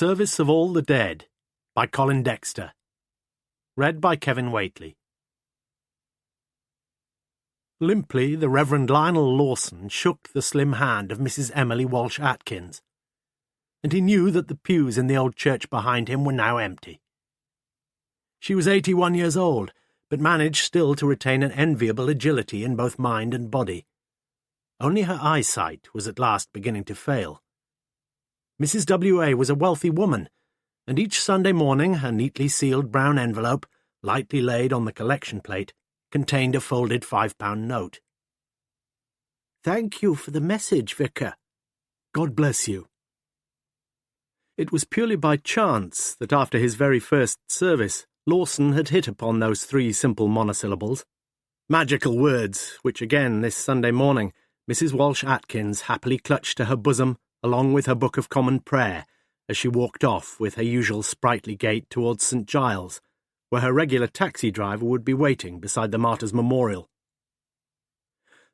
Service of All the Dead by Colin Dexter. Read by Kevin Waitley. Limply, the Reverend Lionel Lawson shook the slim hand of Mrs. Emily Walsh Atkins, and he knew that the pews in the old church behind him were now empty. She was 81 years old, but managed still to retain an enviable agility in both mind and body. Only her eyesight was at last beginning to fail. Mrs. W.A. was a wealthy woman, and each Sunday morning her neatly sealed brown envelope, lightly laid on the collection plate, contained a folded £5 note. "Thank you for the message, Vicar. God bless you." It was purely by chance that after his very first service, Lawson had hit upon those 3 simple monosyllables, magical words which again this Sunday morning Mrs. Walsh Atkins happily clutched to her bosom along with her Book of Common Prayer as she walked off with her usual sprightly gait towards St. Giles, where her regular taxi driver would be waiting beside the Martyrs' Memorial.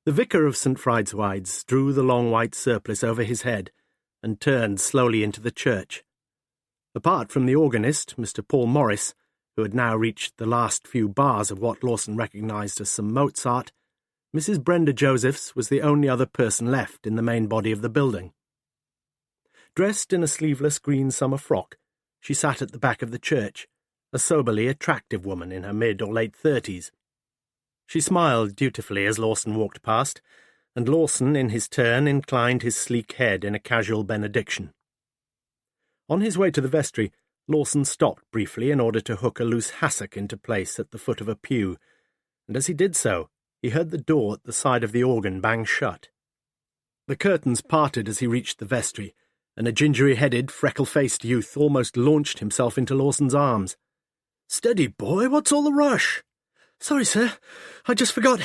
The vicar of St. Friedeswide's drew the long white surplice over his head and turned slowly into the church. Apart from the organist, Mr. Paul Morse, who had now reached the last few bars of what Lawson recognised as some Mozart, Mrs. Brenda Josephs was the only other person left in the main body of the building. Dressed in a sleeveless green summer frock, she sat at the back of the church, a soberly attractive woman in her mid or late 30s. She smiled dutifully as Lawson walked past, and Lawson, in his turn, inclined his sleek head in a casual benediction. On his way to the vestry, Lawson stopped briefly in order to hook a loose hassock into place at the foot of a pew, and as he did so, he heard the door at the side of the organ bang shut. The curtains parted as he reached the vestry, and a gingery-headed, freckle-faced youth almost launched himself into Lawson's arms. "Steady, boy, what's all the rush?" "Sorry, sir, I just forgot."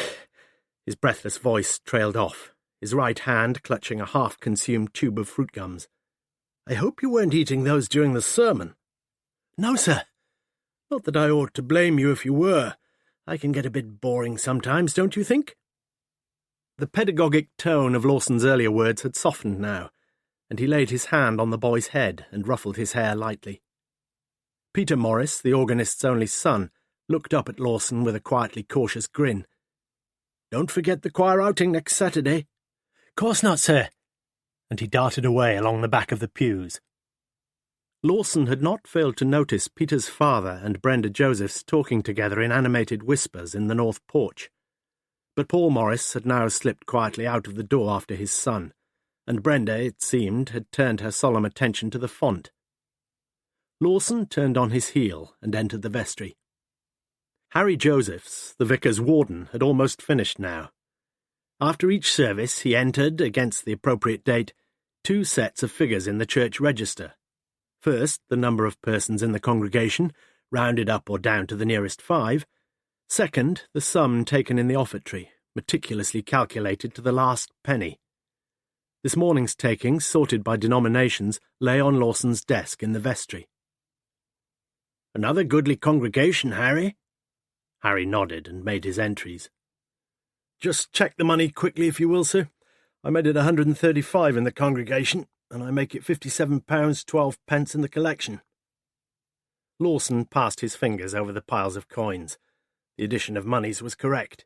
His breathless voice trailed off, his right hand clutching a half-consumed tube of fruit gums. "I hope you weren't eating those during the sermon." "No, sir." "Not that I ought to blame you if you were. I can get a bit boring sometimes, don't you think?" The pedagogic tone of Lawson's earlier words had softened now, and he laid his hand on the boy's head and ruffled his hair lightly. Peter Morris, the organist's only son, looked up at Lawson with a quietly cautious grin. "Don't forget the choir outing next Saturday." "Course not, sir." And he darted away along the back of the pews. Lawson had not failed to notice Peter's father and Brenda Josephs talking together in animated whispers in the north porch. But Paul Morris had now slipped quietly out of the door after his son, and Brenda, it seemed, had turned her solemn attention to the font. Lawson turned on his heel and entered the vestry. Harry Josephs, the vicar's warden, had almost finished now. After each service he entered, against the appropriate date, 2 sets of figures in the church register. First, the number of persons in the congregation, rounded up or down to the nearest 5. Second, the sum taken in the offertory, meticulously calculated to the last penny. This morning's takings, sorted by denominations, lay on Lawson's desk in the vestry. "Another goodly congregation, Harry?" Harry nodded and made his entries. "Just check the money quickly, if you will, sir. I made it 135 in the congregation, and I make it £57 12 in the collection." Lawson passed his fingers over the piles of coins. The addition of moneys was correct.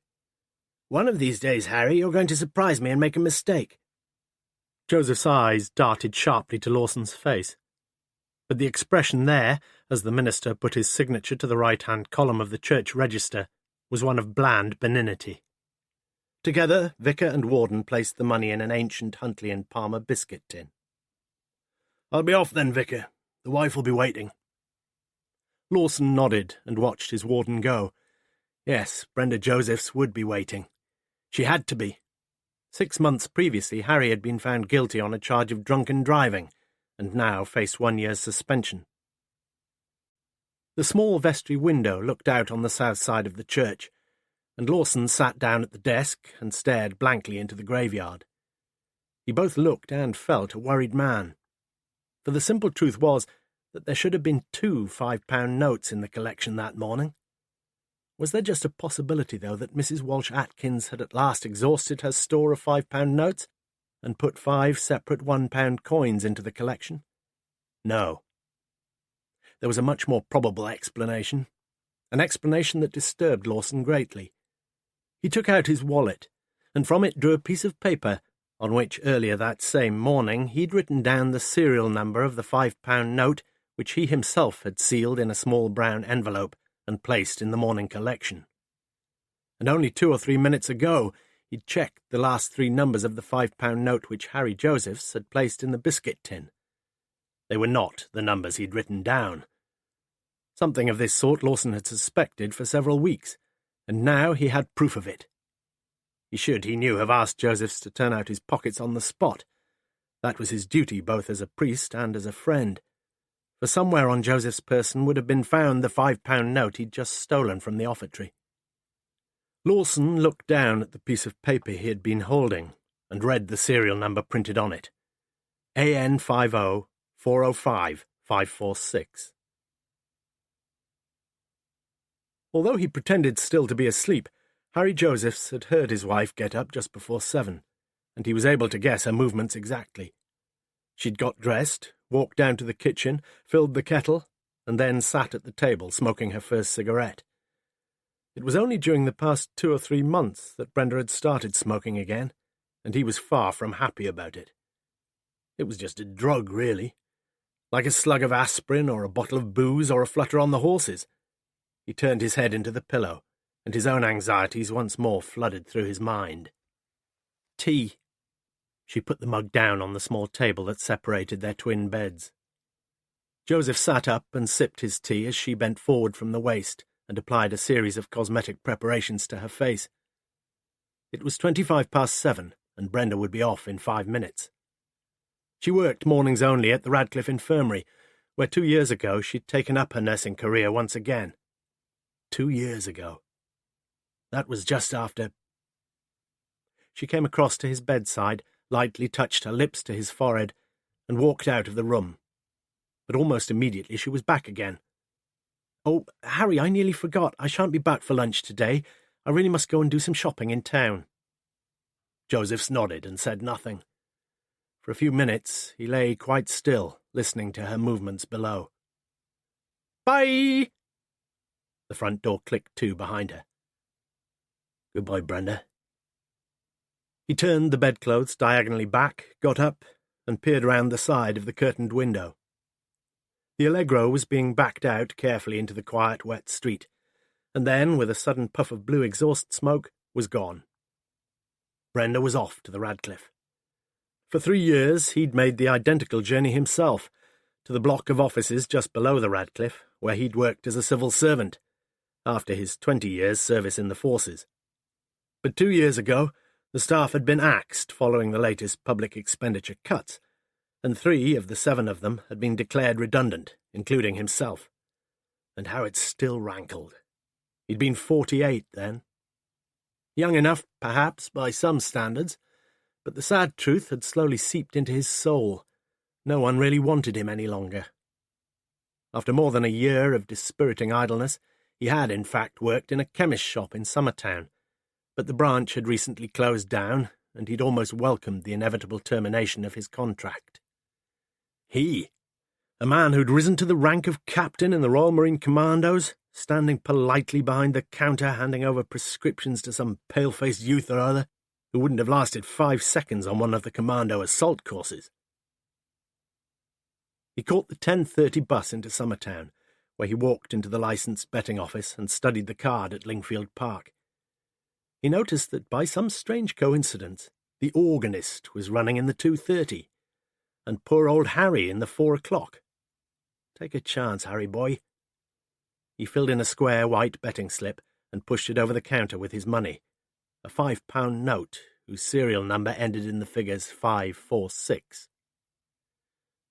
"One of these days, Harry, you're going to surprise me and make a mistake." Joseph's eyes darted sharply to Lawson's face, but the expression there, as the minister put his signature to the right-hand column of the church register, was one of bland benignity. Together, vicar and warden placed the money in an ancient Huntley and Palmer biscuit tin. "I'll be off then, vicar. The wife will be waiting." Lawson nodded and watched his warden go. Yes, Brenda Josephs would be waiting. She had to be. 6 months previously, Harry had been found guilty on a charge of drunken driving, and now faced 1 year's suspension. The small vestry window looked out on the south side of the church, and Lawson sat down at the desk and stared blankly into the graveyard. He both looked and felt a worried man. For the simple truth was that there should have been 2 £5 notes in the collection that morning. Was there just a possibility, though, that Mrs. Walsh Atkins had at last exhausted her store of £5 notes and put 5 separate £1 coins into the collection? No, there was a much more probable explanation, an explanation that disturbed Lawson greatly. He took out his wallet, and from it drew a piece of paper on which earlier that same morning he'd written down the serial number of the £5 note which he himself had sealed in a small brown envelope and placed in the morning collection. And only 2 or 3 minutes ago he'd checked the last 3 numbers of the £5 note which Harry Josephs had placed in the biscuit tin. They were not the numbers he'd written down. Something of this sort Lawson had suspected for several weeks, and now he had proof of it. He should, he knew, have asked Josephs to turn out his pockets on the spot. That was his duty both as a priest and as a friend. For somewhere on Joseph's person would have been found the £5 note he'd just stolen from the offertory. Lawson looked down at the piece of paper he had been holding and read the serial number printed on it. AN 50 405 546. Although he pretended still to be asleep, Harry Josephs had heard his wife get up just before 7, and he was able to guess her movements exactly. She'd got dressed, walked down to the kitchen, filled the kettle, and then sat at the table smoking her first cigarette. It was only during the past 2 or 3 months that Brenda had started smoking again, and he was far from happy about it. It was just a drug, really, like a slug of aspirin or a bottle of booze or a flutter on the horses. He turned his head into the pillow, and his own anxieties once more flooded through his mind. Tea. She put the mug down on the small table that separated their twin beds. Joseph sat up and sipped his tea as she bent forward from the waist and applied a series of cosmetic preparations to her face. It was 7:25, and Brenda would be off in 5 minutes. She worked mornings only at the Radcliffe Infirmary, where 2 years ago she'd taken up her nursing career once again. 2 years ago. That was just after... She came across to his bedside, lightly touched her lips to his forehead, and walked out of the room. But almost immediately she was back again. "Oh, Harry, I nearly forgot. I shan't be back for lunch today. I really must go and do some shopping in town." Josephs nodded and said nothing. For a few minutes he lay quite still, listening to her movements below. "Bye!" The front door clicked to behind her. "Goodbye, Brenda." He turned the bedclothes diagonally back, got up, and peered round the side of the curtained window. The Allegro was being backed out carefully into the quiet, wet street, and then, with a sudden puff of blue exhaust smoke, was gone. Brenda was off to the Radcliffe. For 3 years he'd made the identical journey himself, to the block of offices just below the Radcliffe, where he'd worked as a civil servant, after his 20 years' service in the forces. But 2 years ago, the staff had been axed following the latest public expenditure cuts, and 3 of the 7 of them had been declared redundant, including himself. And how it still rankled. He'd been 48 then. Young enough, perhaps, by some standards, but the sad truth had slowly seeped into his soul. No one really wanted him any longer. After more than a year of dispiriting idleness, he had, in fact, worked in a chemist's shop in Summertown, but the branch had recently closed down, and he'd almost welcomed the inevitable termination of his contract. He, a man who'd risen to the rank of captain in the Royal Marine Commandos, standing politely behind the counter handing over prescriptions to some pale-faced youth or other, who wouldn't have lasted 5 seconds on one of the commando assault courses. He caught the 10:30 bus into Summertown, where he walked into the licensed betting office and studied the card at Lingfield Park. He noticed that by some strange coincidence, the organist was running in the 2:30, and poor old Harry in the 4 o'clock. Take a chance, Harry boy. He filled in a square white betting slip and pushed it over the counter with his money, a £5 note whose serial number ended in the figures 546.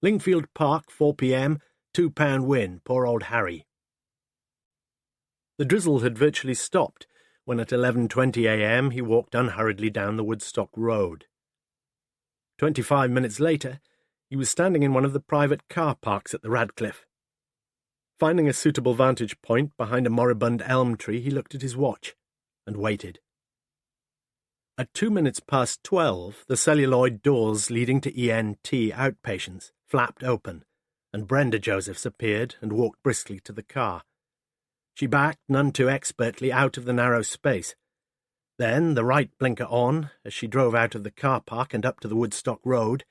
Lingfield Park, 4 p.m, £2 win, poor old Harry. The drizzle had virtually stopped when at 11:20 a.m. he walked unhurriedly down the Woodstock Road. 25 minutes later, he was standing in one of the private car parks at the Radcliffe. Finding a suitable vantage point behind a moribund elm tree, he looked at his watch and waited. At 12:02, the celluloid doors leading to ENT outpatients flapped open, and Brenda Josephs appeared and walked briskly to the car. She backed none too expertly out of the narrow space. Then the right blinker on as she drove out of the car park and up to the Woodstock Road.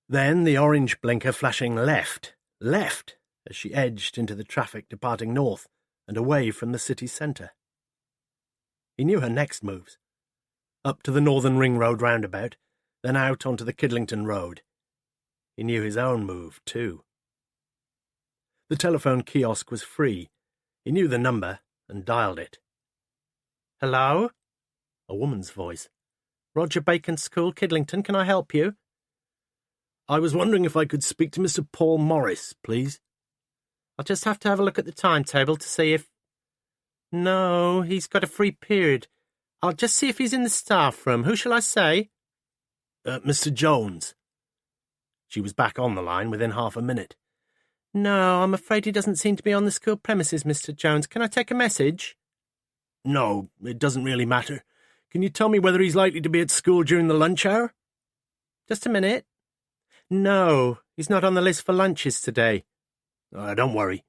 Then the orange blinker flashing left, as she edged into the traffic departing north and away from the city centre. He knew her next moves. Up to the Northern Ring Road roundabout, then out onto the Kidlington Road. He knew his own move, too. The telephone kiosk was free. He knew the number and dialed it. "Hello?" A woman's voice. "Roger Bacon School, Kidlington, can I help you?" "I was wondering if I could speak to Mr. Paul Morris, please." "I'll just have to have a look at the timetable to see if—" "No, he's got a free period. I'll just see if he's in the staff room. Who shall I say?" "Mr. Jones." She was back on the line within half a minute. "No, I'm afraid he doesn't seem to be on the school premises, Mr. Jones. Can I take a message?" "No, it doesn't really matter. Can you tell me whether he's likely to be at school during the lunch hour?" "Just a minute. No, he's not on the list for lunches today." "Don't worry."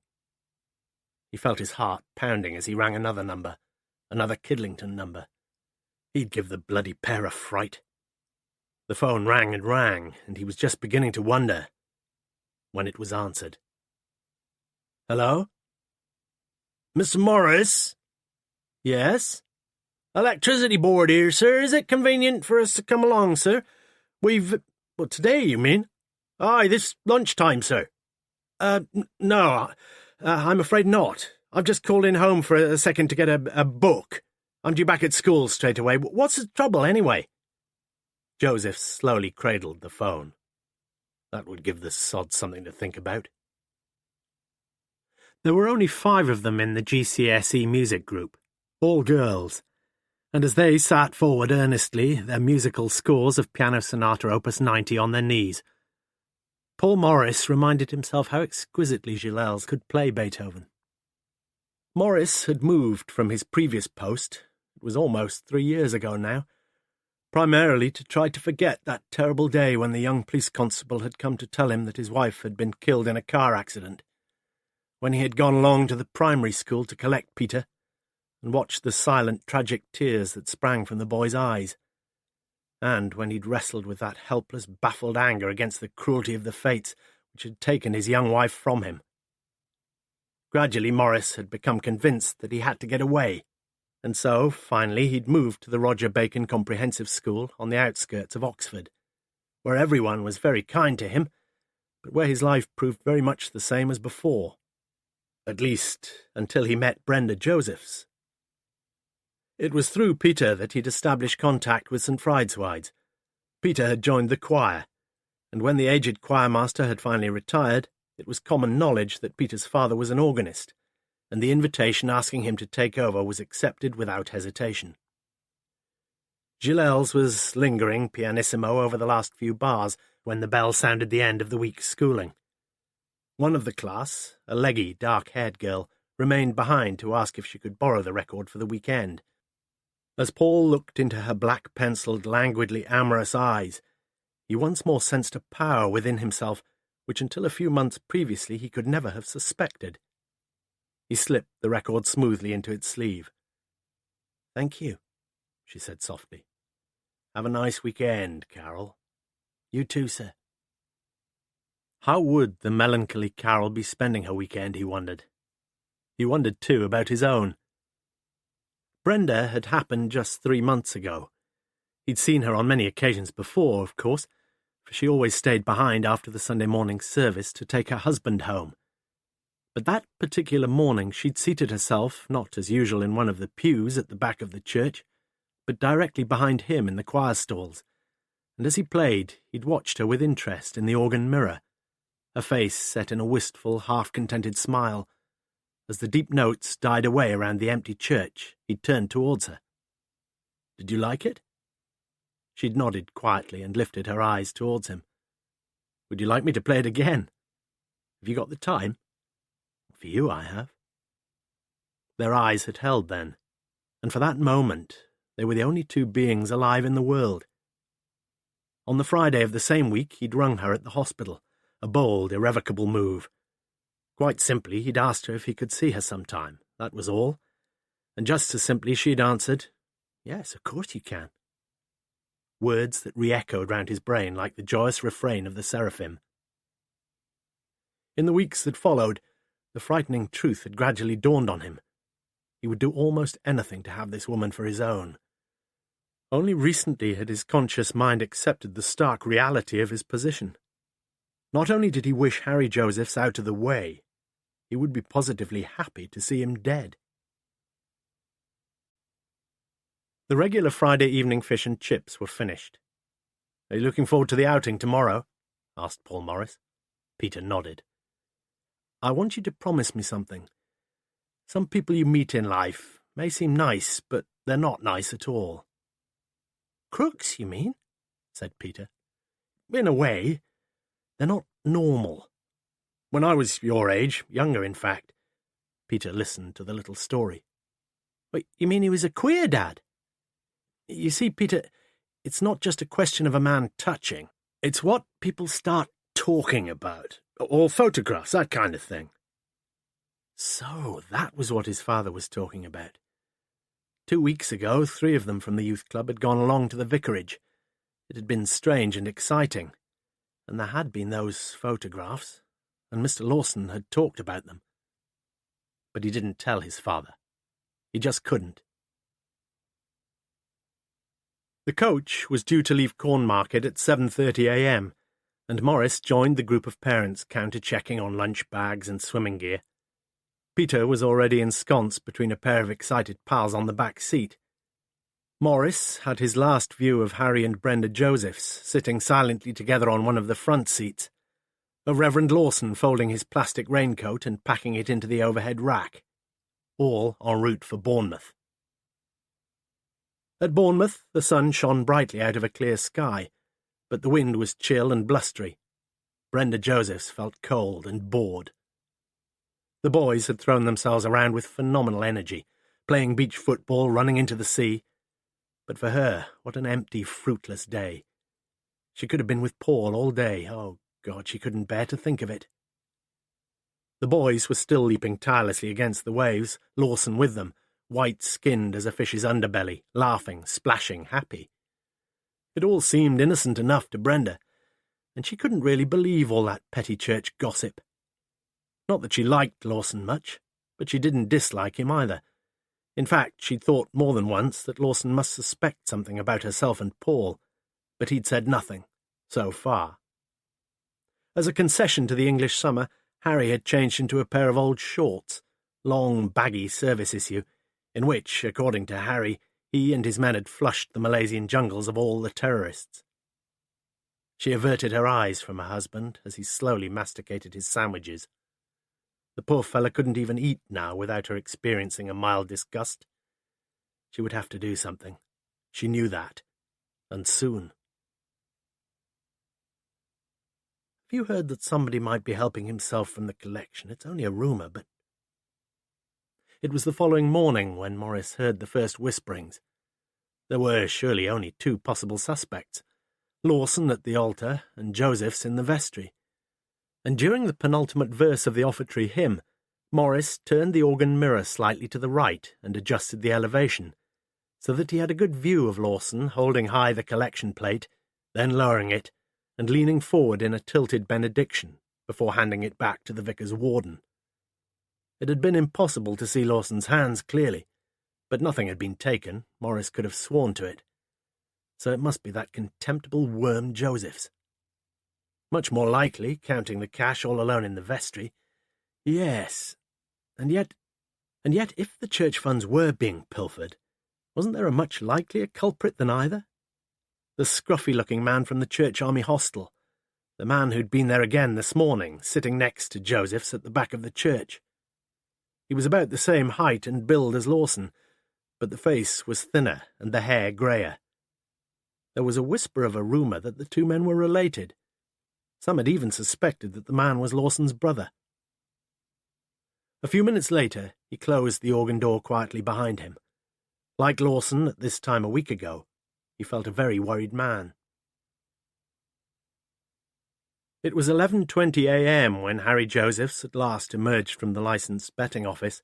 He felt his heart pounding as he rang another number, another Kidlington number. He'd give the bloody pair a fright. The phone rang, and he was just beginning to wonder when it was answered. "Hello?" "Mr. Morris?" "Yes?" "Electricity board here, sir. Is it convenient for us to come along, sir? Today, you mean?" "Aye, this lunchtime, sir." No, I'm afraid not. I've just called in home for a second to get a book. I'm due back at school straight away. What's the trouble, anyway?" Joseph slowly cradled the phone. That would give the sod something to think about. There were only 5 of them in the GCSE music group, all girls, and as they sat forward earnestly, their musical scores of Piano Sonata Opus 90 on their knees, Paul Morris reminded himself how exquisitely Gilels could play Beethoven. Morris had moved from his previous post, it was almost 3 years ago now, primarily to try to forget that terrible day when the young police constable had come to tell him that his wife had been killed in a car accident, when he had gone along to the primary school to collect Peter, and watched the silent, tragic tears that sprang from the boy's eyes, and when he'd wrestled with that helpless, baffled anger against the cruelty of the fates which had taken his young wife from him. Gradually Morris had become convinced that he had to get away, and so, finally, he'd moved to the Roger Bacon Comprehensive School on the outskirts of Oxford, where everyone was very kind to him, but where his life proved very much the same as before. At least, until he met Brenda Josephs. It was through Peter that he'd established contact with St. Friedeswide's. Peter had joined the choir, and when the aged choirmaster had finally retired, it was common knowledge that Peter's father was an organist, and the invitation asking him to take over was accepted without hesitation. Gilels was lingering pianissimo over the last few bars when the bell sounded the end of the week's schooling. One of the class, a leggy, dark-haired girl, remained behind to ask if she could borrow the record for the weekend. As Paul looked into her black-penciled, languidly amorous eyes, he once more sensed a power within himself which until a few months previously he could never have suspected. He slipped the record smoothly into its sleeve. "Thank you," she said softly. "Have a nice weekend, Carol." "You too, sir." How would the melancholy Carol be spending her weekend, he wondered. He wondered, too, about his own. Brenda had happened just 3 months ago. He'd seen her on many occasions before, of course, for she always stayed behind after the Sunday morning service to take her husband home. But that particular morning she'd seated herself, not as usual in one of the pews at the back of the church, but directly behind him in the choir stalls, and as he played he'd watched her with interest in the organ mirror, her face set in a wistful, half-contented smile. As the deep notes died away around the empty church, he'd turned towards her. "Did you like it?" She'd nodded quietly and lifted her eyes towards him. "Would you like me to play it again? Have you got the time?" "For you, I have." Their eyes had held then, and for that moment they were the only 2 beings alive in the world. On the Friday of the same week he'd rung her at the hospital, A bold, irrevocable move. Quite simply, he'd asked her if he could see her sometime, that was all. And just as simply she'd answered, "Yes, of course you can." Words that re-echoed round his brain like the joyous refrain of the seraphim. In the weeks that followed, the frightening truth had gradually dawned on him. He would do almost anything to have this woman for his own. Only recently had his conscious mind accepted the stark reality of his position. Not only did he wish Harry Josephs out of the way, he would be positively happy to see him dead. The regular Friday evening fish and chips were finished. "Are you looking forward to the outing tomorrow?" asked Paul Morris. Peter nodded. "I want you to promise me something. Some people you meet in life may seem nice, but they're not nice at all." "Crooks, you mean?" said Peter. "In a way. They're not normal. When I was your age, younger in fact." Peter listened to the little story. "Wait, you mean he was a queer dad?" "You see, Peter, it's not just a question of a man touching. It's what people start talking about, or photographs, that kind of thing." So that was what his father was talking about. 2 weeks ago, 3 of them from the youth club had gone along to the vicarage. It had been strange and exciting, and there had been those photographs, and Mr. Lawson had talked about them. But he didn't tell his father. He just couldn't. The coach was due to leave Cornmarket at 7:30 a.m., and Morris joined the group of parents counter-checking on lunch bags and swimming gear. Peter was already ensconced between a pair of excited pals on the back seat. Morris had his last view of Harry and Brenda Josephs sitting silently together on one of the front seats, of Reverend Lawson folding his plastic raincoat and packing it into the overhead rack, all en route for Bournemouth. At Bournemouth, the sun shone brightly out of a clear sky, but the wind was chill and blustery. Brenda Josephs felt cold and bored. The boys had thrown themselves around with phenomenal energy, playing beach football, running into the sea. But for her, what an empty, fruitless day. She could have been with Paul all day. Oh, God, she couldn't bear to think of it. The boys were still leaping tirelessly against the waves, Lawson with them, white-skinned as a fish's underbelly, laughing, splashing, happy. It all seemed innocent enough to Brenda, and she couldn't really believe all that petty church gossip. Not that she liked Lawson much, but she didn't dislike him either. In fact, she'd thought more than once that Lawson must suspect something about herself and Paul, but he'd said nothing, so far. As a concession to the English summer, Harry had changed into a pair of old shorts, long, baggy service issue, in which, according to Harry, he and his men had flushed the Malaysian jungles of all the terrorists. She averted her eyes from her husband as he slowly masticated his sandwiches. The poor fellow couldn't even eat now without her experiencing a mild disgust. She would have to do something. She knew that. And soon. "Have you heard that somebody might be helping himself from the collection? It's only a rumour, but—" It was the following morning when Morris heard the first whisperings. There were surely only 2 possible suspects, Lawson at the altar and Josephs in the vestry. And during the penultimate verse of the offertory hymn, Morris turned the organ mirror slightly to the right and adjusted the elevation, so that he had a good view of Lawson holding high the collection plate, then lowering it, and leaning forward in a tilted benediction before handing it back to the vicar's warden. It had been impossible to see Lawson's hands clearly, but nothing had been taken, Morris could have sworn to it. So it must be that contemptible worm Josephs. Much more likely, counting the cash all alone in the vestry. Yes, and yet, if the church funds were being pilfered, wasn't there a much likelier culprit than either? The scruffy-looking man from the church army hostel, the man who'd been there again this morning, sitting next to Josephs at the back of the church. He was about the same height and build as Lawson, but the face was thinner and the hair greyer. There was a whisper of a rumour that the 2 men were related. Some had even suspected that the man was Lawson's brother. A few minutes later, he closed the organ door quietly behind him. Like Lawson at this time a week ago, he felt a very worried man. It was 11:20 a.m. when Harry Josephs at last emerged from the licensed betting office,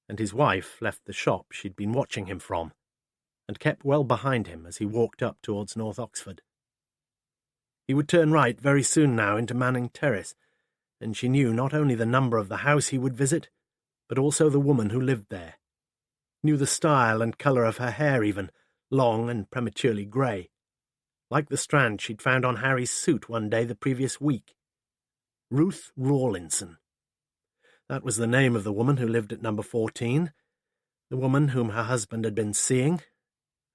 and his wife left the shop she'd been watching him from, and kept well behind him as he walked up towards North Oxford. He would turn right very soon now into Manning Terrace, and she knew not only the number of the house he would visit, but also the woman who lived there. Knew the style and colour of her hair even, long and prematurely grey, like the strand she'd found on Harry's suit one day the previous week. Ruth Rawlinson. That was the name of the woman who lived at number 14, the woman whom her husband had been seeing,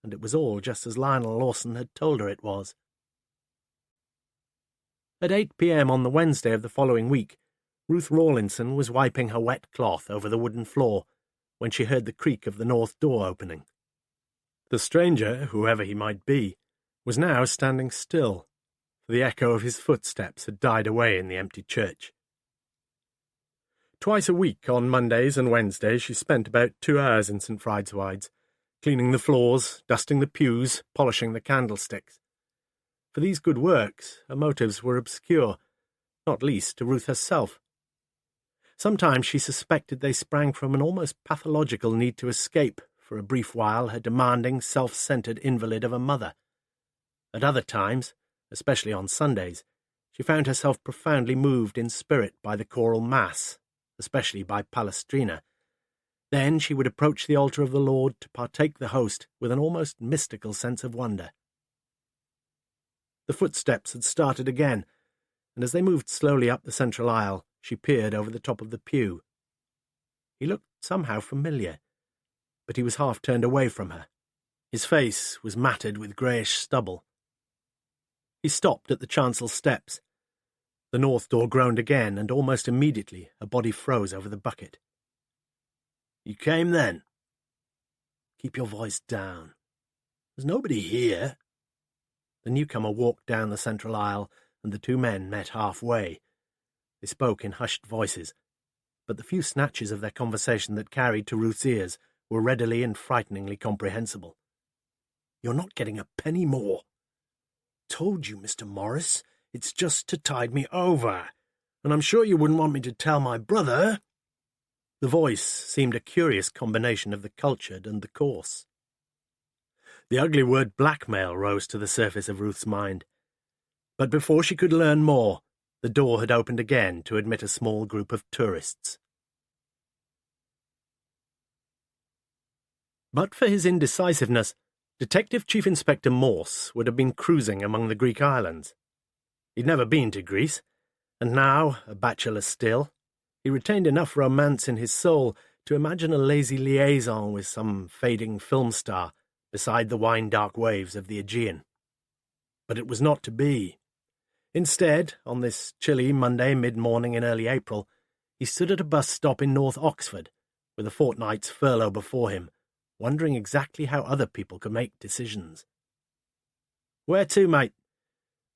and it was all just as Lionel Lawson had told her it was. At 8 p.m. on the Wednesday of the following week, Ruth Rawlinson was wiping her wet cloth over the wooden floor when she heard the creak of the north door opening. The stranger, whoever he might be, was now standing still, for the echo of his footsteps had died away in the empty church. Twice a week, on Mondays and Wednesdays, she spent about 2 hours in St. Fried's, cleaning the floors, dusting the pews, polishing the candlesticks. For these good works, her motives were obscure, not least to Ruth herself. Sometimes she suspected they sprang from an almost pathological need to escape, for a brief while, her demanding, self-centred invalid of a mother. At other times, especially on Sundays, she found herself profoundly moved in spirit by the choral mass, especially by Palestrina. Then she would approach the altar of the Lord to partake the host with an almost mystical sense of wonder. The footsteps had started again, and as they moved slowly up the central aisle, she peered over the top of the pew. He looked somehow familiar, but he was half turned away from her. His face was matted with greyish stubble. He stopped at the chancel steps. The north door groaned again, and almost immediately a body froze over the bucket. "You came then?" "Keep your voice down. There's nobody here." The newcomer walked down the central aisle, and the two men met halfway. They spoke in hushed voices, but the few snatches of their conversation that carried to Ruth's ears were readily and frighteningly comprehensible. "You're not getting a penny more." "Told you, Mr. Morris, it's just to tide me over, and I'm sure you wouldn't want me to tell my brother." The voice seemed a curious combination of the cultured and the coarse. The ugly word blackmail rose to the surface of Ruth's mind. But before she could learn more, the door had opened again to admit a small group of tourists. But for his indecisiveness, Detective Chief Inspector Morse would have been cruising among the Greek islands. He'd never been to Greece, and now, a bachelor still, he retained enough romance in his soul to imagine a lazy liaison with some fading film star beside the wine-dark waves of the Aegean. But it was not to be. Instead, on this chilly Monday mid-morning in early April, he stood at a bus stop in North Oxford, with a fortnight's furlough before him, wondering exactly how other people could make decisions. "Where to, mate?"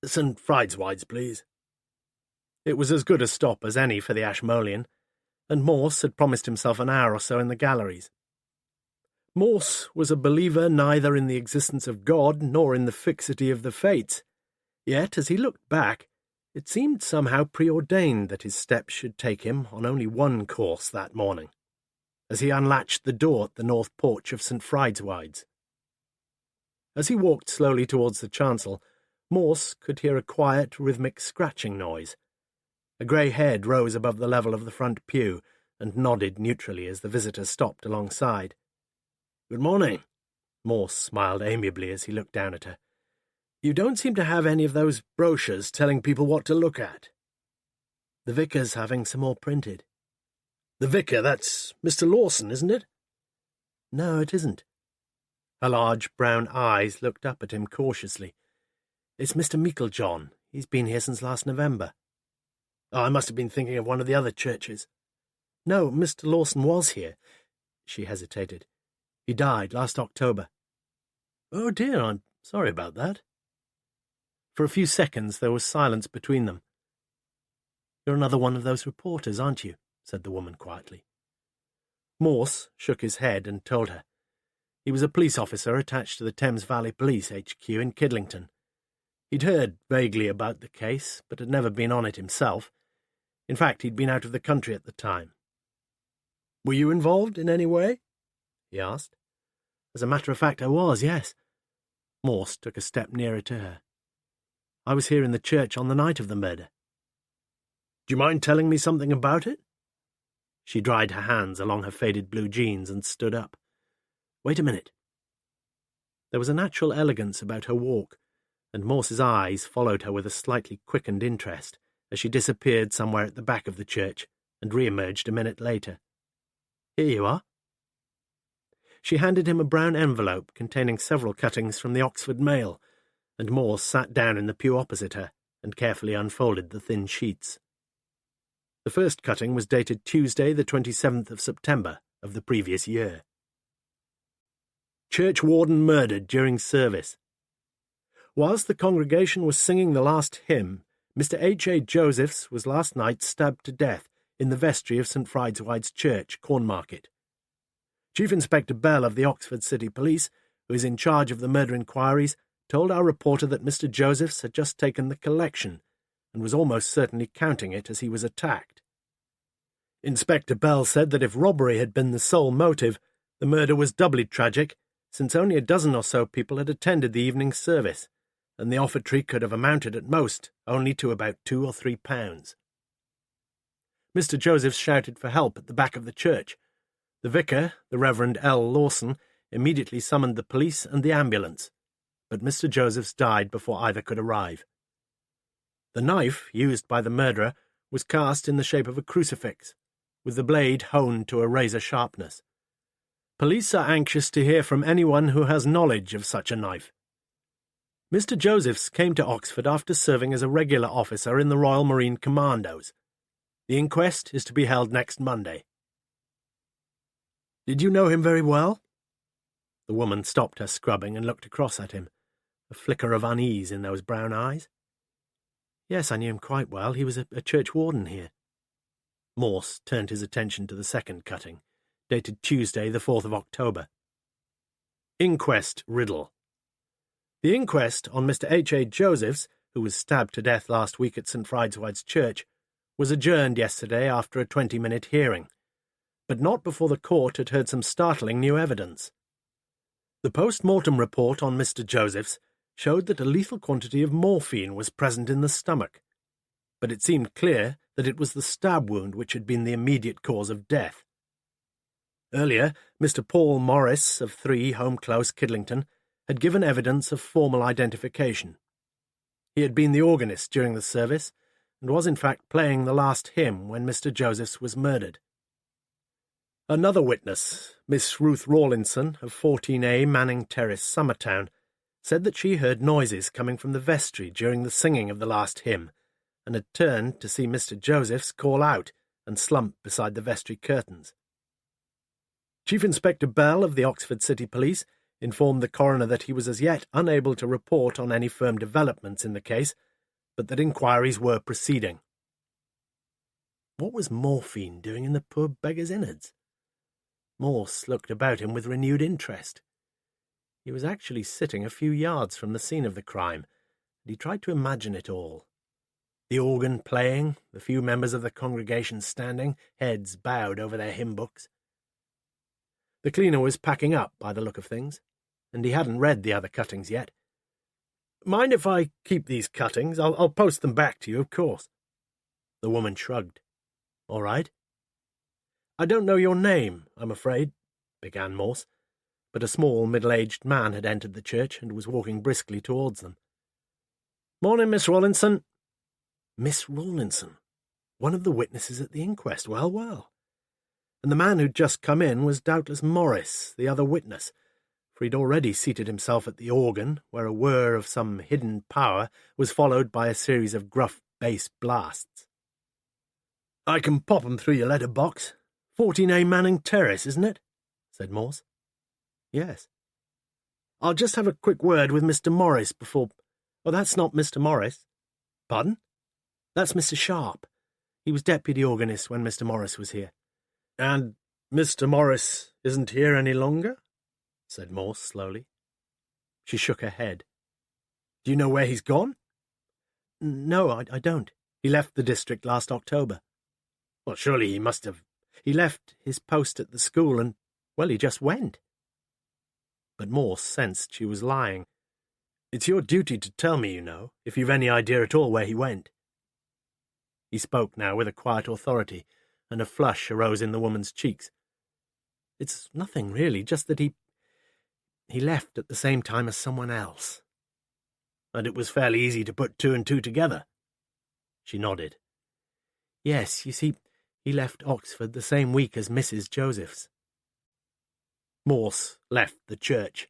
"St. Fried's, please." It was as good a stop as any for the Ashmolean, and Morse had promised himself an hour or so in the galleries. Morse was a believer neither in the existence of God nor in the fixity of the fates, yet, as he looked back, it seemed somehow preordained that his steps should take him on only one course that morning, as he unlatched the door at the north porch of St. Fried's. As he walked slowly towards the chancel, Morse could hear a quiet, rhythmic scratching noise. A grey head rose above the level of the front pew and nodded neutrally as the visitor stopped alongside. "Good morning." Morse smiled amiably as he looked down at her. "You don't seem to have any of those brochures telling people what to look at." "The vicar's having some more printed." "The vicar, that's Mr. Lawson, isn't it?" "No, it isn't." Her large brown eyes looked up at him cautiously. "It's Mr. Meiklejohn. He's been here since last November." "Oh, I must have been thinking of one of the other churches." "No, Mr. Lawson was here." She hesitated. "He died last October." "Oh dear, I'm sorry about that." For a few seconds there was silence between them. "You're another one of those reporters, aren't you?" said the woman quietly. Morse shook his head and told her. He was a police officer attached to the Thames Valley Police HQ in Kidlington. He'd heard vaguely about the case, but had never been on it himself. In fact, he'd been out of the country at the time. "Were you involved in any way?" he asked. "As a matter of fact, I was, yes." Morse took a step nearer to her. "I was here in the church on the night of the murder." "Do you mind telling me something about it?" She dried her hands along her faded blue jeans and stood up. "Wait a minute." There was a natural elegance about her walk, and Morse's eyes followed her with a slightly quickened interest as she disappeared somewhere at the back of the church and re-emerged a minute later. "Here you are." She handed him a brown envelope containing several cuttings from the Oxford Mail, and Morse sat down in the pew opposite her and carefully unfolded the thin sheets. The first cutting was dated Tuesday, the 27th of September of the previous year. Church warden murdered during service. Whilst the congregation was singing the last hymn, Mr. H.A. Josephs was last night stabbed to death in the vestry of St. Fride's Church, Cornmarket. Chief Inspector Bell of the Oxford City Police, who is in charge of the murder inquiries, told our reporter that Mr. Josephs had just taken the collection and was almost certainly counting it as he was attacked. Inspector Bell said that if robbery had been the sole motive, the murder was doubly tragic, since only a dozen or so people had attended the evening service, and the offertory could have amounted at most only to about £2 or £3. Mr. Josephs shouted for help at the back of the church. The vicar, the Reverend L. Lawson, immediately summoned the police and the ambulance, but Mr. Josephs died before either could arrive. The knife used by the murderer was cast in the shape of a crucifix, with the blade honed to a razor sharpness. Police are anxious to hear from anyone who has knowledge of such a knife. Mr. Josephs came to Oxford after serving as a regular officer in the Royal Marine Commandos. The inquest is to be held next Monday. "Did you know him very well?" The woman stopped her scrubbing and looked across at him, a flicker of unease in those brown eyes. "Yes, I knew him quite well. He was a church warden here." Morse turned his attention to the second cutting, dated Tuesday, the 4th of October. Inquest riddle. The inquest on Mr. H.A. Josephs, who was stabbed to death last week at St. Fride's Church, was adjourned yesterday after a 20-minute hearing, but not before the court had heard some startling new evidence. The post-mortem report on Mr. Josephs showed that a lethal quantity of morphine was present in the stomach, but it seemed clear that it was the stab wound which had been the immediate cause of death. Earlier, Mr. Paul Morris of 3 Home Close, Kidlington, had given evidence of formal identification. He had been the organist during the service, and was in fact playing the last hymn when Mr. Josephs was murdered. Another witness, Miss Ruth Rawlinson of 14A Manning Terrace, Summertown, said that she heard noises coming from the vestry during the singing of the last hymn, and had turned to see Mr. Josephs call out and slump beside the vestry curtains. Chief Inspector Bell of the Oxford City Police informed the coroner that he was as yet unable to report on any firm developments in the case, but that inquiries were proceeding. What was morphine doing in the poor beggar's innards? Morse looked about him with renewed interest. He was actually sitting a few yards from the scene of the crime, and he tried to imagine it all. The organ playing, the few members of the congregation standing, heads bowed over their hymn books. The cleaner was packing up by the look of things, and he hadn't read the other cuttings yet. "Mind if I keep these cuttings? I'll post them back to you, of course." The woman shrugged. "All right." "I don't know your name, I'm afraid," began Morse, but a small, middle-aged man had entered the church and was walking briskly towards them. "Morning, Miss Rawlinson." Miss Rawlinson, one of the witnesses at the inquest. Well, well. And the man who'd just come in was doubtless Morris, the other witness, for he'd already seated himself at the organ, where a whir of some hidden power was followed by a series of gruff bass blasts. "I can pop 'em through your letter box. 14A Manning Terrace, isn't it?" said Morse. "Yes." "I'll just have a quick word with Mr. Morris before—" "Oh, that's not Mr. Morris." "Pardon?" "That's Mr. Sharp. He was deputy organist when Mr. Morris was here." "And Mr. Morris isn't here any longer?" said Morse slowly. She shook her head. "Do you know where he's gone?" No, I don't. He left the district last October. Well, surely he must have. He left his post at the school and, well, he just went. But Morse sensed she was lying. It's your duty to tell me, you know, if you've any idea at all where he went. He spoke now with a quiet authority, and a flush arose in the woman's cheeks. It's nothing, really, just that he left at the same time as someone else. And it was fairly easy to put two and two together. She nodded. Yes, you see, he left Oxford the same week as Mrs. Joseph's. Morse left the church.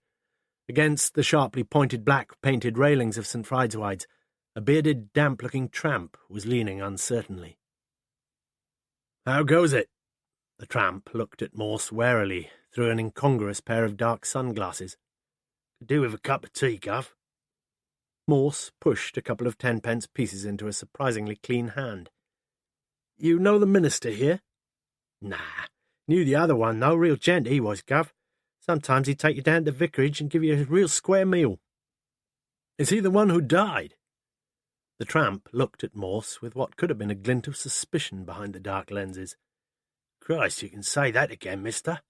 Against the sharply pointed black-painted railings of St. Friedewald's, a bearded, damp-looking tramp was leaning uncertainly. How goes it? The tramp looked at Morse warily through an incongruous pair of dark sunglasses. Could do with a cup of tea, Gov. Morse pushed a couple of 10-pence pieces into a surprisingly clean hand. You know the minister here? Nah. Knew the other one, though. Real gent he was, Gov. Sometimes he'd take you down to the vicarage and give you a real square meal. Is he the one who died? The tramp looked at Morse with what could have been a glint of suspicion behind the dark lenses. Christ, you can say that again, mister.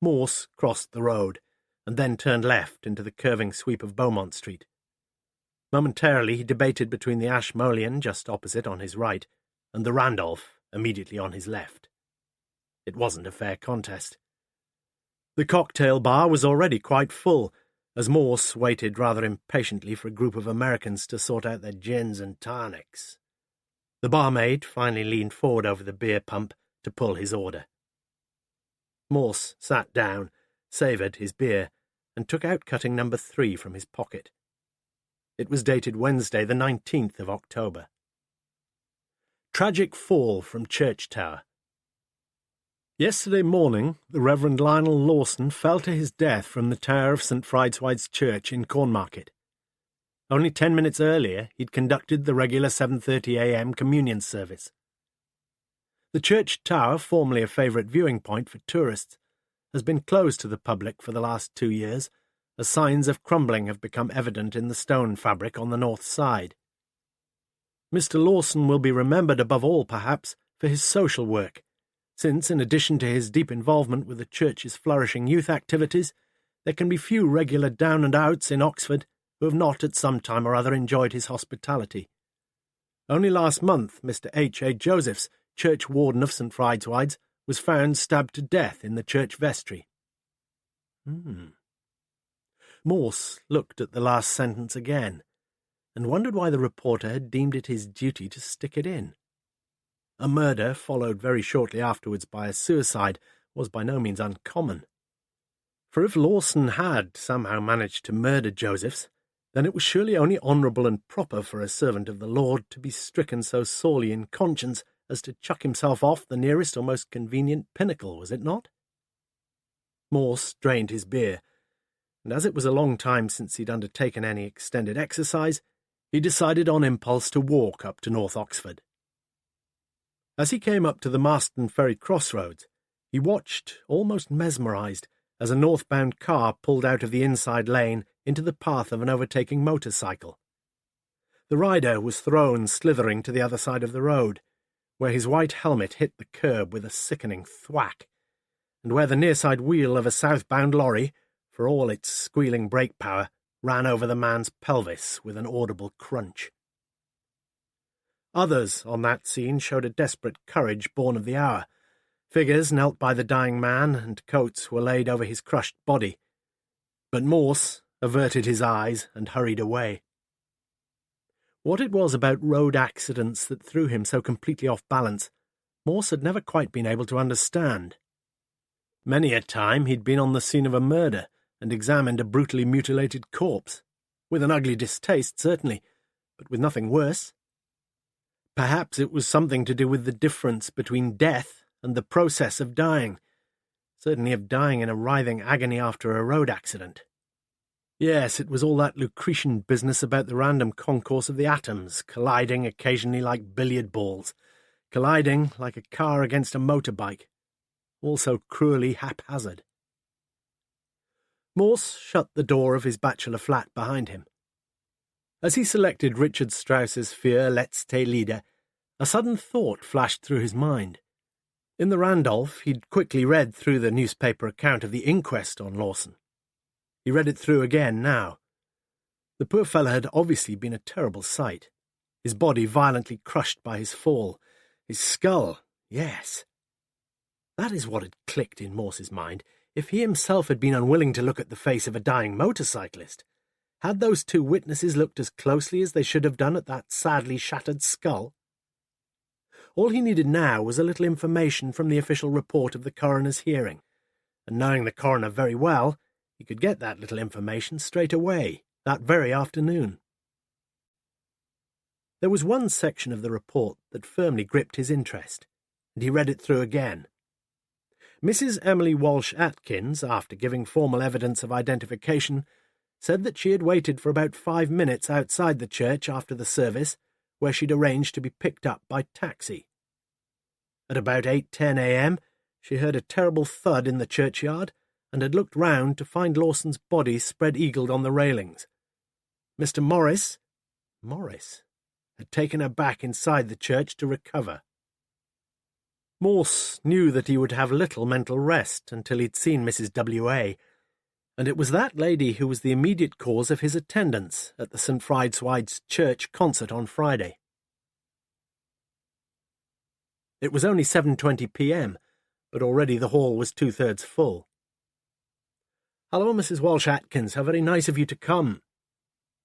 Morse crossed the road, and then turned left into the curving sweep of Beaumont Street. Momentarily he debated between the Ashmolean just opposite on his right, and the Randolph immediately on his left. It wasn't a fair contest. The cocktail bar was already quite full, as Morse waited rather impatiently for a group of Americans to sort out their gins and tonics. The barmaid finally leaned forward over the beer pump to pull his order. Morse sat down, savoured his beer, and took out cutting number 3 from his pocket. It was dated Wednesday, the 19th of October. Tragic fall from church tower. Yesterday morning, the Reverend Lionel Lawson fell to his death from the tower of St. Friedewald's Church in Cornmarket. Only 10 minutes earlier, he'd conducted the regular 7:30 a.m. communion service. The church tower, formerly a favourite viewing point for tourists, has been closed to the public for the last 2 years, as signs of crumbling have become evident in the stone fabric on the north side. Mr. Lawson will be remembered above all, perhaps, for his social work, since, in addition to his deep involvement with the church's flourishing youth activities, there can be few regular down-and-outs in Oxford who have not at some time or other enjoyed his hospitality. Only last month Mr. H. A. Josephs, church warden of St. Friedewald's, was found stabbed to death in the church vestry. Morse looked at the last sentence again, and wondered why the reporter had deemed it his duty to stick it in. A murder, followed very shortly afterwards by a suicide, was by no means uncommon. For if Lawson had somehow managed to murder Josephs, then it was surely only honourable and proper for a servant of the Lord to be stricken so sorely in conscience as to chuck himself off the nearest or most convenient pinnacle, was it not? Morse drained his beer, and as it was a long time since he'd undertaken any extended exercise, he decided on impulse to walk up to North Oxford. As he came up to the Marston Ferry crossroads, he watched, almost mesmerised, as a northbound car pulled out of the inside lane into the path of an overtaking motorcycle. The rider was thrown slithering to the other side of the road, where his white helmet hit the curb with a sickening thwack, and where the near-side wheel of a southbound lorry, for all its squealing brake power, ran over the man's pelvis with an audible crunch. Others on that scene showed a desperate courage born of the hour. Figures knelt by the dying man, and coats were laid over his crushed body. But Morse averted his eyes and hurried away. What it was about road accidents that threw him so completely off balance, Morse had never quite been able to understand. Many a time he'd been on the scene of a murder and examined a brutally mutilated corpse, with an ugly distaste, certainly, but with nothing worse. Perhaps it was something to do with the difference between death and the process of dying, certainly of dying in a writhing agony after a road accident. Yes, it was all that Lucretian business about the random concourse of the atoms, colliding occasionally like billiard balls, colliding like a car against a motorbike, all so cruelly haphazard. Morse shut the door of his bachelor flat behind him. As he selected Richard Strauss's Für letzte Lieder, a sudden thought flashed through his mind. In the Randolph, he'd quickly read through the newspaper account of the inquest on Lawson. He read it through again now. The poor fellow had obviously been a terrible sight. His body violently crushed by his fall. His skull, yes. That is what had clicked in Morse's mind. If he himself had been unwilling to look at the face of a dying motorcyclist, had those two witnesses looked as closely as they should have done at that sadly shattered skull? All he needed now was a little information from the official report of the coroner's hearing, and knowing the coroner very well, he could get that little information straight away, that very afternoon. There was one section of the report that firmly gripped his interest, and he read it through again. Mrs. Emily Walsh Atkins, after giving formal evidence of identification, said that she had waited for about 5 minutes outside the church after the service, where she'd arranged to be picked up by taxi. At about 8:10 a.m., she heard a terrible thud in the churchyard and had looked round to find Lawson's body spread-eagled on the railings. Mr. Morse had taken her back inside the church to recover. Morse knew that he would have little mental rest until he'd seen Mrs. W.A., and it was that lady who was the immediate cause of his attendance at the St. Friedewald's Church concert on Friday. It was only 7:20 p.m., but already the hall was 2/3 full. "Hello, Mrs. Walsh Atkins, how very nice of you to come."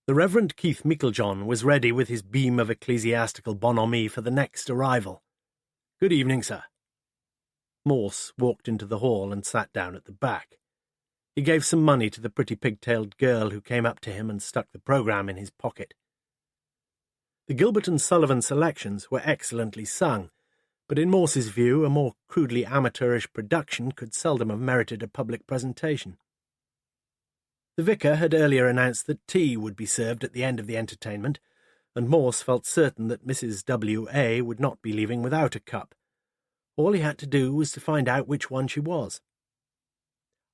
The Reverend Keith Meiklejohn was ready with his beam of ecclesiastical bonhomie for the next arrival. "Good evening, sir." Morse walked into the hall and sat down at the back. He gave some money to the pretty pig-tailed girl who came up to him and stuck the programme in his pocket. The Gilbert and Sullivan selections were excellently sung, but in Morse's view a more crudely amateurish production could seldom have merited a public presentation. The vicar had earlier announced that tea would be served at the end of the entertainment, and Morse felt certain that Mrs. W.A. would not be leaving without a cup. All he had to do was to find out which one she was.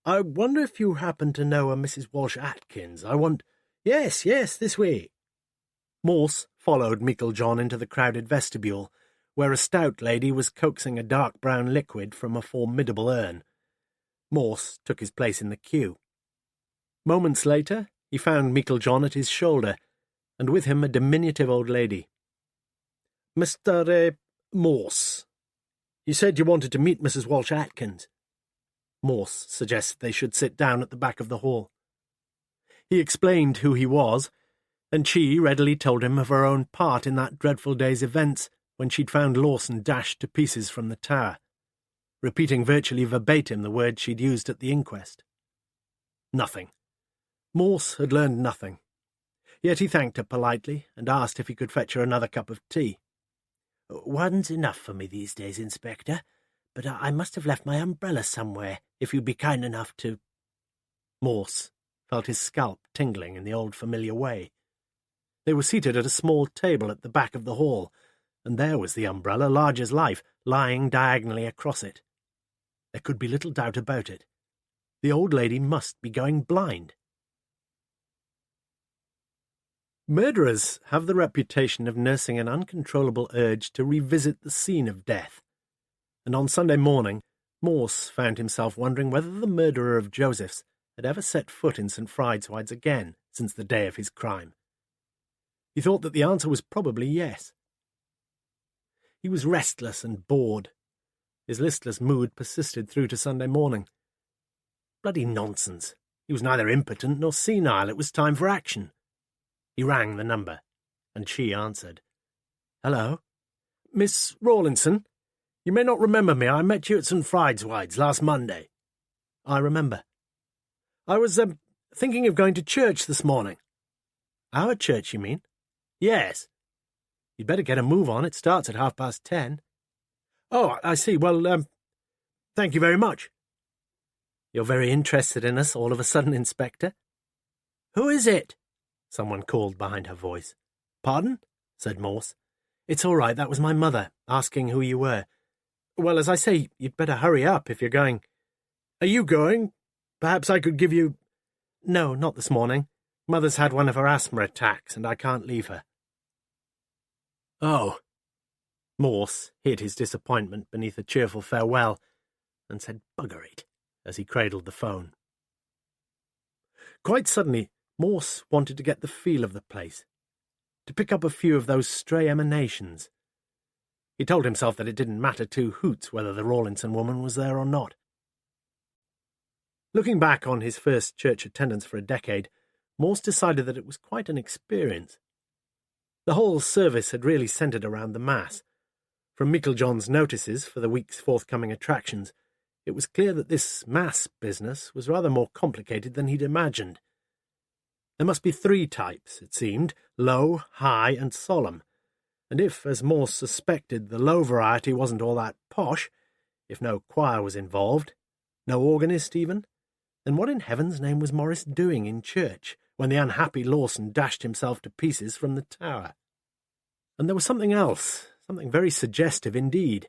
"I wonder if you happen to know a Mrs. Walsh Atkins. I want—" Yes, this way." Morse followed Meiklejohn into the crowded vestibule, where a stout lady was coaxing a dark brown liquid from a formidable urn. Morse took his place in the queue. Moments later, he found Meiklejohn at his shoulder, and with him a diminutive old lady. "Mr. Morse, you said you wanted to meet Mrs. Walsh Atkins." Morse suggested they should sit down at the back of the hall. He explained who he was, and she readily told him of her own part in that dreadful day's events when she'd found Lawson dashed to pieces from the tower, repeating virtually verbatim the words she'd used at the inquest. Nothing. Morse had learned nothing. Yet he thanked her politely and asked if he could fetch her another cup of tea. "One's enough for me these days, Inspector, but I must have left my umbrella somewhere, if you'd be kind enough to—" Morse felt his scalp tingling in the old familiar way. They were seated at a small table at the back of the hall, and there was the umbrella, large as life, lying diagonally across it. There could be little doubt about it. The old lady must be going blind. Murderers have the reputation of nursing an uncontrollable urge to revisit the scene of death, and on Sunday morning Morse found himself wondering whether the murderer of Joseph's had ever set foot in St. Friedewald's again since the day of his crime. He thought that the answer was probably yes. He was restless and bored. His listless mood persisted through to Sunday morning. Bloody nonsense. He was neither impotent nor senile. It was time for action. He rang the number, and she answered. "Hello? Miss Rawlinson? You may not remember me. I met you at St. Friedewald's last Monday." "I remember." "I was, thinking of going to church this morning." "Our church, you mean?" "Yes." "You'd better get a move on. It starts at 10:30. "Oh, I see. Well, thank you very much." "You're very interested in us all of a sudden, Inspector." "Who is it?" someone called behind her voice. "Pardon?" said Morse. "It's all right. That was my mother, asking who you were. Well, as I say, you'd better hurry up if you're going." "Are you going? Perhaps I could give you—" "No, not this morning. Mother's had one of her asthma attacks, and I can't leave her." "Oh." Morse hid his disappointment beneath a cheerful farewell, and said "bugger it" as he cradled the phone. Quite suddenly, Morse wanted to get the feel of the place, to pick up a few of those stray emanations. He told himself that it didn't matter two hoots whether the Rawlinson woman was there or not. Looking back on his first church attendance for a decade, Morse decided that it was quite an experience. The whole service had really centred around the Mass. From Meiklejohn's notices for the week's forthcoming attractions, it was clear that this Mass business was rather more complicated than he'd imagined. There must be three types, it seemed: low, high, and solemn. And if, as Morse suspected, the low variety wasn't all that posh, if no choir was involved, no organist even, then what in heaven's name was Morris doing in church when the unhappy Lawson dashed himself to pieces from the tower? And there was something else, something very suggestive indeed.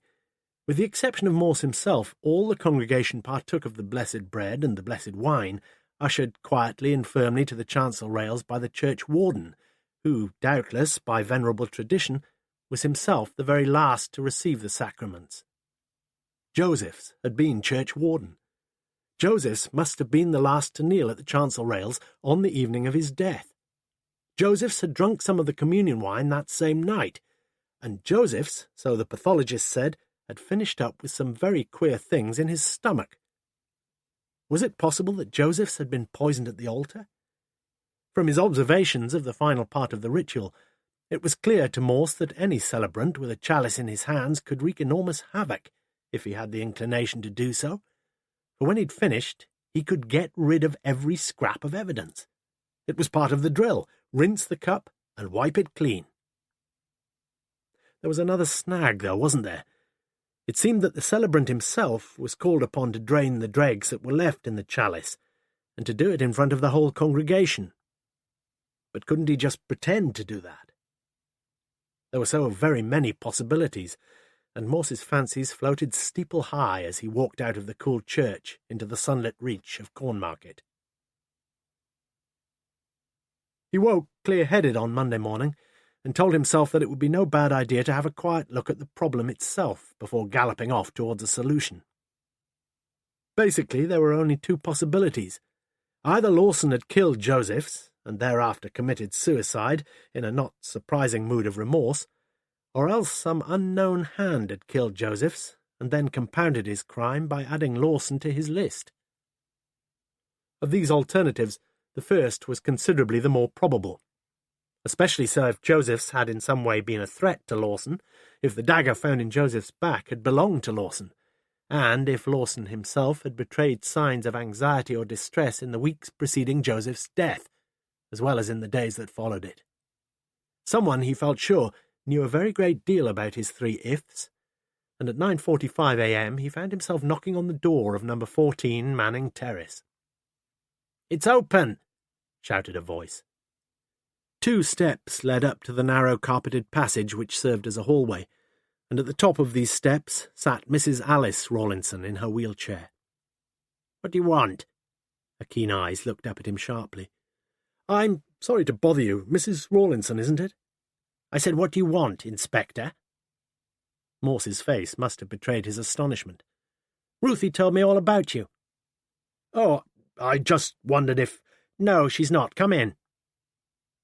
With the exception of Morse himself, all the congregation partook of the blessed bread and the blessed wine, ushered quietly and firmly to the chancel rails by the church warden, who, doubtless, by venerable tradition, was himself the very last to receive the sacraments. Joseph's had been church warden. Joseph's must have been the last to kneel at the chancel rails on the evening of his death. Joseph's had drunk some of the communion wine that same night, and Joseph's, so the pathologist said, had finished up with some very queer things in his stomach. Was it possible that Joseph's had been poisoned at the altar? From his observations of the final part of the ritual, it was clear to Morse that any celebrant with a chalice in his hands could wreak enormous havoc, if he had the inclination to do so. For when he'd finished, he could get rid of every scrap of evidence. It was part of the drill: rinse the cup and wipe it clean. There was another snag, though, wasn't there? It seemed that the celebrant himself was called upon to drain the dregs that were left in the chalice, and to do it in front of the whole congregation. But couldn't he just pretend to do that? There were so very many possibilities, and Morse's fancies floated steeple-high as he walked out of the cool church into the sunlit reach of Cornmarket. He woke clear-headed on Monday morning, and told himself that it would be no bad idea to have a quiet look at the problem itself before galloping off towards a solution. Basically, there were only two possibilities. Either Lawson had killed Joseph's, and thereafter committed suicide in a not surprising mood of remorse, or else some unknown hand had killed Joseph's, and then compounded his crime by adding Lawson to his list. Of these alternatives, the first was considerably the more probable, especially so if Joseph's had in some way been a threat to Lawson, if the dagger found in Joseph's back had belonged to Lawson, and if Lawson himself had betrayed signs of anxiety or distress in the weeks preceding Joseph's death, as well as in the days that followed it. Someone, he felt sure, knew a very great deal about his three ifs, and at 9:45 a.m. he found himself knocking on the door of number 14 Manning Terrace. "It's open!" shouted a voice. Two steps led up to the narrow carpeted passage which served as a hallway, and at the top of these steps sat Mrs. Alice Rawlinson in her wheelchair. "What do you want?" Her keen eyes looked up at him sharply. "I'm sorry to bother you. Mrs. Rawlinson, isn't it?" "I said, what do you want, Inspector?" Morse's face must have betrayed his astonishment. "Ruthie told me all about you." "Oh, I just wondered if—" "No, she's not. Come in."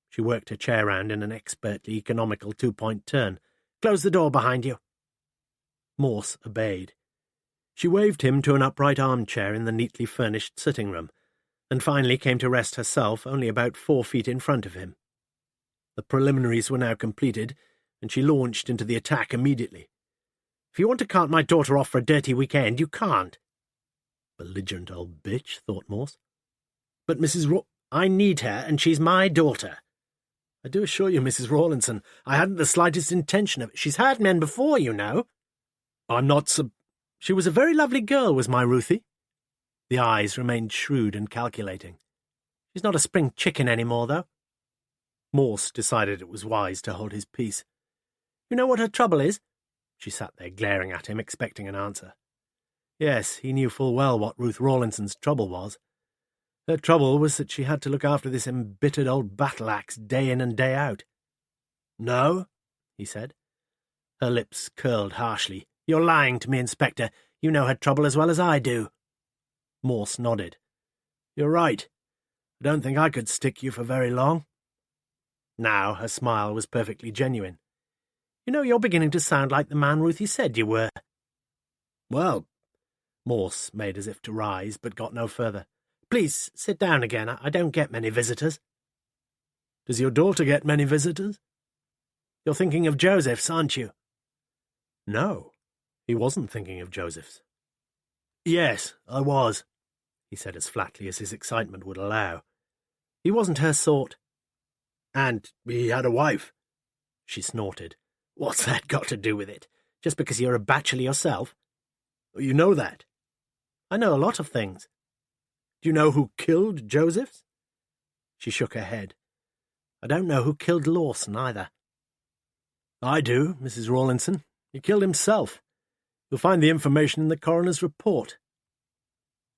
She worked her chair round in an expertly economical two-point turn. "Close the door behind you." Morse obeyed. She waved him to an upright armchair in the neatly furnished sitting-room, and finally came to rest herself only about 4 feet in front of him. The preliminaries were now completed, and she launched into the attack immediately. "If you want to cart my daughter off for a dirty weekend, you can't." Belligerent old bitch, thought Morse. "But I need her, and she's my daughter." "I do assure you, Mrs. Rawlinson, I hadn't the slightest intention of it. She's had men before, you know." "I'm not She was a very lovely girl, was my Ruthie." The eyes remained shrewd and calculating. "She's not a spring chicken any more, though." Morse decided it was wise to hold his peace. "You know what her trouble is?" She sat there glaring at him, expecting an answer. Yes, he knew full well what Ruth Rawlinson's trouble was. Her trouble was that she had to look after this embittered old battle-axe day in and day out. "No," he said. Her lips curled harshly. "You're lying to me, Inspector. You know her trouble as well as I do." Morse nodded. "You're right. I don't think I could stick you for very long." Now her smile was perfectly genuine. "You know, you're beginning to sound like the man Ruthie said you were." "Well," Morse made as if to rise, but got no further. "Please, sit down again. I don't get many visitors." "Does your daughter get many visitors?" "You're thinking of Joseph's, aren't you?" No, he wasn't thinking of Joseph's. "Yes, I was," he said as flatly as his excitement would allow. He wasn't her sort. "And he had a wife." She snorted. "What's that got to do with it? Just because you're a bachelor yourself?" "You know that?" "I know a lot of things." "Do you know who killed Josephs?" She shook her head. "I don't know who killed Lawson, either." "I do, Mrs. Rawlinson. He killed himself. You'll find the information in the coroner's report."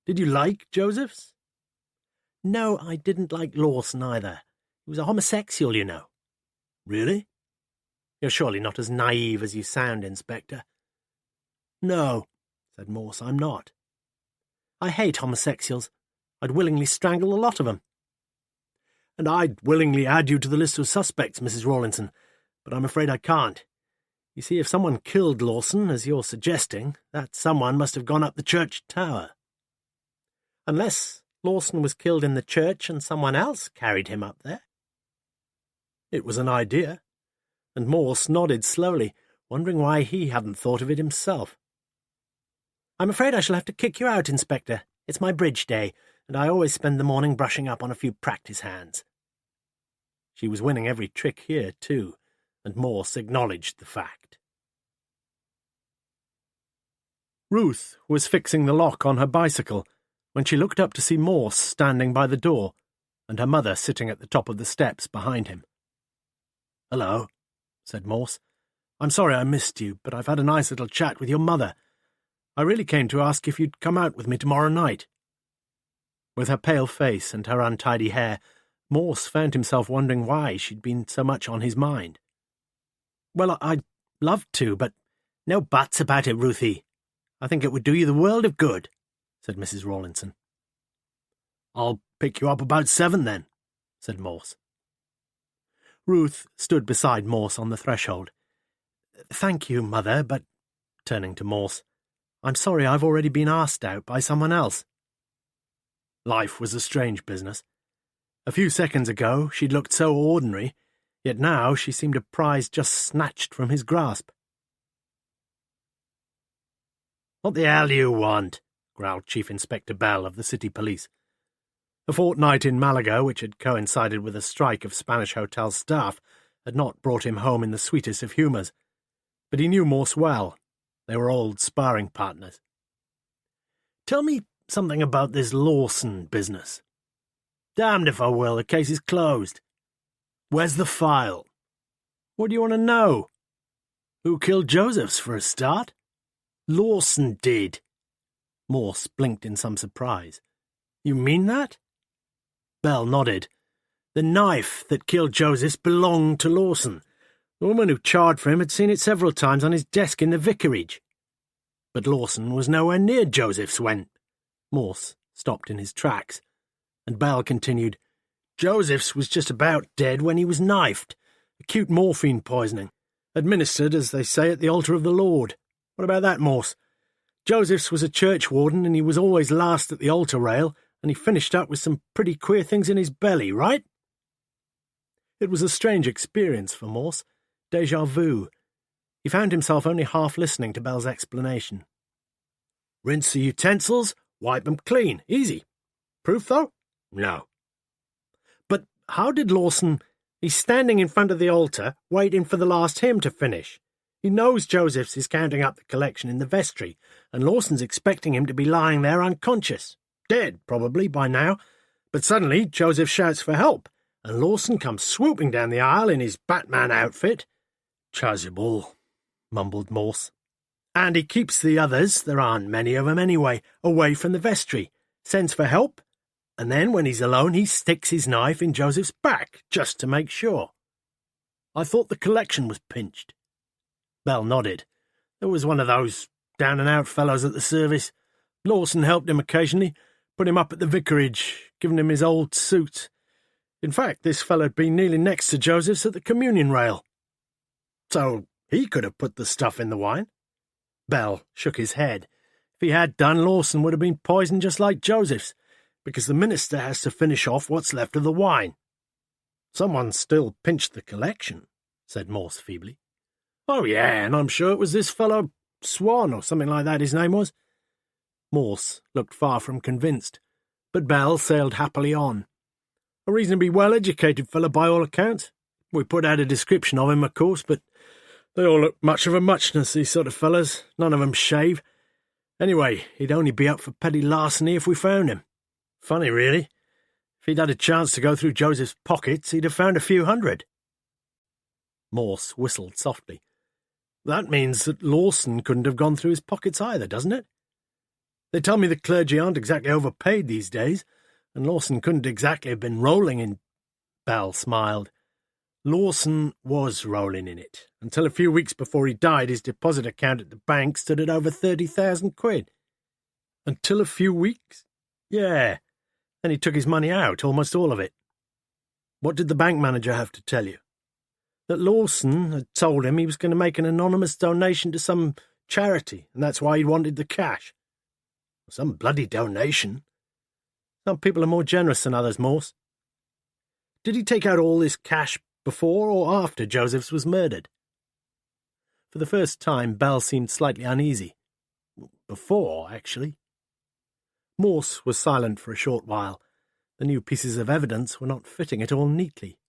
"Did you like Josephs?" "No, I didn't like Lawson, either. He was a homosexual, you know." "Really?" "You're surely not as naive as you sound, Inspector." "No," said Morse, "I'm not. I hate homosexuals. I'd willingly strangle a lot of them." "And I'd willingly add you to the list of suspects, Mrs. Rawlinson, but I'm afraid I can't. You see, if someone killed Lawson, as you're suggesting, that someone must have gone up the church tower." "Unless Lawson was killed in the church and someone else carried him up there." It was an idea, and Morse nodded slowly, wondering why he hadn't thought of it himself. "I'm afraid I shall have to kick you out, Inspector. It's my bridge day, and I always spend the morning brushing up on a few practice hands." She was winning every trick here, too, and Morse acknowledged the fact. Ruth was fixing the lock on her bicycle when she looked up to see Morse standing by the door, and her mother sitting at the top of the steps behind him. "Hello," said Morse. "I'm sorry I missed you, but I've had a nice little chat with your mother. I really came to ask if you'd come out with me tomorrow night." With her pale face and her untidy hair, Morse found himself wondering why she'd been so much on his mind. "Well, I'd love to, but no buts about it, Ruthie. I think it would do you the world of good," said Mrs. Rawlinson. "I'll pick you up about 7, then," said Morse. Ruth stood beside Morse on the threshold. "Thank you, Mother, but," turning to Morse, "I'm sorry I've already been asked out by someone else." Life was a strange business. A few seconds ago she'd looked so ordinary, yet now she seemed a prize just snatched from his grasp. "What the hell do you want?" growled Chief Inspector Bell of the City Police. A fortnight in Malaga, which had coincided with a strike of Spanish hotel staff, had not brought him home in the sweetest of humours, but he knew Morse well. They were old sparring partners. "Tell me something about this Lawson business." "Damned if I will. The case is closed." "Where's the file?" "What do you want to know?" "Who killed Josephs, for a start?" "Lawson did." Morse blinked in some surprise. "You mean that?" Bell nodded. "The knife that killed Josephs belonged to Lawson. The woman who charged for him had seen it several times on his desk in the vicarage. But Lawson was nowhere near Josephs when—" Morse stopped in his tracks, and Bell continued, "Josephs was just about dead when he was knifed. Acute morphine poisoning. Administered, as they say, at the altar of the Lord. What about that, Morse? Josephs was a churchwarden, and he was always last at the altar rail, and he finished up with some pretty queer things in his belly, right?" It was a strange experience for Morse. Déjà vu. He found himself only half listening to Bell's explanation. "Rinse the utensils, wipe them clean. Easy. Proof, though? No." "But how did Lawson—" "He's standing in front of the altar, waiting for the last hymn to finish. He knows Josephs is counting up the collection in the vestry, and Lawson's expecting him to be lying there unconscious. Dead, probably, by now. But suddenly Joseph shouts for help, and Lawson comes swooping down the aisle in his Batman outfit." "Chasuble," mumbled Morse. "And he keeps the others, there aren't many of them anyway, away from the vestry. Sends for help, And then, when he's alone, he sticks his knife in Joseph's back, just to make sure. I thought the collection was pinched. Bell nodded. There was one of those down-and-out fellows at the service. Lawson helped him occasionally, put him up at the vicarage, given him his old suit. In fact, this fellow had been kneeling next to Joseph's at the communion rail. So he could have put the stuff in the wine. Bell shook his head. If he had done, Lawson would have been poisoned just like Joseph's, because the minister has to finish off what's left of the wine. Someone still pinched the collection, said Morse feebly. Oh, yeah, and I'm sure it was this fellow Swan, or something like that his name was. Morse looked far from convinced, but Bell sailed happily on. A reasonably well-educated fellow by all accounts. We put out a description of him, of course, but they all look much of a muchness, these sort of fellows. None of 'em shave. Anyway, he'd only be up for petty larceny if we found him. Funny, really. If he'd had a chance to go through Joseph's pockets, he'd have found a few hundred. Morse whistled softly. That means that Lawson couldn't have gone through his pockets either, doesn't it? They tell me the clergy aren't exactly overpaid these days, and Lawson couldn't exactly have been rolling in... Bell smiled. Lawson was rolling in it. Until a few weeks before he died, his deposit account at the bank stood at over 30,000 quid. Until a few weeks? Yeah. Then he took his money out, almost all of it. What did the bank manager have to tell you? That Lawson had told him he was going to make an anonymous donation to some charity, and that's why he wanted the cash. Some bloody donation. Some people are more generous than others, Morse. Did he take out all this cash before or after Joseph's was murdered? For the first time, Bell seemed slightly uneasy. Before, actually. Morse was silent for a short while. The new pieces of evidence were not fitting at all neatly.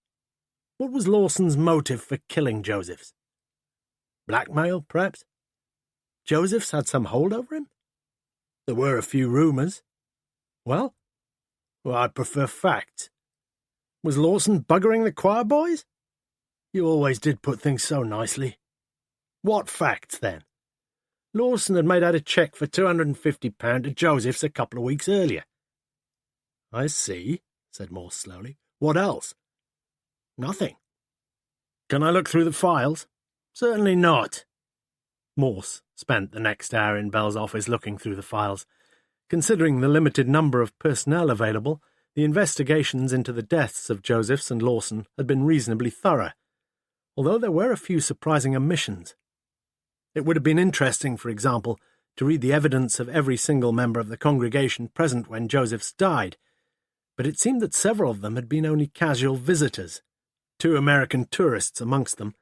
What was Lawson's motive for killing Joseph's? Blackmail, perhaps? Joseph's had some hold over him? There were a few rumours. Well, I'd prefer facts. Was Lawson buggering the choir boys? You always did put things so nicely. What facts, then? Lawson had made out a cheque for £250 to Joseph's a couple of weeks earlier. I see, said Morse slowly. What else? Nothing. Can I look through the files? Certainly not. Morse spent the next hour in Bell's office looking through the files. Considering the limited number of personnel available, the investigations into the deaths of Joseph's and Lawson had been reasonably thorough, although there were a few surprising omissions. It would have been interesting, for example, to read the evidence of every single member of the congregation present when Joseph's died, but it seemed that several of them had been only casual visitors, 2 American tourists amongst them,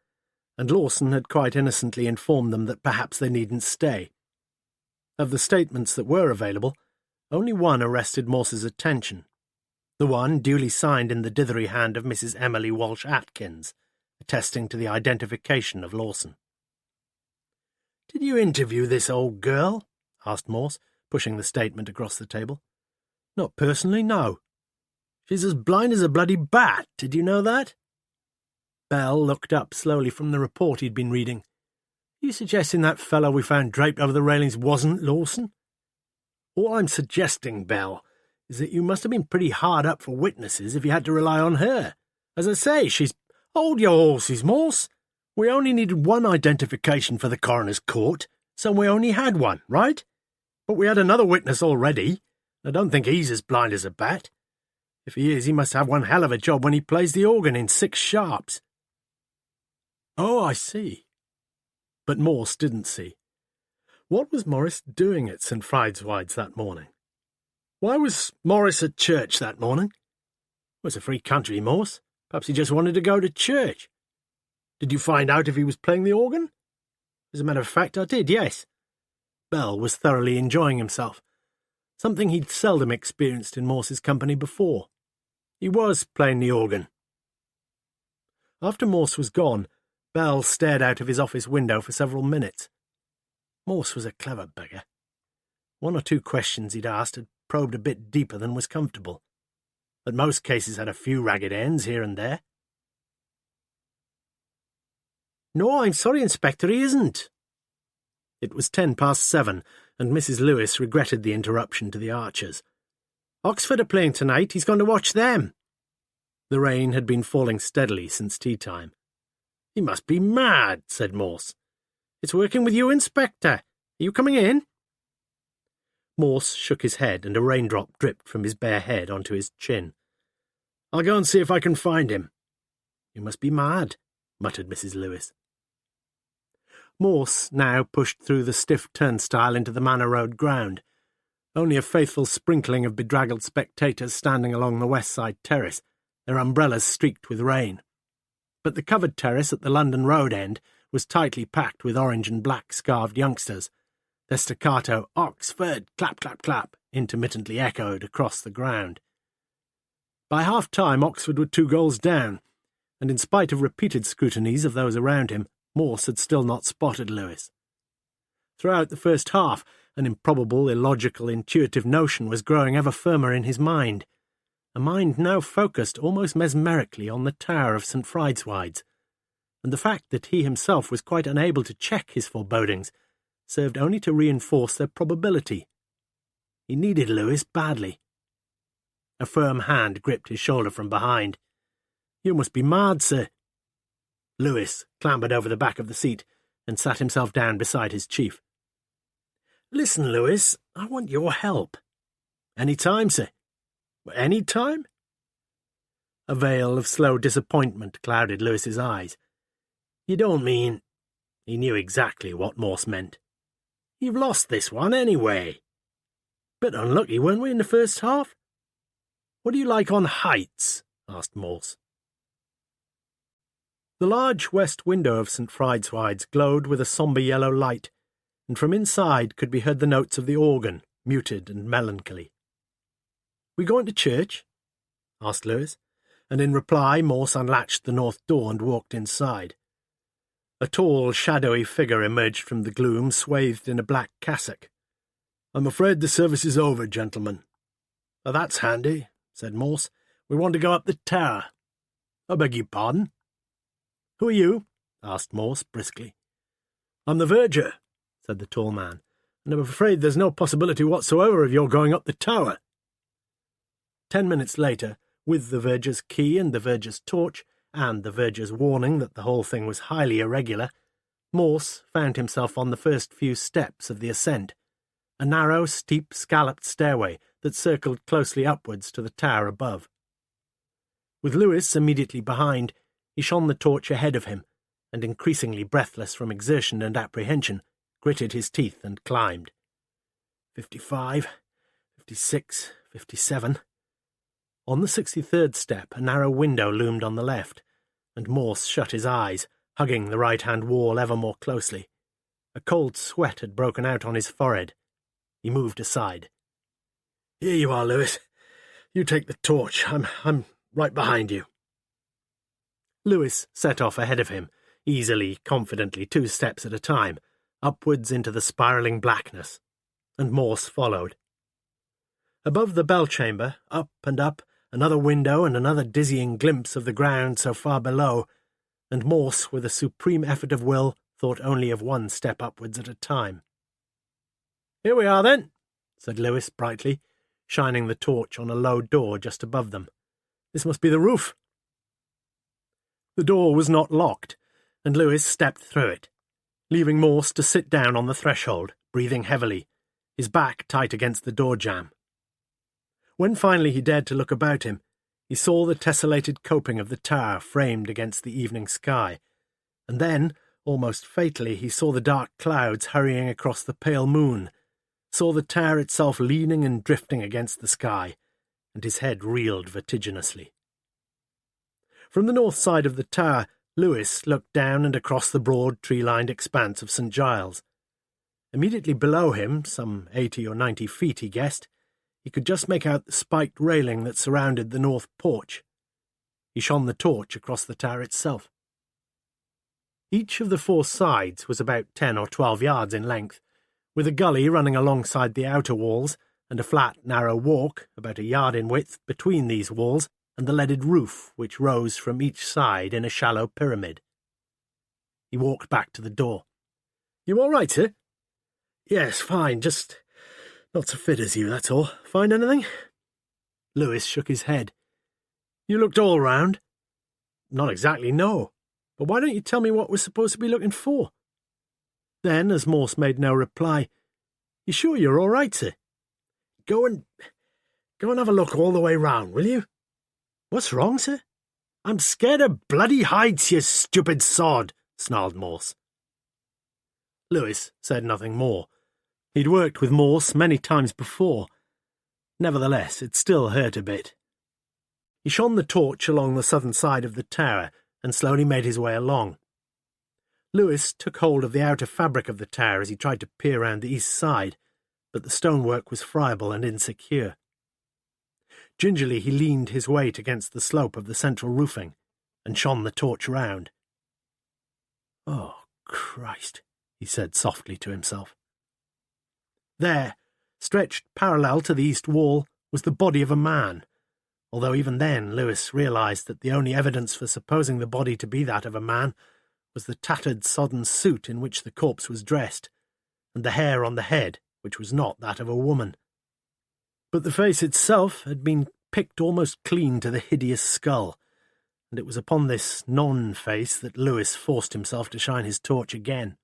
and Lawson had quite innocently informed them that perhaps they needn't stay. Of the statements that were available, only one arrested Morse's attention, the one duly signed in the dithery hand of Mrs. Emily Walsh Atkins, attesting to the identification of Lawson. "Did you interview this old girl?" asked Morse, pushing the statement across the table. "Not personally, no. She's as blind as a bloody bat. Did you know that?" Bell looked up slowly from the report he'd been reading. "Are you suggesting that fellow we found draped over the railings wasn't Lawson?" "All I'm suggesting, Bell, is that you must have been pretty hard up for witnesses if you had to rely on her. As I say, she's... Hold your horses, Morse. We only needed one identification for the coroner's court, so we only had one, right? But we had another witness already. I don't think he's as blind as a bat. If he is, he must have one hell of a job when he plays the organ in 6 sharps. Oh, I see. But Morse didn't see. What was Morris doing at St. Friedwide's that morning? Why was Morris at church that morning? It was a free country, Morse. Perhaps he just wanted to go to church. Did you find out if he was playing the organ? As a matter of fact, I did, yes. Bell was thoroughly enjoying himself, something he'd seldom experienced in Morse's company before. He was playing the organ. After Morse was gone, Bell stared out of his office window for several minutes. Morse was a clever beggar. 1 or 2 questions he'd asked had probed a bit deeper than was comfortable, but most cases had a few ragged ends here and there. "No, I'm sorry, Inspector, he isn't." It was 7:10, and Mrs. Lewis regretted the interruption to the Archers. Oxford are playing tonight. He's gone to watch them." The rain had been falling steadily since tea-time. "He must be mad," said Morse. "It's working with you, Inspector. Are you coming in?" Morse shook his head, and a raindrop dripped from his bare head onto his chin. "I'll go and see if I can find him." "You must be mad," muttered Mrs. Lewis. Morse now pushed through the stiff turnstile into the Manor Road ground. Only a faithful sprinkling of bedraggled spectators standing along the west side terrace, their umbrellas streaked with rain. But the covered terrace at the London Road end was tightly packed with orange and black scarved youngsters. Their staccato "Oxford! Clap, clap, clap!" intermittently echoed across the ground. By half-time Oxford were 2 goals down, and in spite of repeated scrutinies of those around him, Morse had still not spotted Lewis. Throughout the first half, an improbable, illogical, intuitive notion was growing ever firmer in his mind, a mind now focused almost mesmerically on the tower of St. Friedeswide's, and the fact that he himself was quite unable to check his forebodings served only to reinforce their probability. He needed Lewis badly. A firm hand gripped his shoulder from behind. "You must be mad, sir." Lewis clambered over the back of the seat and sat himself down beside his chief. "Listen, Lewis, I want your help." "Any time, sir." "Any time?" A veil of slow disappointment clouded Lewis's eyes. "You don't mean—" He knew exactly what Morse meant. "You've lost this one anyway." "Bit unlucky, weren't we, in the first half?" "What do you like on heights?" asked Morse. The large west window of St. Friedeswide's glowed with a sombre yellow light, and from inside could be heard the notes of the organ, muted and melancholy. "We going to church?" asked Lewis, and in reply Morse unlatched the north door and walked inside. A tall, shadowy figure emerged from the gloom, swathed in a black cassock. "I'm afraid the service is over, gentlemen." "Oh, that's handy," said Morse. "We want to go up the tower." "I beg your pardon?" "Who are you?" asked Morse briskly. "I'm the verger," said the tall man, "and I'm afraid there's no possibility whatsoever of your going up the tower." 10 minutes later, with the verger's key and the verger's torch, and the verger's warning that the whole thing was highly irregular, Morse found himself on the first few steps of the ascent, a narrow, steep, scalloped stairway that circled closely upwards to the tower above. With Lewis immediately behind, he shone the torch ahead of him, and increasingly breathless from exertion and apprehension, gritted his teeth and climbed. 55, 56, 57. On the 63rd step, a narrow window loomed on the left, and Morse shut his eyes, hugging the right-hand wall ever more closely. A cold sweat had broken out on his forehead. He moved aside. "Here you are, Lewis. You take the torch. I'm right behind you." Lewis set off ahead of him, easily, confidently, 2 steps at a time, upwards into the spiralling blackness, and Morse followed. Above the bell-chamber, up and up, another window and another dizzying glimpse of the ground so far below, and Morse, with a supreme effort of will, thought only of 1 step upwards at a time. "Here we are, then," said Lewis brightly, shining the torch on a low door just above them. "This must be the roof." The door was not locked, and Lewis stepped through it, leaving Morse to sit down on the threshold, breathing heavily, his back tight against the door jamb. When finally he dared to look about him, he saw the tessellated coping of the tower framed against the evening sky, and then, almost fatally, he saw the dark clouds hurrying across the pale moon, saw the tower itself leaning and drifting against the sky, and his head reeled vertiginously. From the north side of the tower, Lewis looked down and across the broad, tree-lined expanse of St. Giles. Immediately below him, some 80 or 90 feet, he guessed, he could just make out the spiked railing that surrounded the north porch. He shone the torch across the tower itself. Each of the 4 sides was about 10 or 12 yards in length, with a gully running alongside the outer walls, and a flat, narrow walk, about a yard in width, between these walls and the leaded roof which rose from each side in a shallow pyramid. He walked back to the door. "You all right, sir?" "Yes, fine, just not so fit as you, that's all. Find anything?" Lewis shook his head. "You looked all round?" "Not exactly, no. But why don't you tell me what we're supposed to be looking for?" Then, as Morse made no reply, "You sure you're all right, sir?" Go and have a look all the way round, will you?" "What's wrong, sir?" "I'm scared of bloody heights, you stupid sod," snarled Morse. Lewis said nothing more. He'd worked with Morse many times before. Nevertheless, it still hurt a bit. He shone the torch along the southern side of the tower and slowly made his way along. Lewis took hold of the outer fabric of the tower as he tried to peer round the east side, but the stonework was friable and insecure. Gingerly he leaned his weight against the slope of the central roofing and shone the torch round. "Oh, Christ," he said softly to himself. There, stretched parallel to the east wall, was the body of a man, although even then Lewis realised that the only evidence for supposing the body to be that of a man was the tattered, sodden suit in which the corpse was dressed, and the hair on the head, which was not that of a woman. But the face itself had been picked almost clean to the hideous skull, and it was upon this non-face that Lewis forced himself to shine his torch again.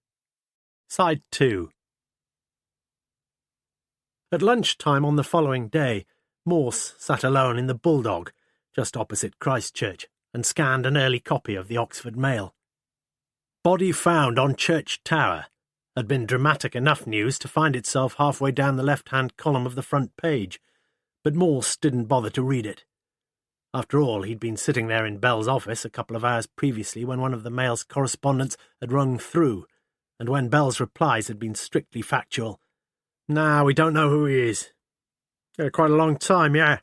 Side 2. At lunch-time on the following day, Morse sat alone in the Bulldog, just opposite Christchurch, and scanned an early copy of the Oxford Mail. "Body found on Church Tower" had been dramatic enough news to find itself halfway down the left-hand column of the front page, but Morse didn't bother to read it. After all, he'd been sitting there in Bell's office a couple of hours previously when one of the Mail's correspondents had rung through, and when Bell's replies had been strictly factual. "Nah, we don't know who he is." "Quite a long time, yeah."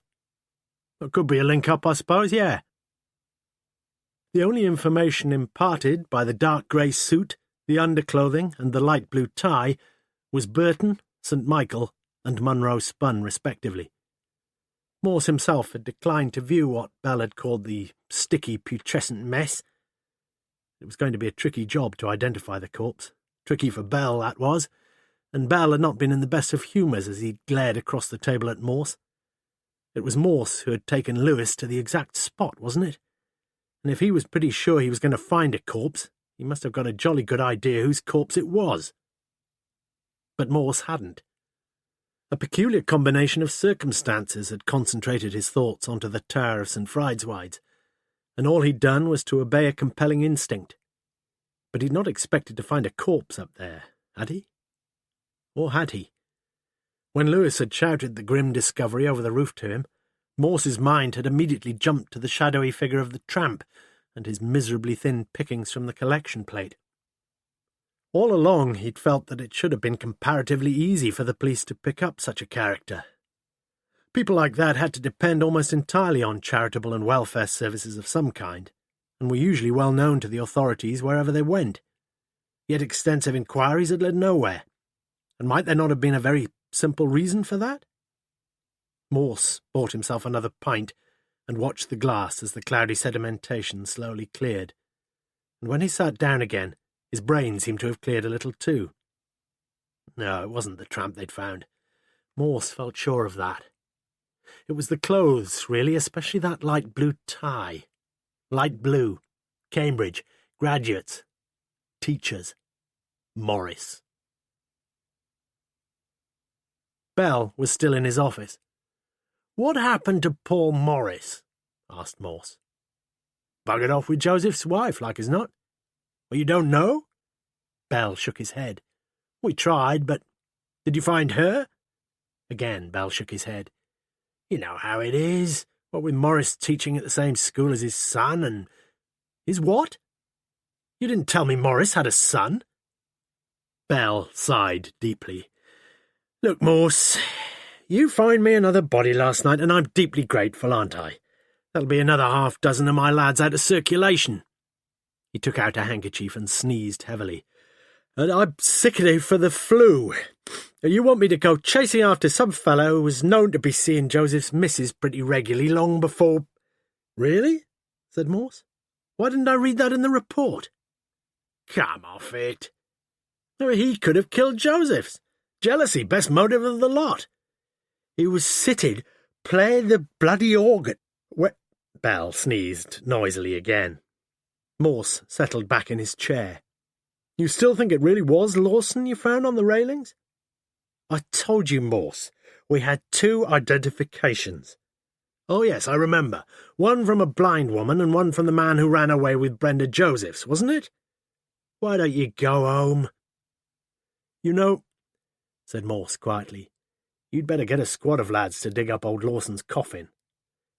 "It could be a link-up, I suppose, yeah." The only information imparted by the dark grey suit, the underclothing, and the light blue tie was Burton, St. Michael, and Munro Spun, respectively. Morse himself had declined to view what Bell had called the sticky, putrescent mess. It was going to be a tricky job to identify the corpse. Tricky for Bell, that was, and Bell had not been in the best of humours as he glared across the table at Morse. It was Morse who had taken Lewis to the exact spot, wasn't it? And if he was pretty sure he was going to find a corpse, he must have got a jolly good idea whose corpse it was. But Morse hadn't. A peculiar combination of circumstances had concentrated his thoughts onto the Tower of St. Friedeswides, and all he'd done was to obey a compelling instinct. But he'd not expected to find a corpse up there, had he? Or had he? When Lewis had shouted the grim discovery over the roof to him, Morse's mind had immediately jumped to the shadowy figure of the tramp and his miserably thin pickings from the collection plate. All along he'd felt that it should have been comparatively easy for the police to pick up such a character. People like that had to depend almost entirely on charitable and welfare services of some kind, and were usually well known to the authorities wherever they went. Yet extensive inquiries had led nowhere, and might there not have been a very simple reason for that? Morse bought himself another pint and watched the glass as the cloudy sedimentation slowly cleared, and when he sat down again, his brain seemed to have cleared a little too. No, it wasn't the tramp they'd found. Morse felt sure of that. It was the clothes, really, especially that light blue tie. Light blue. Cambridge. Graduates. Teachers. Morris. Bell was still in his office. "What happened to Paul Morris?" asked Morse. "Buggered off with Joseph's wife, like as not." "Well, you don't know?" Bell shook his head. "We tried, but—" "Did you find her?" Again Bell shook his head. "You know how it is, what with Morris teaching at the same school as his son, and—" "His what? You didn't tell me Morris had a son." Bell sighed deeply. "Look, Morse, you found me another body last night, and I'm deeply grateful, aren't I? That'll be another half-dozen of my lads out of circulation." He took out a handkerchief and sneezed heavily. "And I'm sickening for the flu. You want me to go chasing after some fellow who was known to be seeing Joseph's missus pretty regularly long before—" "Really?" said Morse. "Why didn't I read that in the report?" "Come off it. He could have killed Joseph's. Jealousy, best motive of the lot. He was sitting play the bloody organ. Bell sneezed noisily again. Morse settled back in his chair. You still think it really was Lawson you found on the railings? I told you, Morse. We had 2 identifications. Oh, yes, I remember. One from a blind woman and one from the man who ran away with Brenda Josephs, wasn't it? Why don't you go home? You know, said Morse quietly, you'd better get a squad of lads to dig up old Lawson's coffin,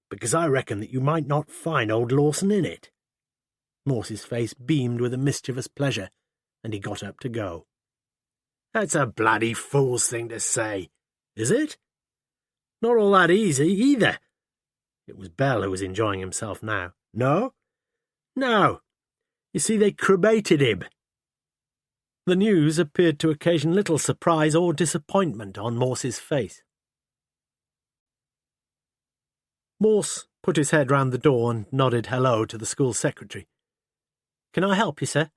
because I reckon that you might not find old Lawson in it. Morse's face beamed with a mischievous pleasure, and he got up to go. That's a bloody fool's thing to say, is it? Not all that easy, either. It was Bell who was enjoying himself now. No? No. You see, they cremated him. The news appeared to occasion little surprise or disappointment on Morse's face. Morse put his head round the door and nodded hello to the school secretary. Can I help you, sir?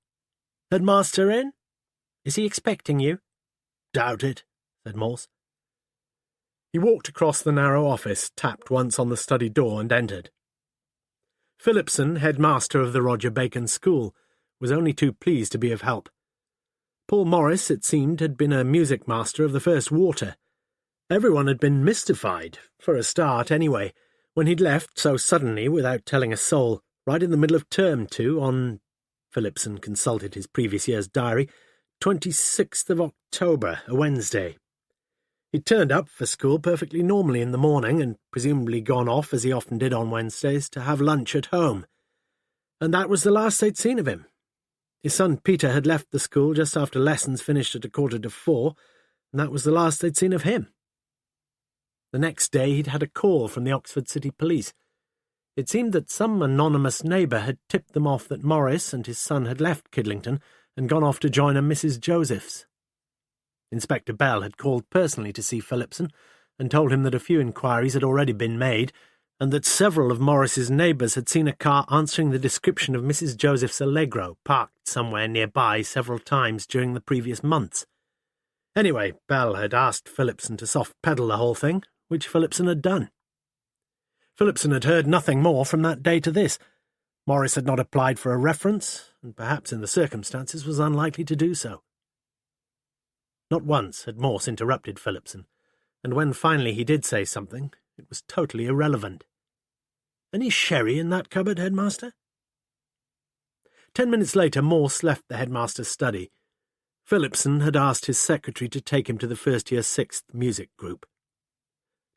Headmaster in? Is he expecting you? Doubt it, said Morse. He walked across the narrow office, tapped once on the study door, and entered. Phillipson, headmaster of the Roger Bacon School, was only too pleased to be of help. Paul Morris, it seemed, had been a music master of the first water. Everyone had been mystified, for a start anyway, when he'd left so suddenly without telling a soul, right in the middle of term 2 on, Phillipson consulted his previous year's diary, 26th of October, a Wednesday. He'd turned up for school perfectly normally in the morning and presumably gone off, as he often did on Wednesdays, to have lunch at home. And that was the last they'd seen of him. His son Peter had left the school just after lessons finished at 3:45, and that was the last they'd seen of him. The next day he'd had a call from the Oxford City Police. It seemed that some anonymous neighbour had tipped them off that Morris and his son had left Kidlington and gone off to join a Mrs. Josephs. Inspector Bell had called personally to see Phillipson and told him that a few inquiries had already been made, and that several of Morris's neighbours had seen a car answering the description of Mrs. Joseph's Allegro parked somewhere nearby several times during the previous months. Anyway, Bell had asked Phillipson to soft-pedal the whole thing, which Phillipson had done. Phillipson had heard nothing more from that day to this. Morris had not applied for a reference, and perhaps in the circumstances was unlikely to do so. Not once had Morse interrupted Phillipson, and when finally he did say something, it was totally irrelevant. Any sherry in that cupboard, headmaster? 10 minutes later, Morse left the headmaster's study. Phillipson had asked his secretary to take him to the first-year 6th music group.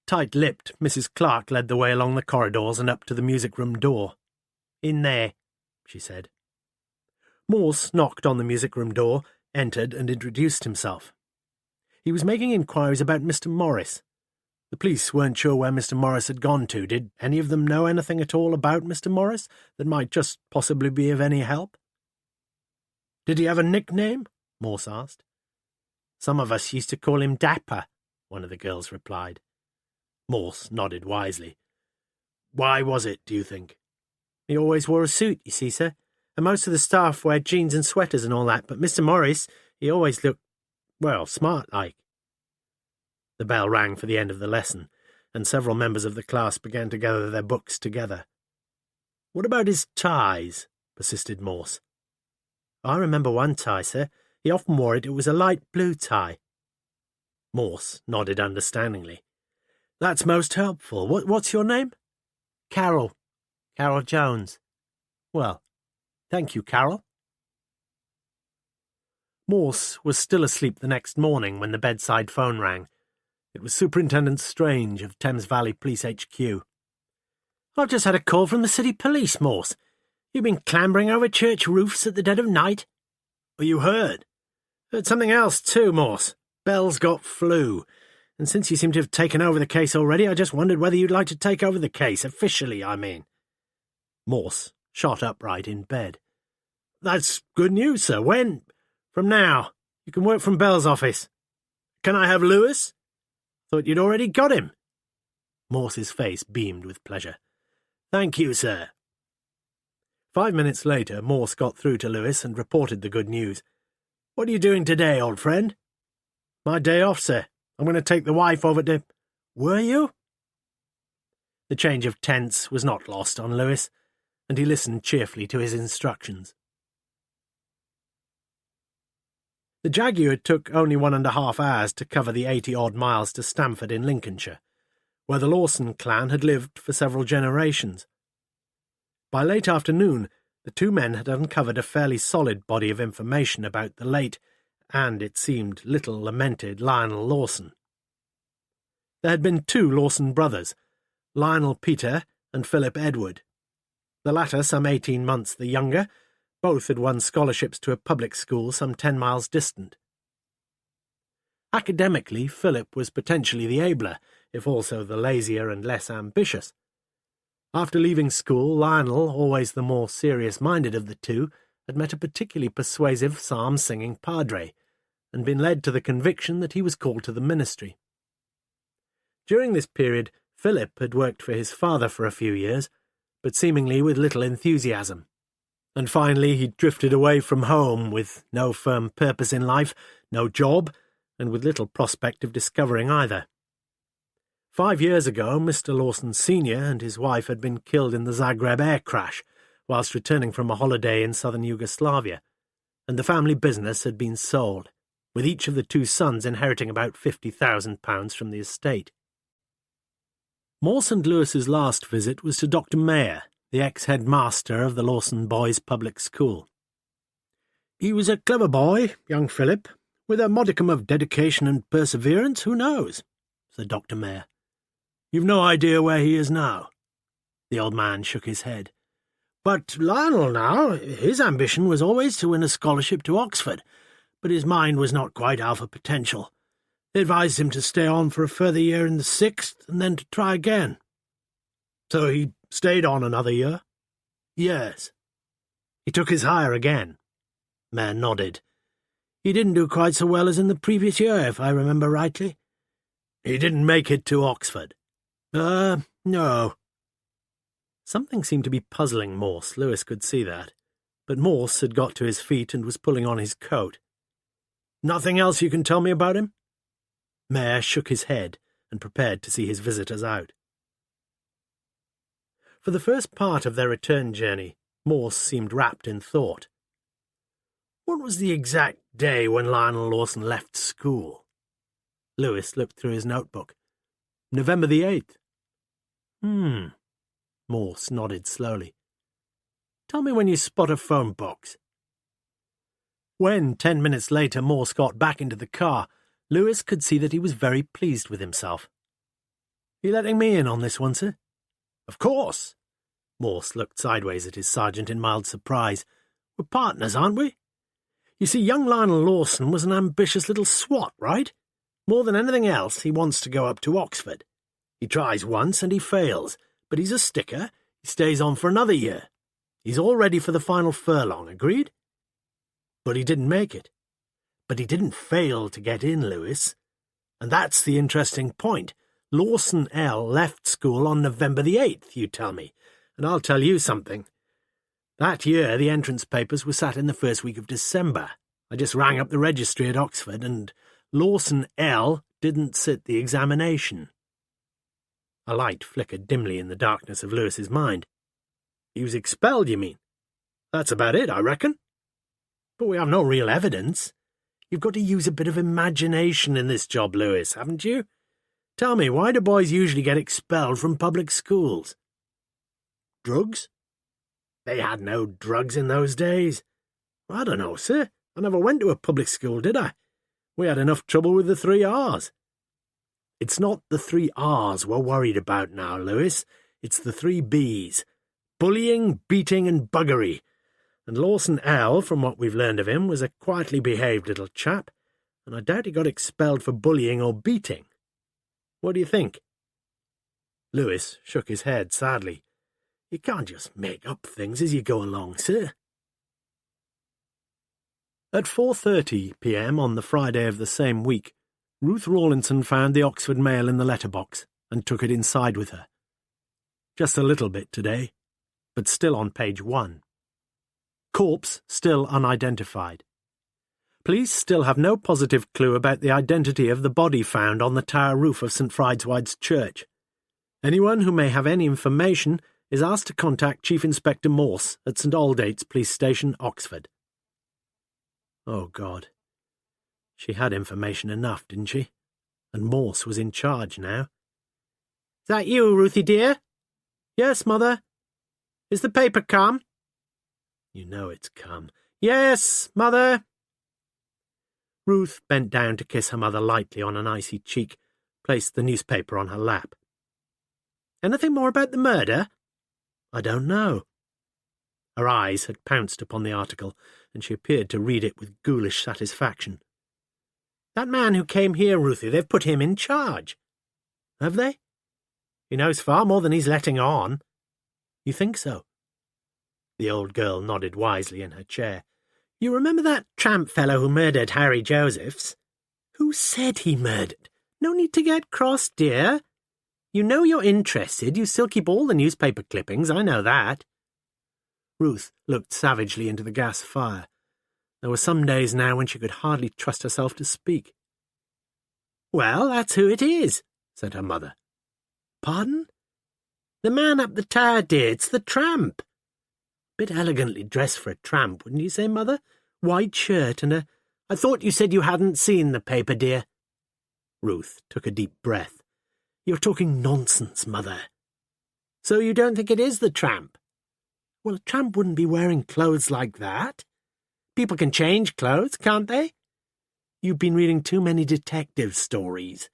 Tight-lipped, Mrs. Clark led the way along the corridors and up to the music-room door. In there, she said. Morse knocked on the music-room door, entered and introduced himself. He was making inquiries about Mr. Morris. The police weren't sure where Mr. Morris had gone to. Did any of them know anything at all about Mr. Morris that might just possibly be of any help? Did he have a nickname? Morse asked. Some of us used to call him Dapper, one of the girls replied. Morse nodded wisely. Why was it, do you think? He always wore a suit, you see, sir, and most of the staff wear jeans and sweaters and all that, but Mr. Morris, he always looked, well, smart-like. The bell rang for the end of the lesson, and several members of the class began to gather their books together. What about his ties? Persisted Morse. I remember one tie, sir. He often wore it. It was a light blue tie. Morse nodded understandingly. That's most helpful. What's your name? Carol. Carol Jones. Well, thank you, Carol. Morse was still asleep the next morning when the bedside phone rang. It was Superintendent Strange of Thames Valley Police HQ. I've just had a call from the City Police, Morse. You've been clambering over church roofs at the dead of night? Well, you heard. Heard something else too, Morse. Bell's got flu. And since you seem to have taken over the case already, I just wondered whether you'd like to take over the case, officially, I mean. Morse shot upright in bed. That's good news, sir. When? From now. You can work from Bell's office. Can I have Lewis? Thought you'd already got him. Morse's face beamed with pleasure. Thank you, sir. 5 minutes later, Morse got through to Lewis and reported the good news. What are you doing today, old friend? My day off, sir. I'm going to take the wife over to... Were you? The change of tense was not lost on Lewis, and he listened cheerfully to his instructions. The Jaguar took only 1.5 hours to cover the 80-odd miles to Stamford in Lincolnshire, where the Lawson clan had lived for several generations. By late afternoon, the two men had uncovered a fairly solid body of information about the late, and it seemed little lamented, Lionel Lawson. There had been 2 Lawson brothers, Lionel Peter and Philip Edward. The latter some 18 months the younger. Both had won scholarships to a public school some 10 miles distant. Academically, Philip was potentially the abler, if also the lazier and less ambitious. After leaving school, Lionel, always the more serious-minded of the two, had met a particularly persuasive psalm-singing padre, and been led to the conviction that he was called to the ministry. During this period, Philip had worked for his father for a few years, but seemingly with little enthusiasm. And finally he drifted away from home with no firm purpose in life, no job, and with little prospect of discovering either. 5 years ago, Mr. Lawson Sr. and his wife had been killed in the Zagreb air crash whilst returning from a holiday in southern Yugoslavia, and the family business had been sold, with each of the 2 sons inheriting about £50,000 from the estate. Morse and Lewis's last visit was to Dr. Mayer, the ex-headmaster of the Lawson Boys' Public School. "He was a clever boy, young Philip, with a modicum of dedication and perseverance, who knows?" said Dr. Mayer. "You've no idea where he is now?" The old man shook his head. "But Lionel now, his ambition was always to win a scholarship to Oxford, but his mind was not quite alpha potential. They advised him to stay on for a further year in the 6th, and then to try again." "So he stayed on another year?" "Yes." "He took his hire again?" Mayer nodded. "He didn't do quite so well as in the previous year, if I remember rightly." "He didn't make it to Oxford?" No." Something seemed to be puzzling Morse, Lewis could see that, but Morse had got to his feet and was pulling on his coat. "Nothing else you can tell me about him?" Mayer shook his head and prepared to see his visitors out. For the first part of their return journey, Morse seemed wrapped in thought. What was the exact day when Lionel Lawson left school? Lewis looked through his notebook. November the 8th. Morse nodded slowly. "Tell me when you spot a phone box." When, 10 minutes later, Morse got back into the car, Lewis could see that he was very pleased with himself. "You letting me in on this one, sir?" "Of course." Morse looked sideways at his sergeant in mild surprise. "We're partners, aren't we? You see, young Lionel Lawson was an ambitious little swot, right? More than anything else, he wants to go up to Oxford. He tries once and he fails, but he's a sticker. He stays on for another year. He's all ready for the final furlong, agreed? But he didn't make it. But he didn't fail to get in, Lewis. And that's the interesting point. Lawson L. left school on November the 8th, you tell me. And I'll tell you something. That year the entrance papers were sat in the first week of December. I just rang up the registry at Oxford, and Lawson L. didn't sit the examination. A light flickered dimly in the darkness of Lewis's mind. He was expelled, you mean? That's about it, I reckon. But we have no real evidence. You've got to use a bit of imagination in this job, Lewis, haven't you? Tell me, why do boys usually get expelled from public schools? Drugs? They had no drugs in those days. I don't know, sir. I never went to a public school, did I? We had enough trouble with the 3 R's. It's not the 3 R's we're worried about now, Lewis. It's the 3 B's. Bullying, beating and buggery. And Lawson L., from what we've learned of him, was a quietly behaved little chap, and I doubt he got expelled for bullying or beating. What do you think? Lewis shook his head sadly. You can't just make up things as you go along, sir. At 4:30 p.m. on the Friday of the same week, Ruth Rawlinson found the Oxford Mail in the letterbox and took it inside with her. Just a little bit today, but still on page 1. Corpse still unidentified. Police still have no positive clue about the identity of the body found on the tower roof of St. Friedewald's Church. Anyone who may have any information is asked to contact Chief Inspector Morse at St Aldate's Police Station, Oxford. Oh, God. She had information enough, didn't she? And Morse was in charge now. Is that you, Ruthie dear? Yes, Mother. Is the paper come? You know it's come. Yes, Mother. Ruth bent down to kiss her mother lightly on an icy cheek, placed the newspaper on her lap. Anything more about the murder? I don't know. Her eyes had pounced upon the article, and she appeared to read it with ghoulish satisfaction. That man who came here, Ruthie, they've put him in charge. Have they? He knows far more than he's letting on. You think so? The old girl nodded wisely in her chair. You remember that tramp fellow who murdered Harry Josephs? Who said he murdered? No need to get cross, dear. You know you're interested. You still keep all the newspaper clippings, I know that. Ruth looked savagely into the gas fire. There were some days now when she could hardly trust herself to speak. Well, that's who it is, said her mother. Pardon? The man up the tower, dear. It's the tramp. Bit elegantly dressed for a tramp, wouldn't you say, Mother? White shirt and a... I thought you said you hadn't seen the paper, dear. Ruth took a deep breath. You're talking nonsense, Mother. So you don't think it is the tramp? Well, a tramp wouldn't be wearing clothes like that. People can change clothes, can't they? You've been reading too many detective stories.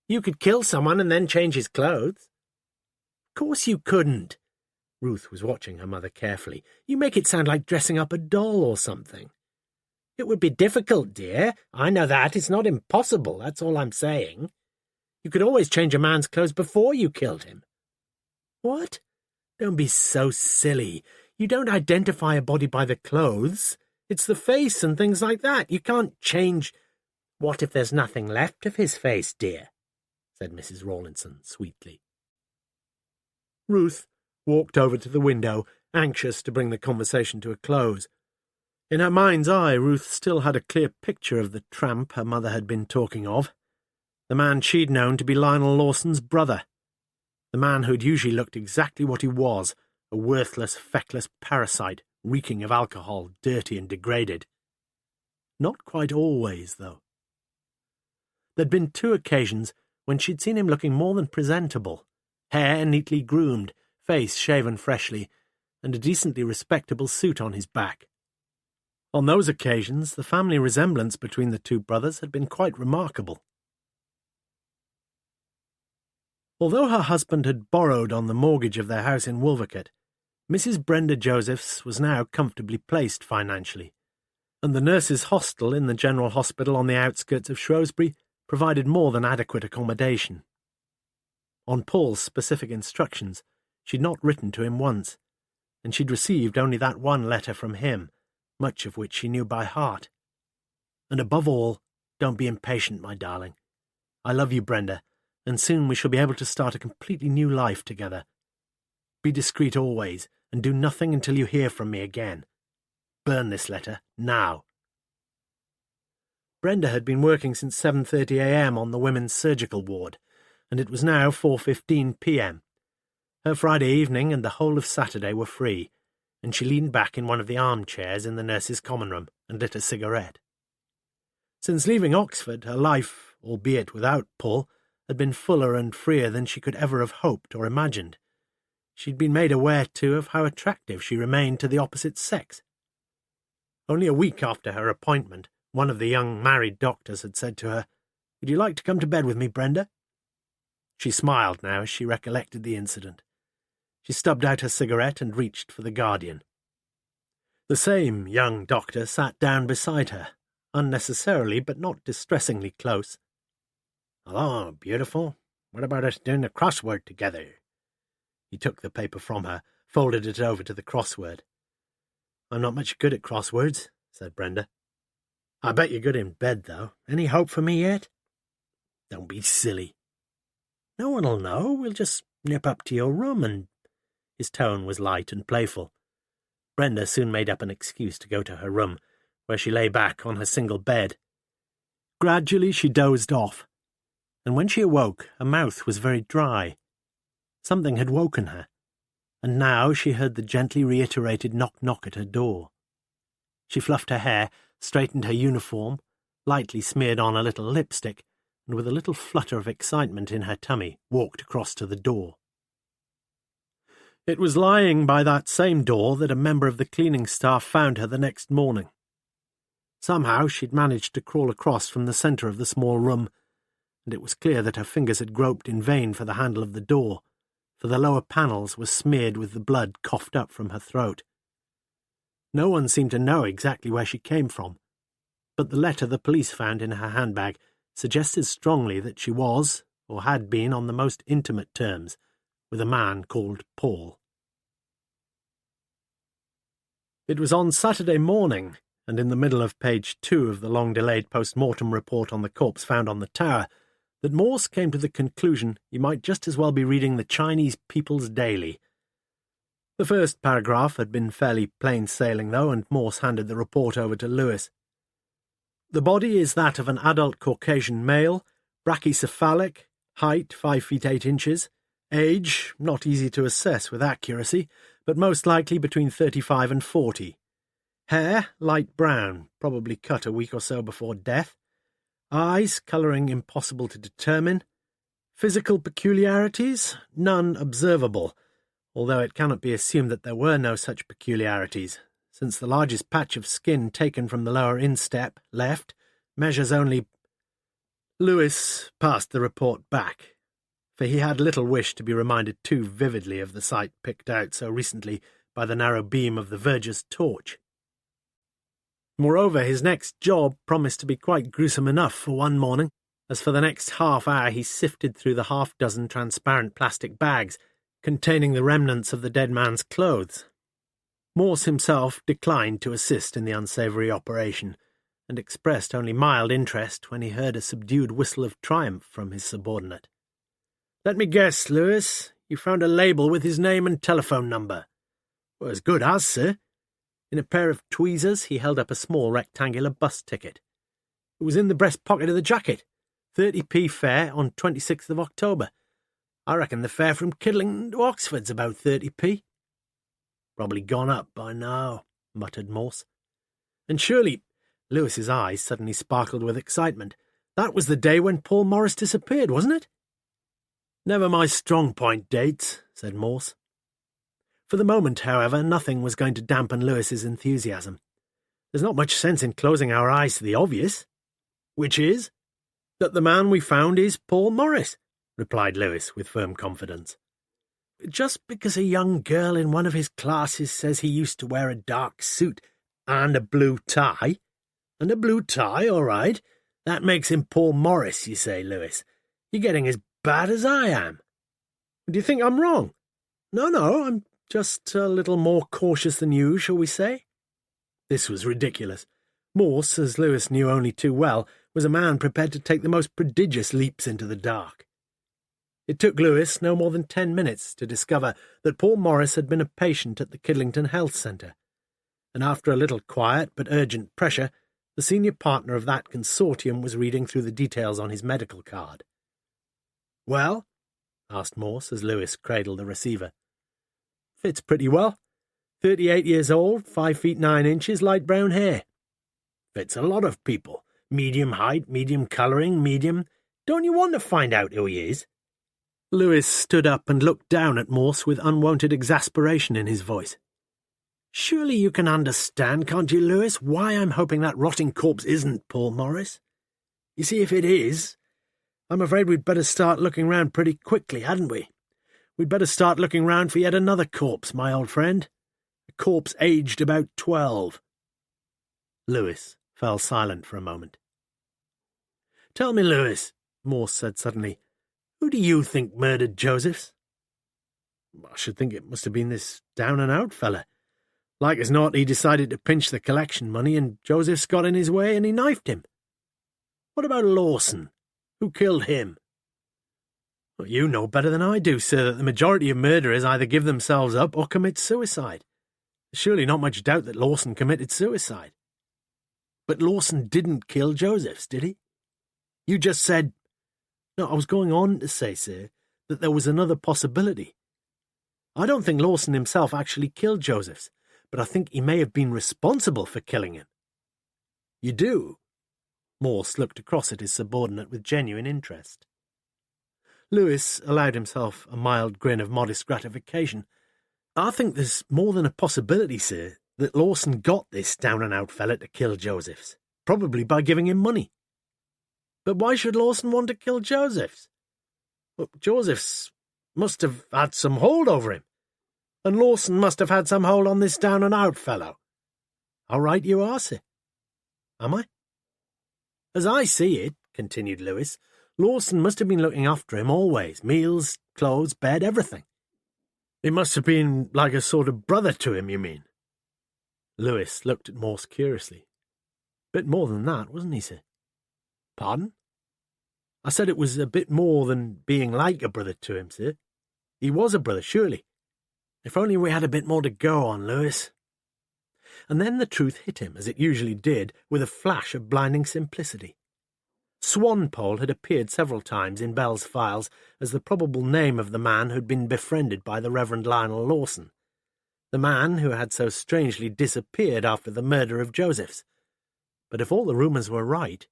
You could kill someone and then change his clothes. Of course you couldn't. Ruth was watching her mother carefully. You make it sound like dressing up a doll or something. It would be difficult, dear. I know that. It's not impossible, that's all I'm saying. You could always change a man's clothes before you killed him. What? Don't be so silly. You don't identify a body by the clothes. It's the face and things like that. You can't change... What if there's nothing left of his face, dear? Said Mrs. Rawlinson sweetly. Ruth walked over to the window, anxious to bring the conversation to a close. In her mind's eye, Ruth still had a clear picture of the tramp her mother had been talking of, the man she'd known to be Lionel Lawson's brother, the man who'd usually looked exactly what he was, a worthless, feckless parasite, reeking of alcohol, dirty and degraded. Not quite always, though. There'd been 2 occasions when she'd seen him looking more than presentable, hair neatly groomed, face shaven freshly, and a decently respectable suit on his back. On those occasions, the family resemblance between the 2 brothers had been quite remarkable. Although her husband had borrowed on the mortgage of their house in Wolvercote, Mrs. Brenda Josephs was now comfortably placed financially, and the nurses' hostel in the General Hospital on the outskirts of Shrewsbury provided more than adequate accommodation. On Paul's specific instructions, she'd not written to him once, and she'd received only that one letter from him, much of which she knew by heart. And above all, don't be impatient, my darling. I love you, Brenda, and soon we shall be able to start a completely new life together. Be discreet always, and do nothing until you hear from me again. Burn this letter, now. Brenda had been working since 7:30 a.m. on the women's surgical ward, and it was now 4:15 p.m. Her Friday evening and the whole of Saturday were free, and she leaned back in one of the armchairs in the nurses' common room and lit a cigarette. Since leaving Oxford, her life, albeit without Paul, had been fuller and freer than she could ever have hoped or imagined. She'd been made aware, too, of how attractive she remained to the opposite sex. Only a week after her appointment, one of the young married doctors had said to her, "Would you like to come to bed with me, Brenda?" She smiled now as she recollected the incident. She stubbed out her cigarette and reached for the Guardian. The same young doctor sat down beside her, unnecessarily but not distressingly close. "Hello, beautiful. What about us doing the crossword together?" He took the paper from her, folded it over to the crossword. "I'm not much good at crosswords," said Brenda. "I bet you're good in bed, though. Any hope for me yet?" "Don't be silly." "No one'll know. We'll just nip up to your room and—" His tone was light and playful. Brenda soon made up an excuse to go to her room, where she lay back on her single bed. Gradually she dozed off, and when she awoke her mouth was very dry. Something had woken her, and now she heard the gently reiterated knock-knock at her door. She fluffed her hair, straightened her uniform, lightly smeared on a little lipstick, and with a little flutter of excitement in her tummy, walked across to the door. It was lying by that same door that a member of the cleaning staff found her the next morning. Somehow she'd managed to crawl across from the centre of the small room, and it was clear that her fingers had groped in vain for the handle of the door, for the lower panels were smeared with the blood coughed up from her throat. No one seemed to know exactly where she came from, but the letter the police found in her handbag suggested strongly that she was, or had been, on the most intimate terms with a man called Paul. It was on Saturday morning, and in the middle of page 2 of the long-delayed post-mortem report on the corpse found on the tower, that Morse came to the conclusion he might just as well be reading the Chinese People's Daily. The first paragraph had been fairly plain sailing, though, and Morse handed the report over to Lewis. The body is that of an adult Caucasian male, brachycephalic, height 5 feet 8 inches, age not easy to assess with accuracy, but most likely between 35 and 40. Hair light brown, probably cut a week or so before death. Eyes colouring impossible to determine. Physical peculiarities none observable, although it cannot be assumed that there were no such peculiarities, since the largest patch of skin taken from the lower instep, left, measures only— Lewis passed the report back, for he had little wish to be reminded too vividly of the sight picked out so recently by the narrow beam of the verger's torch. Moreover, his next job promised to be quite gruesome enough for one morning, as for the next half-hour he sifted through the half-dozen transparent plastic bags containing the remnants of the dead man's clothes. Morse himself declined to assist in the unsavoury operation, and expressed only mild interest when he heard a subdued whistle of triumph from his subordinate. "Let me guess, Lewis, you found a label with his name and telephone number." "Well, as good as, sir." In a pair of tweezers he held up a small rectangular bus ticket. "It was in the breast pocket of the jacket. 30p fare on 26th of October. I reckon the fare from Kidlington to Oxford's about 30p. "Probably gone up by now," muttered Morse. "And surely—" Lewis's eyes suddenly sparkled with excitement. "That was the day when Paul Morris disappeared, wasn't it?" "Never my strong point, dates," said Morse. For the moment, however, nothing was going to dampen Lewis's enthusiasm. "There's not much sense in closing our eyes to the obvious." "Which is?" "That the man we found is Paul Morris," replied Lewis with firm confidence. "Just because a young girl in one of his classes says he used to wear a dark suit and a blue tie—" "And a blue tie, all right. That makes him Paul Morris, you say, Lewis. You're getting as bad as I am." "Do you think I'm wrong?" No, I'm just a little more cautious than you, shall we say?" This was ridiculous. Morse, as Lewis knew only too well, was a man prepared to take the most prodigious leaps into the dark. It took Lewis no more than 10 minutes to discover that Paul Morris had been a patient at the Kidlington Health Centre, and after a little quiet but urgent pressure, the senior partner of that consortium was reading through the details on his medical card. "Well?" asked Morse as Lewis cradled the receiver. "Fits pretty well. 38 years old, 5 feet 9 inches, light brown hair." "Fits a lot of people. Medium height, medium colouring, medium— Don't you want to find out who he is?" Lewis stood up and looked down at Morse with unwonted exasperation in his voice. "Surely you can understand, can't you, Lewis, why I'm hoping that rotting corpse isn't Paul Morris? You see, if it is, I'm afraid we'd better start looking round pretty quickly, hadn't we? We'd better start looking round for yet another corpse, my old friend. A corpse aged about 12. Lewis fell silent for a moment. "Tell me, Lewis," Morse said suddenly, "who do you think murdered Josephs?" "I should think it must have been this down-and-out fella. Like as not, he decided to pinch the collection money, and Josephs got in his way, and he knifed him." "What about Lawson? Who killed him?" "Well, you know better than I do, sir, that the majority of murderers either give themselves up or commit suicide. There's surely not much doubt that Lawson committed suicide." "But Lawson didn't kill Josephs, did he?" "You just said—" "No, I was going on to say, sir, that there was another possibility. I don't think Lawson himself actually killed Josephs, but I think he may have been responsible for killing him." "You do?" Morse looked across at his subordinate with genuine interest. Lewis allowed himself a mild grin of modest gratification. "I think there's more than a possibility, sir, that Lawson got this down-and-out fella to kill Josephs, probably by giving him money." "But why should Lawson want to kill Josephs?" "Well, Josephs must have had some hold over him, and Lawson must have had some hold on this down-and-out fellow." "How right you are, sir." "Am I?" "As I see it," continued Lewis, "Lawson must have been looking after him always, meals, clothes, bed, everything." "He must have been like a sort of brother to him, you mean?" Lewis looked at Morse curiously. "Bit more than that, wasn't he, sir?" "Pardon?" "I said it was a bit more than being like a brother to him, sir. He was a brother, surely. If only we had a bit more to go on, Lewis." And then the truth hit him, as it usually did, with a flash of blinding simplicity. Swanpole had appeared several times in Bell's files as the probable name of the man who had been befriended by the Reverend Lionel Lawson, the man who had so strangely disappeared after the murder of Josephs. But if all the rumours were right,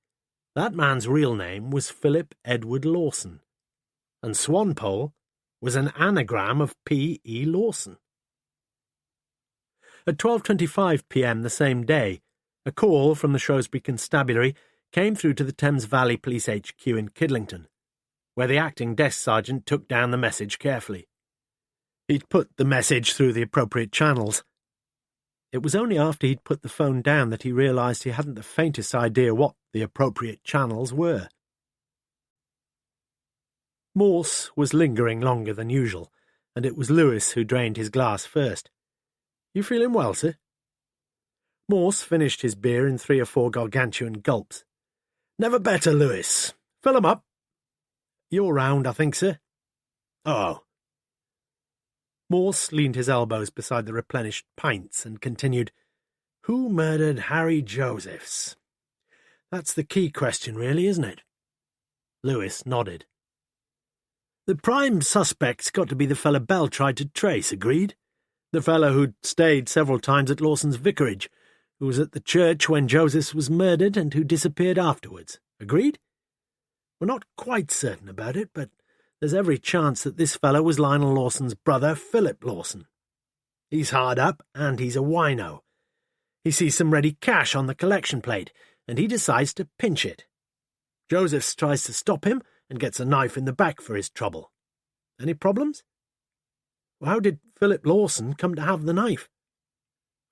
that man's real name was Philip Edward Lawson, and Swanpole was an anagram of P.E. Lawson. At 12:25 p.m. the same day, a call from the Shrewsbury Constabulary came through to the Thames Valley Police HQ in Kidlington, where the acting desk sergeant took down the message carefully. He'd put the message through the appropriate channels. It was only after he'd put the phone down that he realised he hadn't the faintest idea what the appropriate channels were. Morse was lingering longer than usual, and it was Lewis who drained his glass first. "You feeling well, sir?" Morse finished his beer in 3 or 4 gargantuan gulps. "Never better, Lewis. Fill 'em up." "You're round, I think, sir." "Oh." Morse leaned his elbows beside the replenished pints and continued, "Who murdered Harry Josephs? That's the key question, really, isn't it?" Lewis nodded. "The prime suspect's got to be the fellow Bell tried to trace, agreed? The fellow who'd stayed several times at Lawson's vicarage, who was at the church when Josephs was murdered and who disappeared afterwards. Agreed? We're not quite certain about it, but there's every chance that this fellow was Lionel Lawson's brother, Philip Lawson. He's hard up, and he's a wino. He sees some ready cash on the collection plate, and he decides to pinch it. Josephs tries to stop him and gets a knife in the back for his trouble. Any problems? Well, how did Philip Lawson come to have the knife?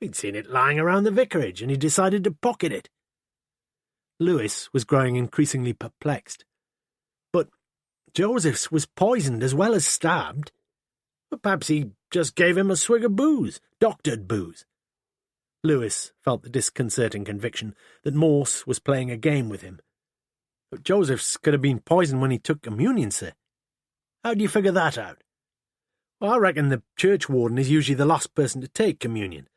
He'd seen it lying around the vicarage, and he decided to pocket it." Lewis was growing increasingly perplexed. "But Josephs was poisoned as well as stabbed. But perhaps he just gave him a swig of booze, doctored booze." Lewis felt the disconcerting conviction that Morse was playing a game with him. "But Josephs could have been poisoned when he took communion, sir. How do you figure that out?" "Well, I reckon the churchwarden is usually the last person to take communion,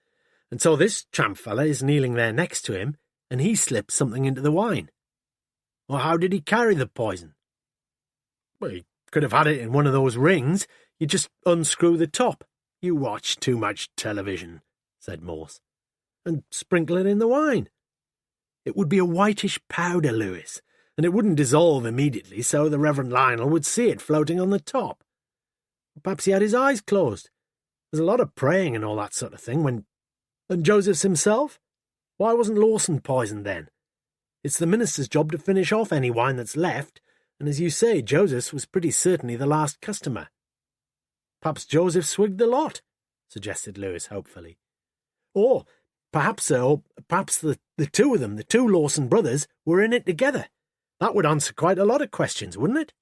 and so this tramp fella is kneeling there next to him, and he slips something into the wine. Well, how did he carry the poison?" "Well, he could have had it in one of those rings. You just unscrew the top." "You watch too much television," said Morse. "And sprinkle it in the wine." "It would be a whitish powder, Lewis, and it wouldn't dissolve immediately, so the Reverend Lionel would see it floating on the top. Perhaps he had his eyes closed. There's a lot of praying and all that sort of thing when... And Josephs himself? Why wasn't Lawson poisoned then? It's the minister's job to finish off any wine that's left, and as you say, Josephs was pretty certainly the last customer." "Perhaps Joseph swigged the lot," suggested Lewis hopefully. "Or perhaps the two of them, the two Lawson brothers, were in it together. That would answer quite a lot of questions, wouldn't it?"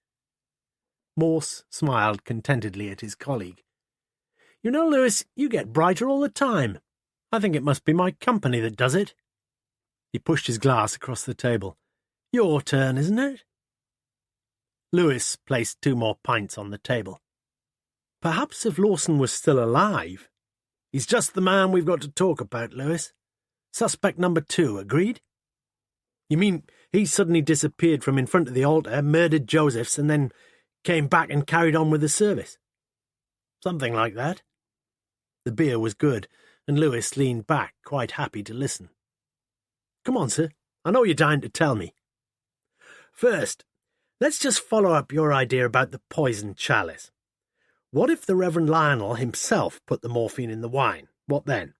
Morse smiled contentedly at his colleague. "You know, Lewis, you get brighter all the time. I think it must be my company that does it." He pushed his glass across the table. "Your turn, isn't it?" Lewis placed 2 more pints on the table. "Perhaps if Lawson was still alive—" "He's just the man we've got to talk about, Lewis. Suspect number 2, agreed?" "You mean he suddenly disappeared from in front of the altar, murdered Josephs, and then came back and carried on with the service?" Something like that. The beer was good, and Lewis leaned back, quite happy to listen. Come on, sir. I know you're dying to tell me. First, let's just follow up your idea about the poisoned chalice. What if the Reverend Lionel himself put the morphine in the wine? What then?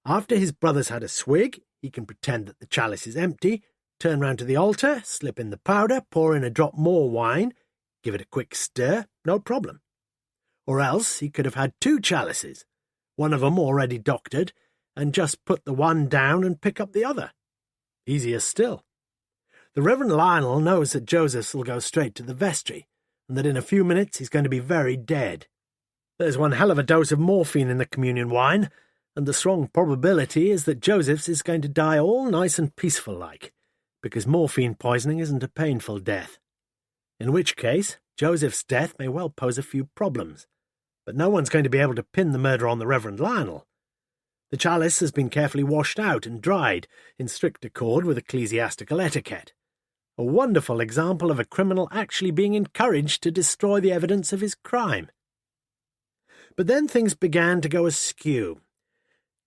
After his brothers had a swig, he can pretend that the chalice is empty, turn round to the altar, slip in the powder, pour in a drop more wine, give it a quick stir, no problem. Or else he could have had 2 chalices, one of them already doctored, and just put the one down and pick up the other. Easier still. The Reverend Lionel knows that Joseph's will go straight to the vestry, and that in a few minutes he's going to be very dead. There's one hell of a dose of morphine in the communion wine, and the strong probability is that Joseph's is going to die all nice and peaceful-like, because morphine poisoning isn't a painful death. In which case, Joseph's death may well pose a few problems, but no one's going to be able to pin the murder on the Reverend Lionel. The chalice has been carefully washed out and dried, in strict accord with ecclesiastical etiquette. A wonderful example of a criminal actually being encouraged to destroy the evidence of his crime. But then things began to go askew.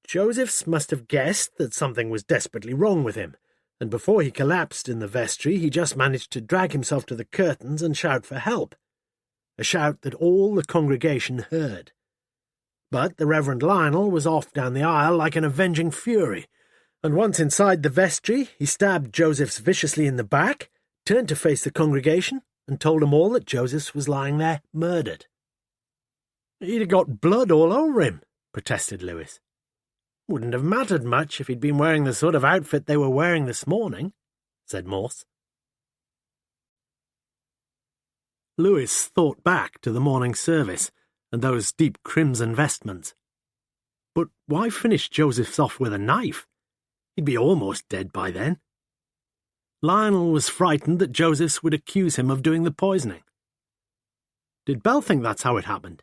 Joseph's must have guessed that something was desperately wrong with him, and before he collapsed in the vestry he just managed to drag himself to the curtains and shout for help, a shout that all the congregation heard. But the Reverend Lionel was off down the aisle like an avenging fury, and once inside the vestry he stabbed Joseph's viciously in the back, turned to face the congregation, and told them all that Joseph's was lying there murdered. He'd have got blood all over him, protested Lewis. Wouldn't have mattered much if he'd been wearing the sort of outfit they were wearing this morning, said Morse. Lewis thought back to the morning service and those deep crimson vestments. But why finish Joseph's off with a knife? He'd be almost dead by then. Lionel was frightened that Joseph's would accuse him of doing the poisoning. Did Bell think that's how it happened?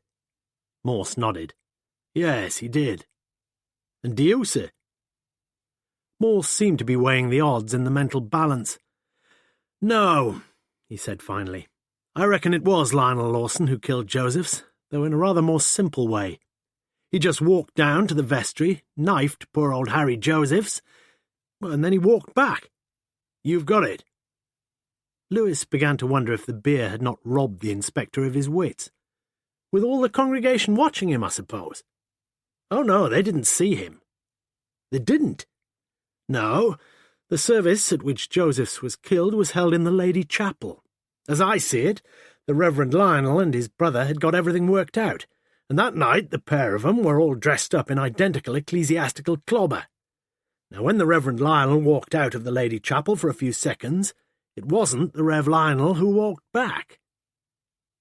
Morse nodded. Yes, he did. And do you, sir? Morse seemed to be weighing the odds in the mental balance. No, he said finally. I reckon it was Lionel Lawson who killed Joseph's, though in a rather more simple way. He just walked down to the vestry, knifed poor old Harry Joseph's, and then he walked back. You've got it. Lewis began to wonder if the beer had not robbed the inspector of his wits. With all the congregation watching him, I suppose. Oh, no, they didn't see him. They didn't. No, the service at which Joseph's was killed was held in the Lady Chapel. As I see it, the Reverend Lionel and his brother had got everything worked out, and that night the pair of them were all dressed up in identical ecclesiastical clobber. Now, when the Reverend Lionel walked out of the Lady Chapel for a few seconds, it wasn't the Rev Lionel who walked back.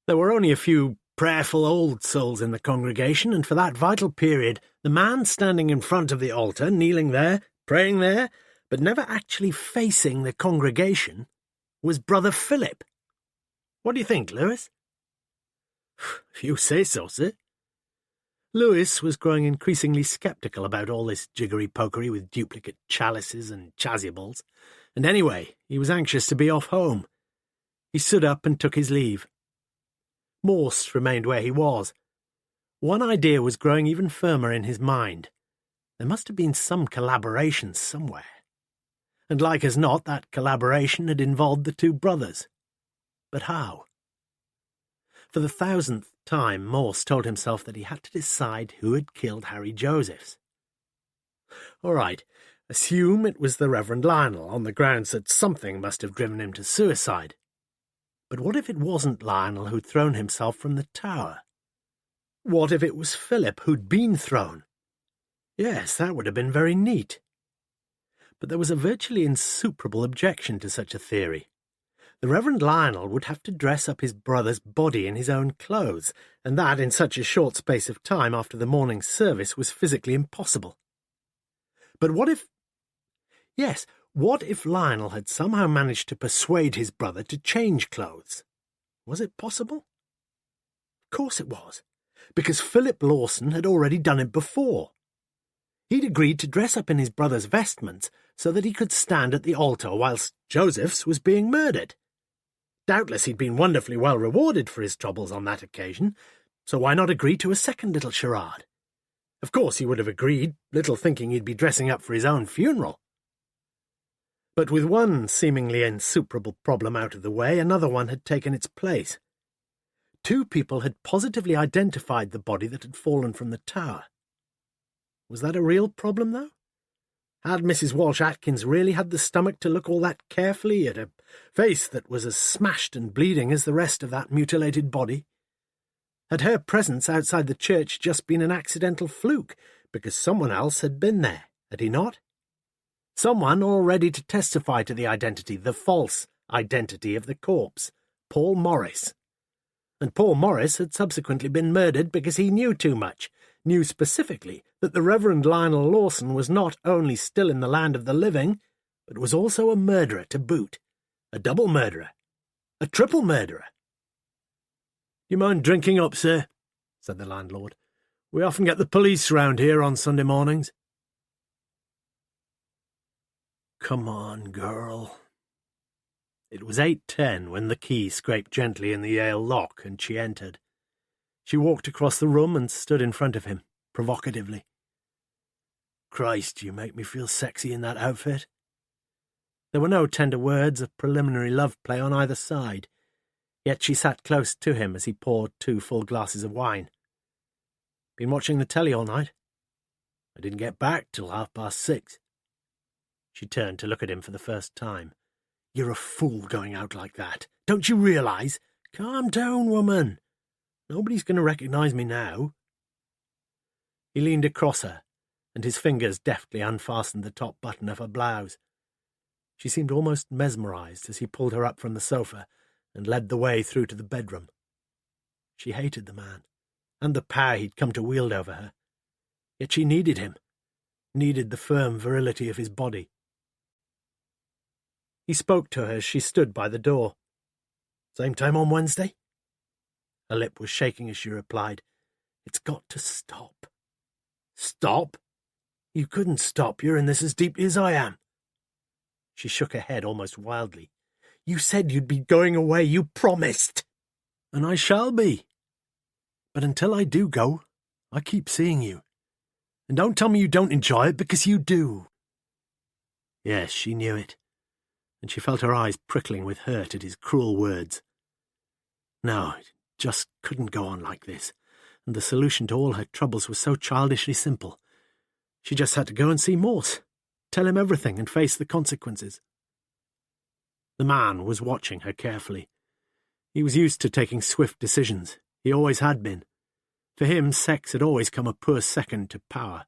There were only a few prayerful old souls in the congregation, and for that vital period, the man standing in front of the altar, kneeling there, praying there, but never actually facing the congregation, was Brother Philip. What do you think, Lewis? If you say so, sir. Lewis was growing increasingly sceptical about all this jiggery-pokery with duplicate chalices and chasubles, and anyway, he was anxious to be off home. He stood up and took his leave. Morse remained where he was. One idea was growing even firmer in his mind. There must have been some collaboration somewhere. And like as not, that collaboration had involved the 2 brothers. But how? For the 1000th time, Morse told himself that he had to decide who had killed Harry Joseph's. All right, assume it was the Reverend Lionel, on the grounds that something must have driven him to suicide. But what if it wasn't Lionel who'd thrown himself from the tower? What if it was Philip who'd been thrown? Yes, that would have been very neat. But there was a virtually insuperable objection to such a theory. The Reverend Lionel would have to dress up his brother's body in his own clothes, and that in such a short space of time after the morning service was physically impossible. But what if... Yes, what if Lionel had somehow managed to persuade his brother to change clothes? Was it possible? Of course it was, because Philip Lawson had already done it before. He'd agreed to dress up in his brother's vestments so that he could stand at the altar whilst Joseph's was being murdered. Doubtless he'd been wonderfully well rewarded for his troubles on that occasion, So why not agree to a second little charade? Of course he would have agreed, little thinking he'd be dressing up for his own funeral. But with one seemingly insuperable problem out of the way, another one had taken its place. 2 people had positively identified the body that had fallen from the tower. Was that a real problem, though? Had Mrs. Walsh-Atkins really had the stomach to look all that carefully at a face that was as smashed and bleeding as the rest of that mutilated body? Had her presence outside the church just been an accidental fluke, because someone else had been there, had he not? Someone all ready to testify to the identity, the false identity of the corpse, Paul Morris. And Paul Morris had subsequently been murdered because he knew too much, knew specifically that the Reverend Lionel Lawson was not only still in the land of the living, but was also a murderer to boot, a double murderer, a triple murderer. "You mind drinking up, sir?" said the landlord. "We often get the police round here on Sunday mornings." "Come on, girl." It was 8:10 when the key scraped gently in the Yale lock and she entered. She walked across the room and stood in front of him, provocatively. "Christ, you make me feel sexy in that outfit." There were no tender words of preliminary love play on either side, yet she sat close to him as he poured 2 full glasses of wine. "Been watching the telly all night?" "I didn't get back till 6:30. She turned to look at him for the first time. "You're a fool going out like that. Don't you realise? Calm down, woman. Nobody's going to recognise me now." He leaned across her, and his fingers deftly unfastened the top button of her blouse. She seemed almost mesmerised as he pulled her up from the sofa and led the way through to the bedroom. She hated the man, and the power he'd come to wield over her. Yet she needed him, needed the firm virility of his body. He spoke to her as she stood by the door. "Same time on Wednesday?" Her lip was shaking as she replied, "It's got to stop." "Stop? You couldn't stop. You're in this as deeply as I am." She shook her head almost wildly. "You said you'd be going away. You promised." "And I shall be. But until I do go, I keep seeing you. And don't tell me you don't enjoy it, because you do." Yes, she knew it, and she felt her eyes prickling with hurt at his cruel words. No, it just couldn't go on like this, and the solution to all her troubles was so childishly simple. She just had to go and see Morse, tell him everything and face the consequences. The man was watching her carefully. He was used to taking swift decisions. He always had been. For him, sex had always come a poor second to power.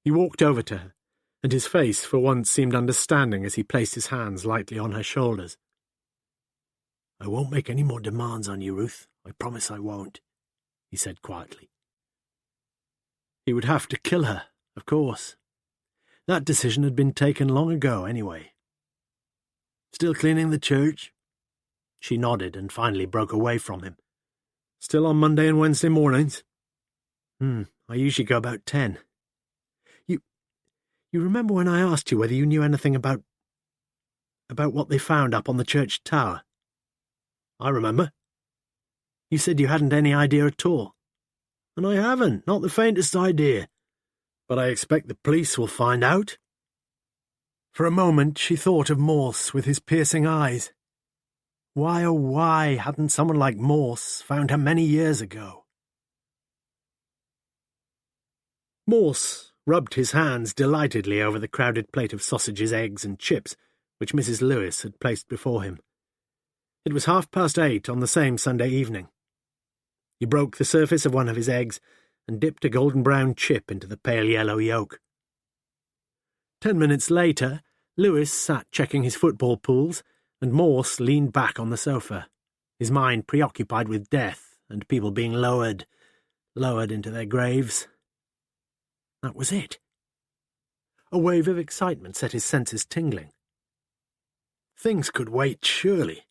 He walked over to her, and his face for once seemed understanding as he placed his hands lightly on her shoulders. "I won't make any more demands on you, Ruth. I promise I won't," he said quietly. He would have to kill her, of course. That decision had been taken long ago, anyway. "Still cleaning the church?" She nodded and finally broke away from him. "Still on Monday and Wednesday mornings?" I usually go about 10. You remember when I asked you whether you knew anything about what they found up on the church tower?" "I remember." "You said you hadn't any idea at all." "And I haven't, not the faintest idea. But I expect the police will find out." For a moment she thought of Morse with his piercing eyes. Why, oh why, hadn't someone like Morse found her many years ago? Morse rubbed his hands delightedly over the crowded plate of sausages, eggs, and chips which Mrs. Lewis had placed before him. It was 8:30 on the same Sunday evening. He broke the surface of one of his eggs and dipped a golden-brown chip into the pale yellow yolk. 10 minutes later, Lewis sat checking his football pools, and Morse leaned back on the sofa, his mind preoccupied with death and people being lowered into their graves. That was it. A wave of excitement set his senses tingling. Things could wait, surely.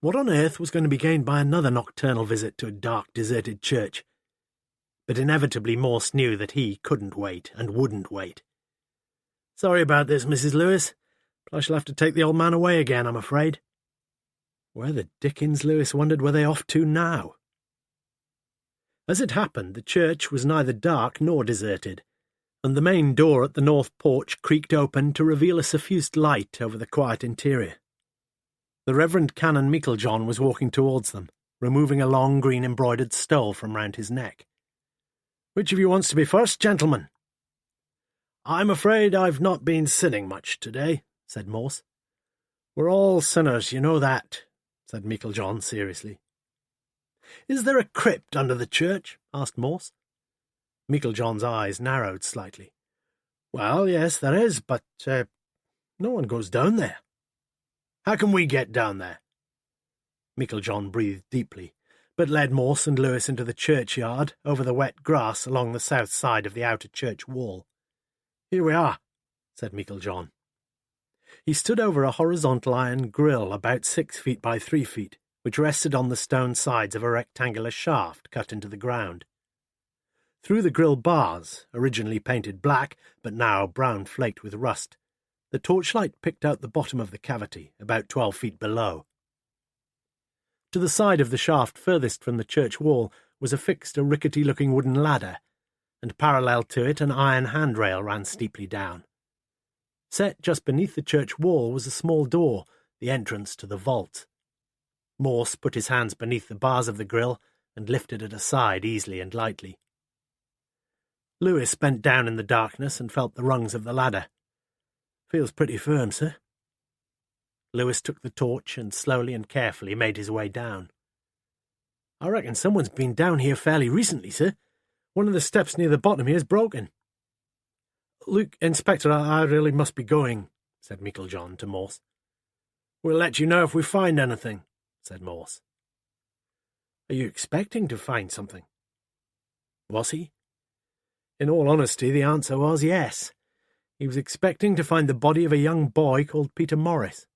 What on earth was going to be gained by another nocturnal visit to a dark, deserted church? But inevitably Morse knew that he couldn't wait and wouldn't wait. "Sorry about this, Mrs. Lewis, but I shall have to take the old man away again, I'm afraid." Where the dickens, Lewis wondered, were they off to now? As it happened, the church was neither dark nor deserted, and the main door at the north porch creaked open to reveal a suffused light over the quiet interior. The Reverend Canon Meiklejohn was walking towards them, removing a long green-embroidered stole from round his neck. "Which of you wants to be first, gentlemen?" "I'm afraid I've not been sinning much today," said Morse. "We're all sinners, you know that," said Meiklejohn seriously. "Is there a crypt under the church?" asked Morse. Meiklejohn's eyes narrowed slightly. "Well, yes, there is, but no one goes down there." "How can we get down there?" Meiklejohn breathed deeply, but led Morse and Lewis into the churchyard, over the wet grass along the south side of the outer church wall. "Here we are," said Meiklejohn. He stood over a horizontal iron grille about 6 feet by 3 feet, which rested on the stone sides of a rectangular shaft cut into the ground. Through the grille bars, originally painted black, but now brown flaked with rust, the torchlight picked out the bottom of the cavity, about 12 feet below. To the side of the shaft furthest from the church wall was affixed a rickety-looking wooden ladder, and parallel to it an iron handrail ran steeply down. Set just beneath the church wall was a small door, the entrance to the vault. Morse put his hands beneath the bars of the grille and lifted it aside easily and lightly. Lewis bent down in the darkness and felt the rungs of the ladder. "Feels pretty firm, sir." Lewis took the torch and slowly and carefully made his way down. "I reckon someone's been down here fairly recently, sir. One of the steps near the bottom here is broken." "Look, Inspector, I really must be going," said Meiklejohn to Morse. "We'll let you know if we find anything," said Morse. "Are you expecting to find something?" Was he? In all honesty, the answer was yes. He was expecting to find the body of a young boy called Peter Morris.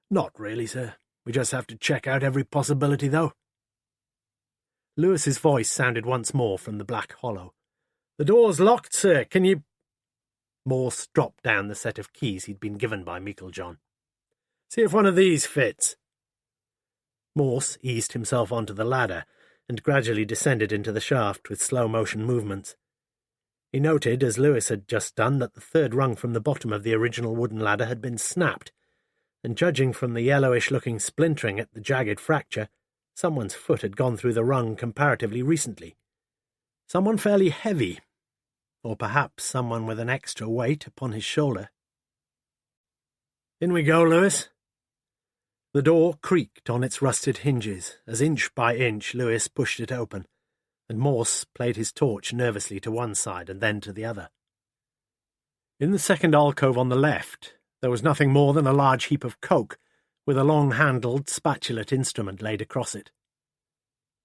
"Not really, sir. We just have to check out every possibility, though." Lewis's voice sounded once more from the black hollow. "The door's locked, sir. Can you—" Morse dropped down the set of keys he'd been given by Meiklejohn. "See if one of these fits." Morse eased himself onto the ladder and gradually descended into the shaft with slow-motion movements. He noted, as Lewis had just done, that the third rung from the bottom of the original wooden ladder had been snapped, and judging from the yellowish-looking splintering at the jagged fracture, someone's foot had gone through the rung comparatively recently. Someone fairly heavy, or perhaps someone with an extra weight upon his shoulder. "In we go, Lewis." The door creaked on its rusted hinges, as inch by inch Lewis pushed it open, and Morse played his torch nervously to one side and then to the other. In the second alcove on the left, there was nothing more than a large heap of coke, with a long-handled, spatulate instrument laid across it.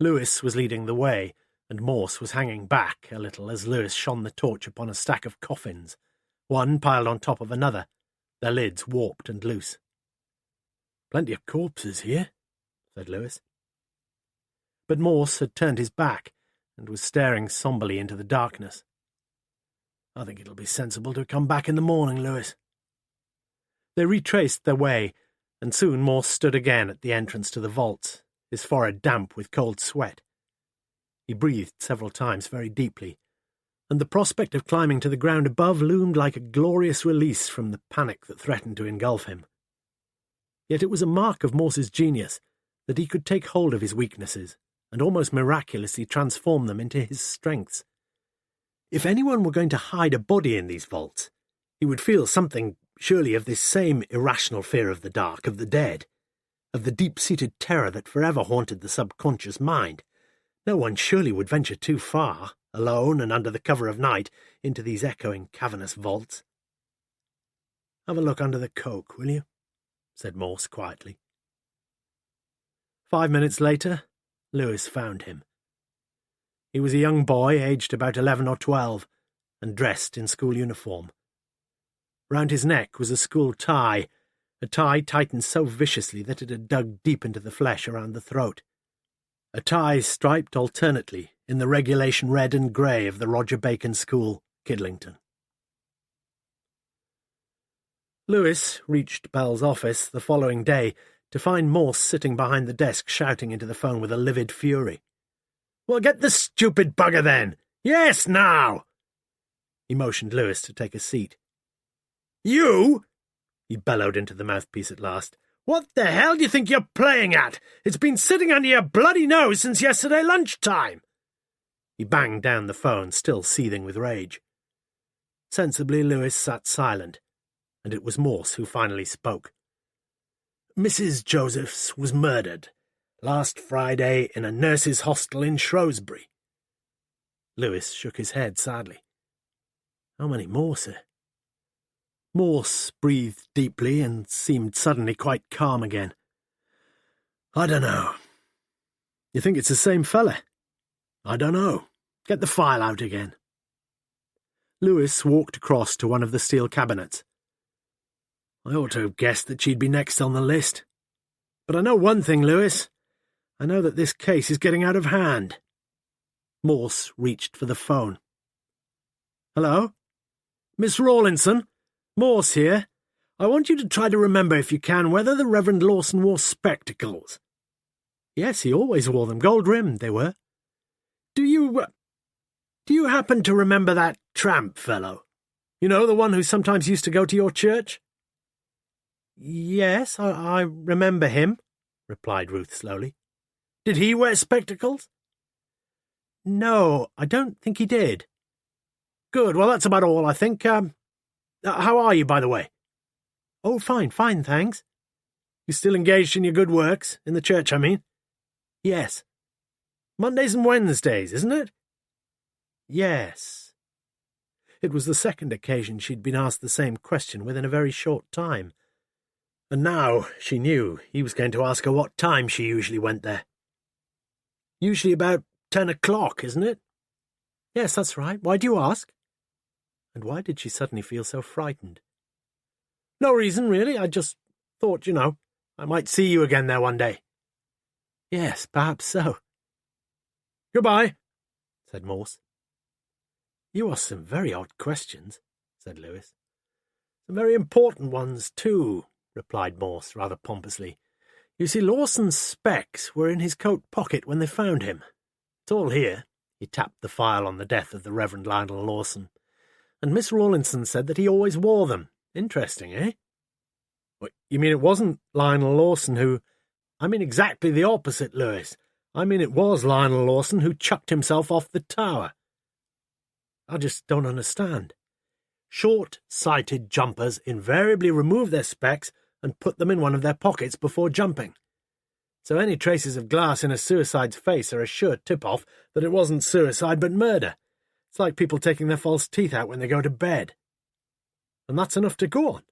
Lewis was leading the way, and Morse was hanging back a little as Lewis shone the torch upon a stack of coffins, one piled on top of another, their lids warped and loose. "Plenty of corpses here," said Lewis. But Morse had turned his back and was staring somberly into the darkness. "I think it'll be sensible to come back in the morning, Lewis." They retraced their way, and soon Morse stood again at the entrance to the vaults, his forehead damp with cold sweat. He breathed several times very deeply, and the prospect of climbing to the ground above loomed like a glorious release from the panic that threatened to engulf him. Yet it was a mark of Morse's genius that he could take hold of his weaknesses and almost miraculously transform them into his strengths. If anyone were going to hide a body in these vaults, he would feel something, surely, of this same irrational fear of the dark, of the dead, of the deep-seated terror that forever haunted the subconscious mind. No one surely would venture too far, alone and under the cover of night, into these echoing, cavernous vaults. "Have a look under the coke, will you?" said Morse quietly. 5 minutes later, Lewis found him. He was a young boy, aged about 11 or 12, and dressed in school uniform. Round his neck was a school tie, a tie tightened so viciously that it had dug deep into the flesh around the throat. A tie striped alternately in the regulation red and grey of the Roger Bacon School, Kidlington. Lewis reached Bell's office the following day to find Morse sitting behind the desk shouting into the phone with a livid fury. Well, get the stupid bugger then. Yes, now! He motioned Lewis to take a seat. You? He bellowed into the mouthpiece at last. What the hell do you think you're playing at? It's been sitting under your bloody nose since yesterday lunchtime. He banged down the phone, still seething with rage. Sensibly, Lewis sat silent, and it was Morse who finally spoke. Mrs. Josephs was murdered last Friday in a nurses' hostel in Shrewsbury. Lewis shook his head sadly. How many more, sir? Morse breathed deeply and seemed suddenly quite calm again. I don't know. You think it's the same fella? I don't know. Get the file out again. Lewis walked across to one of the steel cabinets. I ought to have guessed that she'd be next on the list. But I know one thing, Lewis. I know that this case is getting out of hand. Morse reached for the phone. Hello? Miss Rawlinson? Morse here. I want you to try to remember, if you can, whether the Reverend Lawson wore spectacles. Yes, he always wore them, gold-rimmed they were. Do you happen to remember that tramp fellow? You know, the one who sometimes used to go to your church? Yes, I remember him, replied Ruth slowly. Did he wear spectacles? No, I don't think he did. Good, well, that's about all, I think. How are you, by the way? Oh, fine, thanks. You still engaged in your good works? In the church, I mean? Yes. Mondays and Wednesdays, isn't it? Yes. It was the second occasion she'd been asked the same question within a very short time. And now she knew he was going to ask her what time she usually went there. Usually about 10 o'clock, isn't it? Yes, that's right. Why do you ask? And why did she suddenly feel so frightened? No reason, really. I just thought, I might see you again there one day. Yes, perhaps so. Goodbye, said Morse. You ask some very odd questions, said Lewis. Some very important ones, too, replied Morse rather pompously. You see, Lawson's specs were in his coat pocket when they found him. It's all here. He tapped the file on the death of the Reverend Lionel Lawson. And Miss Rawlinson said that he always wore them. Interesting, eh? What, you mean it wasn't Lionel Lawson who... I mean exactly the opposite, Lewis. I mean it was Lionel Lawson who chucked himself off the tower. I just don't understand. Short-sighted jumpers invariably remove their specs and put them in one of their pockets before jumping. So any traces of glass in a suicide's face are a sure tip-off that it wasn't suicide but murder. It's like people taking their false teeth out when they go to bed. And that's enough to go on.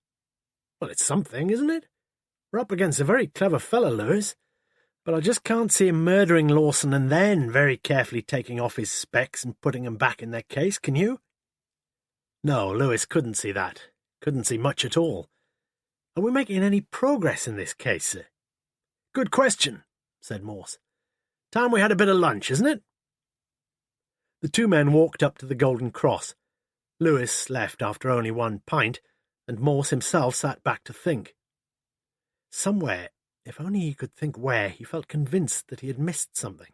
Well, it's something, isn't it? We're up against a very clever fellow, Lewis, but I just can't see him murdering Lawson and then very carefully taking off his specs and putting them back in their case, can you? No, Lewis couldn't see that. Couldn't see much at all. Are we making any progress in this case, sir? Good question, said Morse. Time we had a bit of lunch, isn't it? The two men walked up to the Golden Cross. Lewis left after only one pint, and Morse himself sat back to think. Somewhere, if only he could think where, he felt convinced that he had missed something.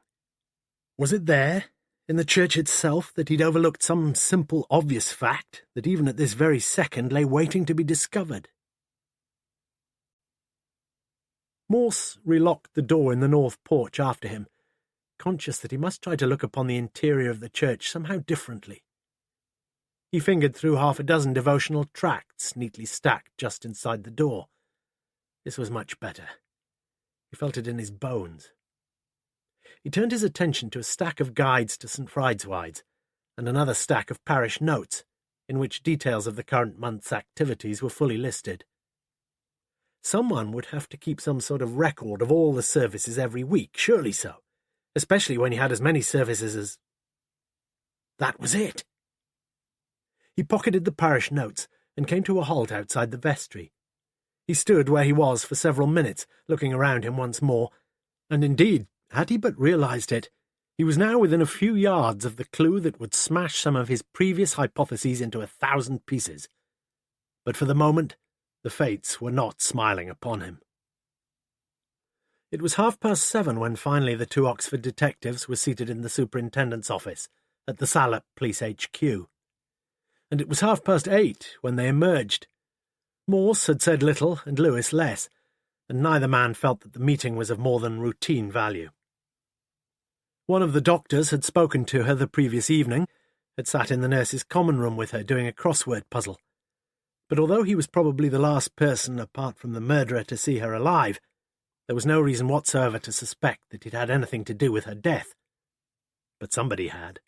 Was it there, in the church itself, that he'd overlooked some simple, obvious fact that even at this very second lay waiting to be discovered? Morse relocked the door in the north porch after him, conscious that he must try to look upon the interior of the church somehow differently. He fingered through 6 devotional tracts neatly stacked just inside the door. This was much better. He felt it in his bones. He turned his attention to a stack of guides to St. Fride's and another stack of parish notes, in which details of the current month's activities were fully listed. Someone would have to keep some sort of record of all the services every week, surely so, especially when he had as many services as... That was it! He pocketed the parish notes and came to a halt outside the vestry. He stood where he was for several minutes, looking around him once more, and indeed, had he but realized it, he was now within a few yards of the clue that would smash some of his previous hypotheses into 1,000 pieces. But for the moment, the fates were not smiling upon him. It was 7:30 when finally the two Oxford detectives were seated in the superintendent's office at the Salop Police HQ. And it was 8:30 when they emerged. Morse had said little and Lewis less, and neither man felt that the meeting was of more than routine value. One of the doctors had spoken to her the previous evening, had sat in the nurse's common room with her doing a crossword puzzle. But although he was probably the last person apart from the murderer to see her alive, there was no reason whatsoever to suspect that it had anything to do with her death. But somebody had.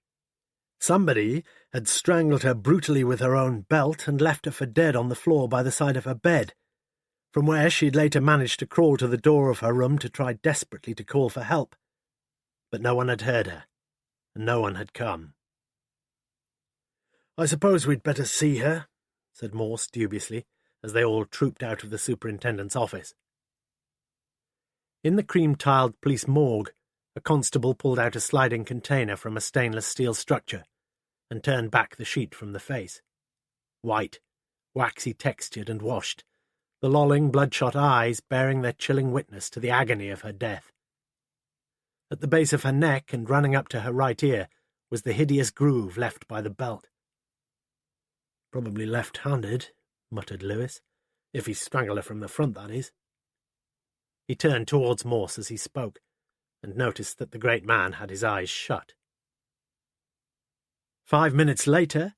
Somebody had strangled her brutally with her own belt and left her for dead on the floor by the side of her bed, from where she'd later managed to crawl to the door of her room to try desperately to call for help. But no one had heard her, and no one had come. "I suppose we'd better see her," said Morse dubiously, as they all trooped out of the superintendent's office. In the cream-tiled police morgue, a constable pulled out a sliding container from a stainless steel structure and turned back the sheet from the face. White, waxy-textured and washed, the lolling, bloodshot eyes bearing their chilling witness to the agony of her death. At the base of her neck and running up to her right ear was the hideous groove left by the belt. "Probably left-handed," muttered Lewis. "If he strangled her from the front, that is." He turned towards Morse as he spoke, and noticed that the great man had his eyes shut. 5 minutes later,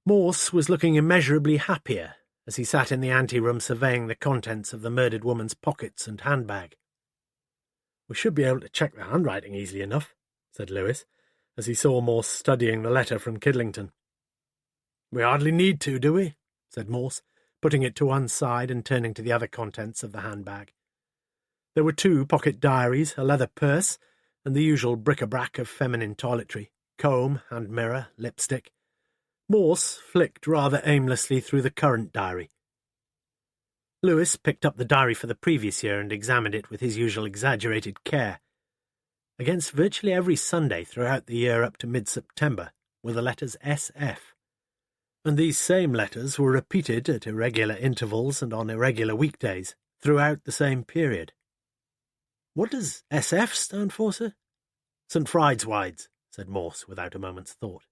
Morse was looking immeasurably happier as he sat in the anteroom surveying the contents of the murdered woman's pockets and handbag. "We should be able to check the handwriting easily enough," said Lewis, as he saw Morse studying the letter from Kidlington. "We hardly need to, do we?" said Morse, putting it to one side and turning to the other contents of the handbag. There were 2 pocket diaries, a leather purse, and the usual bric-a-brac of feminine toiletry, comb, hand mirror, lipstick. Morse flicked rather aimlessly through the current diary. Lewis picked up the diary for the previous year and examined it with his usual exaggerated care. Against virtually every Sunday throughout the year up to mid-September were the letters SF. And these same letters were repeated at irregular intervals and on irregular weekdays throughout the same period. "What does SF stand for, sir?" "St. Fried's," said Morse without a moment's thought.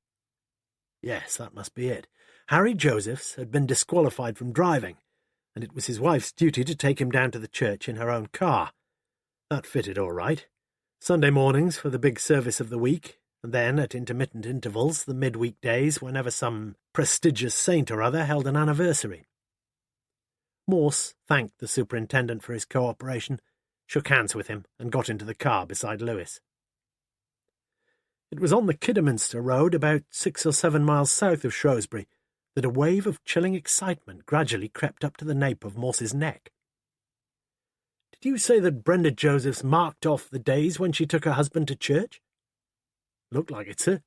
Yes, that must be it. Harry Josephs had been disqualified from driving, and it was his wife's duty to take him down to the church in her own car. That fitted all right. Sunday mornings for the big service of the week, and then, at intermittent intervals, the midweek days whenever some prestigious saint or other held an anniversary. Morse thanked the superintendent for his cooperation, shook hands with him, and got into the car beside Lewis. It was on the Kidderminster Road, about 6 or 7 miles south of Shrewsbury, that a wave of chilling excitement gradually crept up to the nape of Morse's neck. "Did you say that Brenda Josephs marked off the days when she took her husband to church?" "Looked like it, sir,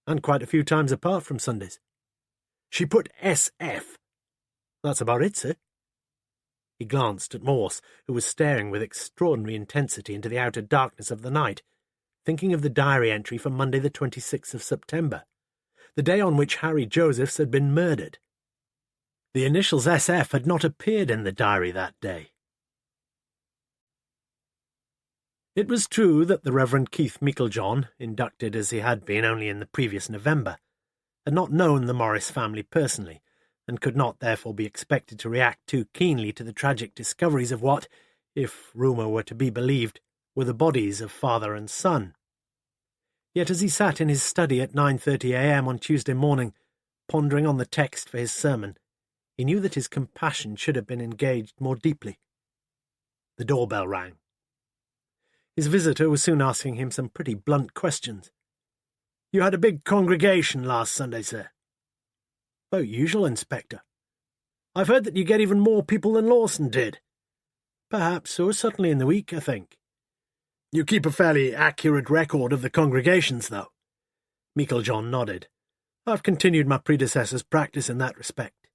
and quite a few times apart from Sundays." "She put SF." "That's about it, sir." He glanced at Morse, who was staring with extraordinary intensity into the outer darkness of the night, thinking of the diary entry for Monday the 26th of September, the day on which Harry Josephs had been murdered. The initials SF had not appeared in the diary that day. It was true that the Reverend Keith Meiklejohn, inducted as he had been only in the previous November, had not known the Morris family personally, and could not therefore be expected to react too keenly to the tragic discoveries of what, if rumour were to be believed, were the bodies of father and son. Yet as he sat in his study at 9:30 a.m. on Tuesday morning, pondering on the text for his sermon, he knew that his compassion should have been engaged more deeply. The doorbell rang. His visitor was soon asking him some pretty blunt questions. "You had a big congregation last Sunday, sir?" "About usual, Inspector." "I've heard that you get even more people than Lawson did." "Perhaps so, certainly in the week, I think." "You keep a fairly accurate record of the congregations, though?" Meiklejohn nodded. "I've continued my predecessor's practice in that respect."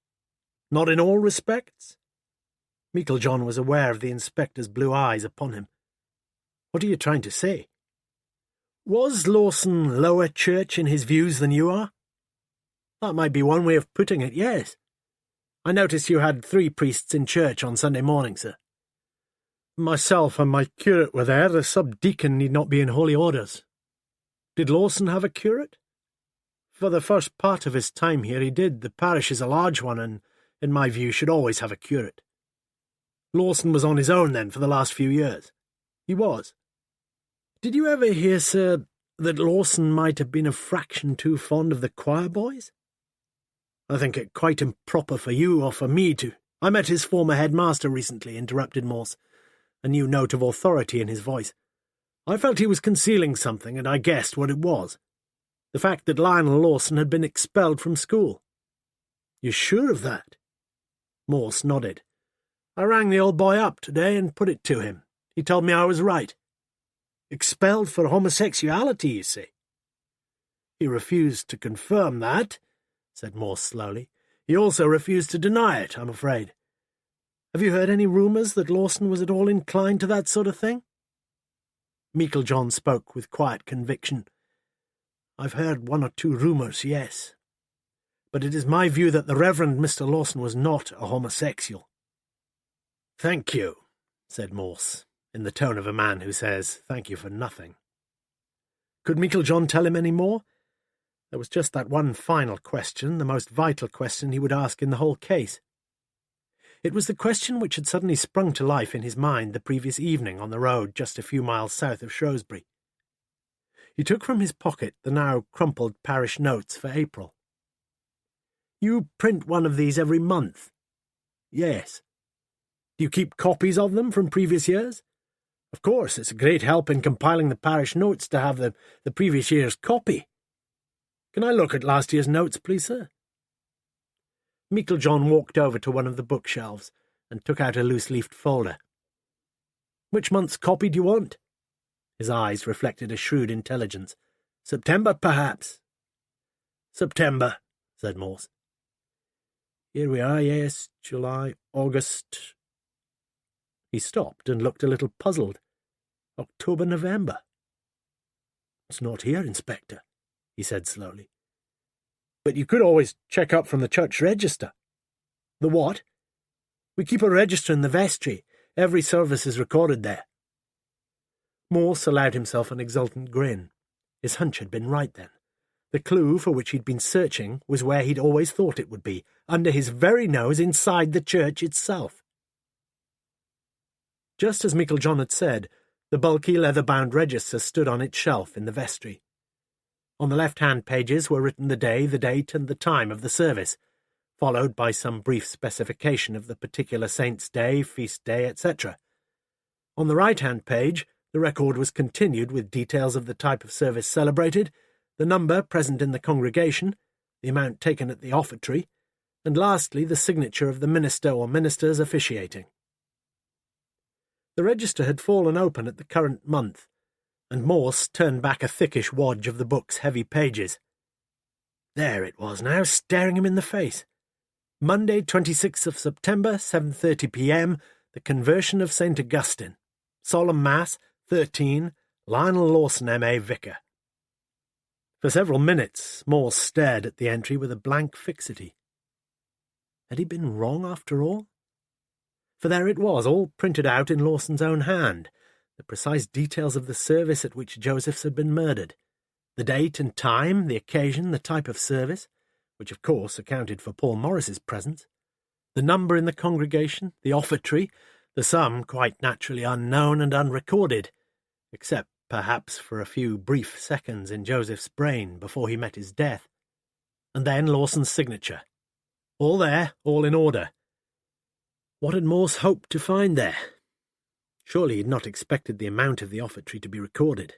"Not in all respects?" Meiklejohn was aware of the inspector's blue eyes upon him. "What are you trying to say?" "Was Lawson lower church in his views than you are?" "That might be one way of putting it, yes. I noticed you had 3 priests in church on Sunday morning, sir." Myself and my curate were there. The sub-deacon need not be in holy orders. Did Lawson have a curate? For the first part of his time here he did. The parish is a large one and, in my view, should always have a curate. Lawson was on his own then for the last few years. He was. Did you ever hear, sir, that Lawson might have been a fraction too fond of the choir boys? I think it quite improper for you or for me to— I met his former headmaster recently, interrupted Morse, a new note of authority in his voice. I felt he was concealing something, and I guessed what it was. The fact that Lionel Lawson had been expelled from school. You're sure of that? Morse nodded. I rang the old boy up today and put it to him. He told me I was right. Expelled for homosexuality, you see. He refused to confirm that, said Morse slowly. He also refused to deny it, I'm afraid. Have you heard any rumours that Lawson was at all inclined to that sort of thing? Meiklejohn spoke with quiet conviction. I've heard one or two rumours, yes. But it is my view that the Reverend Mr. Lawson was not a homosexual. Thank you, said Morse, in the tone of a man who says thank you for nothing. Could Meiklejohn tell him any more? There was just that one final question, the most vital question he would ask in the whole case. It was the question which had suddenly sprung to life in his mind the previous evening on the road just a few miles south of Shrewsbury. He took from his pocket the now crumpled parish notes for April. You print one of these every month? Yes. Do you keep copies of them from previous years? Of course, it's a great help in compiling the parish notes to have the previous year's copy. Can I look at last year's notes, please, sir? Meiklejohn walked over to one of the bookshelves and took out a loose-leafed folder. Which month's copy do you want? His eyes reflected a shrewd intelligence. September, perhaps? September, said Morse. Here we are, yes, July, August. He stopped and looked a little puzzled. October, November. It's not here, Inspector, he said slowly. But you could always check up from the church register. The what? We keep a register in the vestry. Every service is recorded there. Morse allowed himself an exultant grin. His hunch had been right then. The clue for which he'd been searching was where he'd always thought it would be, under his very nose inside the church itself. Just as Meiklejohn had said, the bulky leather-bound register stood on its shelf in the vestry. On the left-hand pages were written the day, the date, and the time of the service, followed by some brief specification of the particular saint's day, feast day, etc. On the right-hand page, the record was continued with details of the type of service celebrated, the number present in the congregation, the amount taken at the offertory, and lastly the signature of the minister or ministers officiating. The register had fallen open at the current month, and Morse turned back a thickish wadge of the book's heavy pages. There it was now, staring him in the face. Monday, 26th of September, 7:30 p.m., the conversion of St. Augustine. Solemn Mass, 13, Lionel Lawson, M.A., Vicar. For several minutes, Morse stared at the entry with a blank fixity. Had he been wrong after all? For there it was, all printed out in Lawson's own hand, the precise details of the service at which Josephs had been murdered, the date and time, the occasion, the type of service, which of course accounted for Paul Morris's presence, the number in the congregation, the offertory, the sum quite naturally unknown and unrecorded, except perhaps for a few brief seconds in Joseph's brain before he met his death, and then Lawson's signature. All there, all in order. What had Morse hoped to find there? Surely he had not expected the amount of the offertory to be recorded.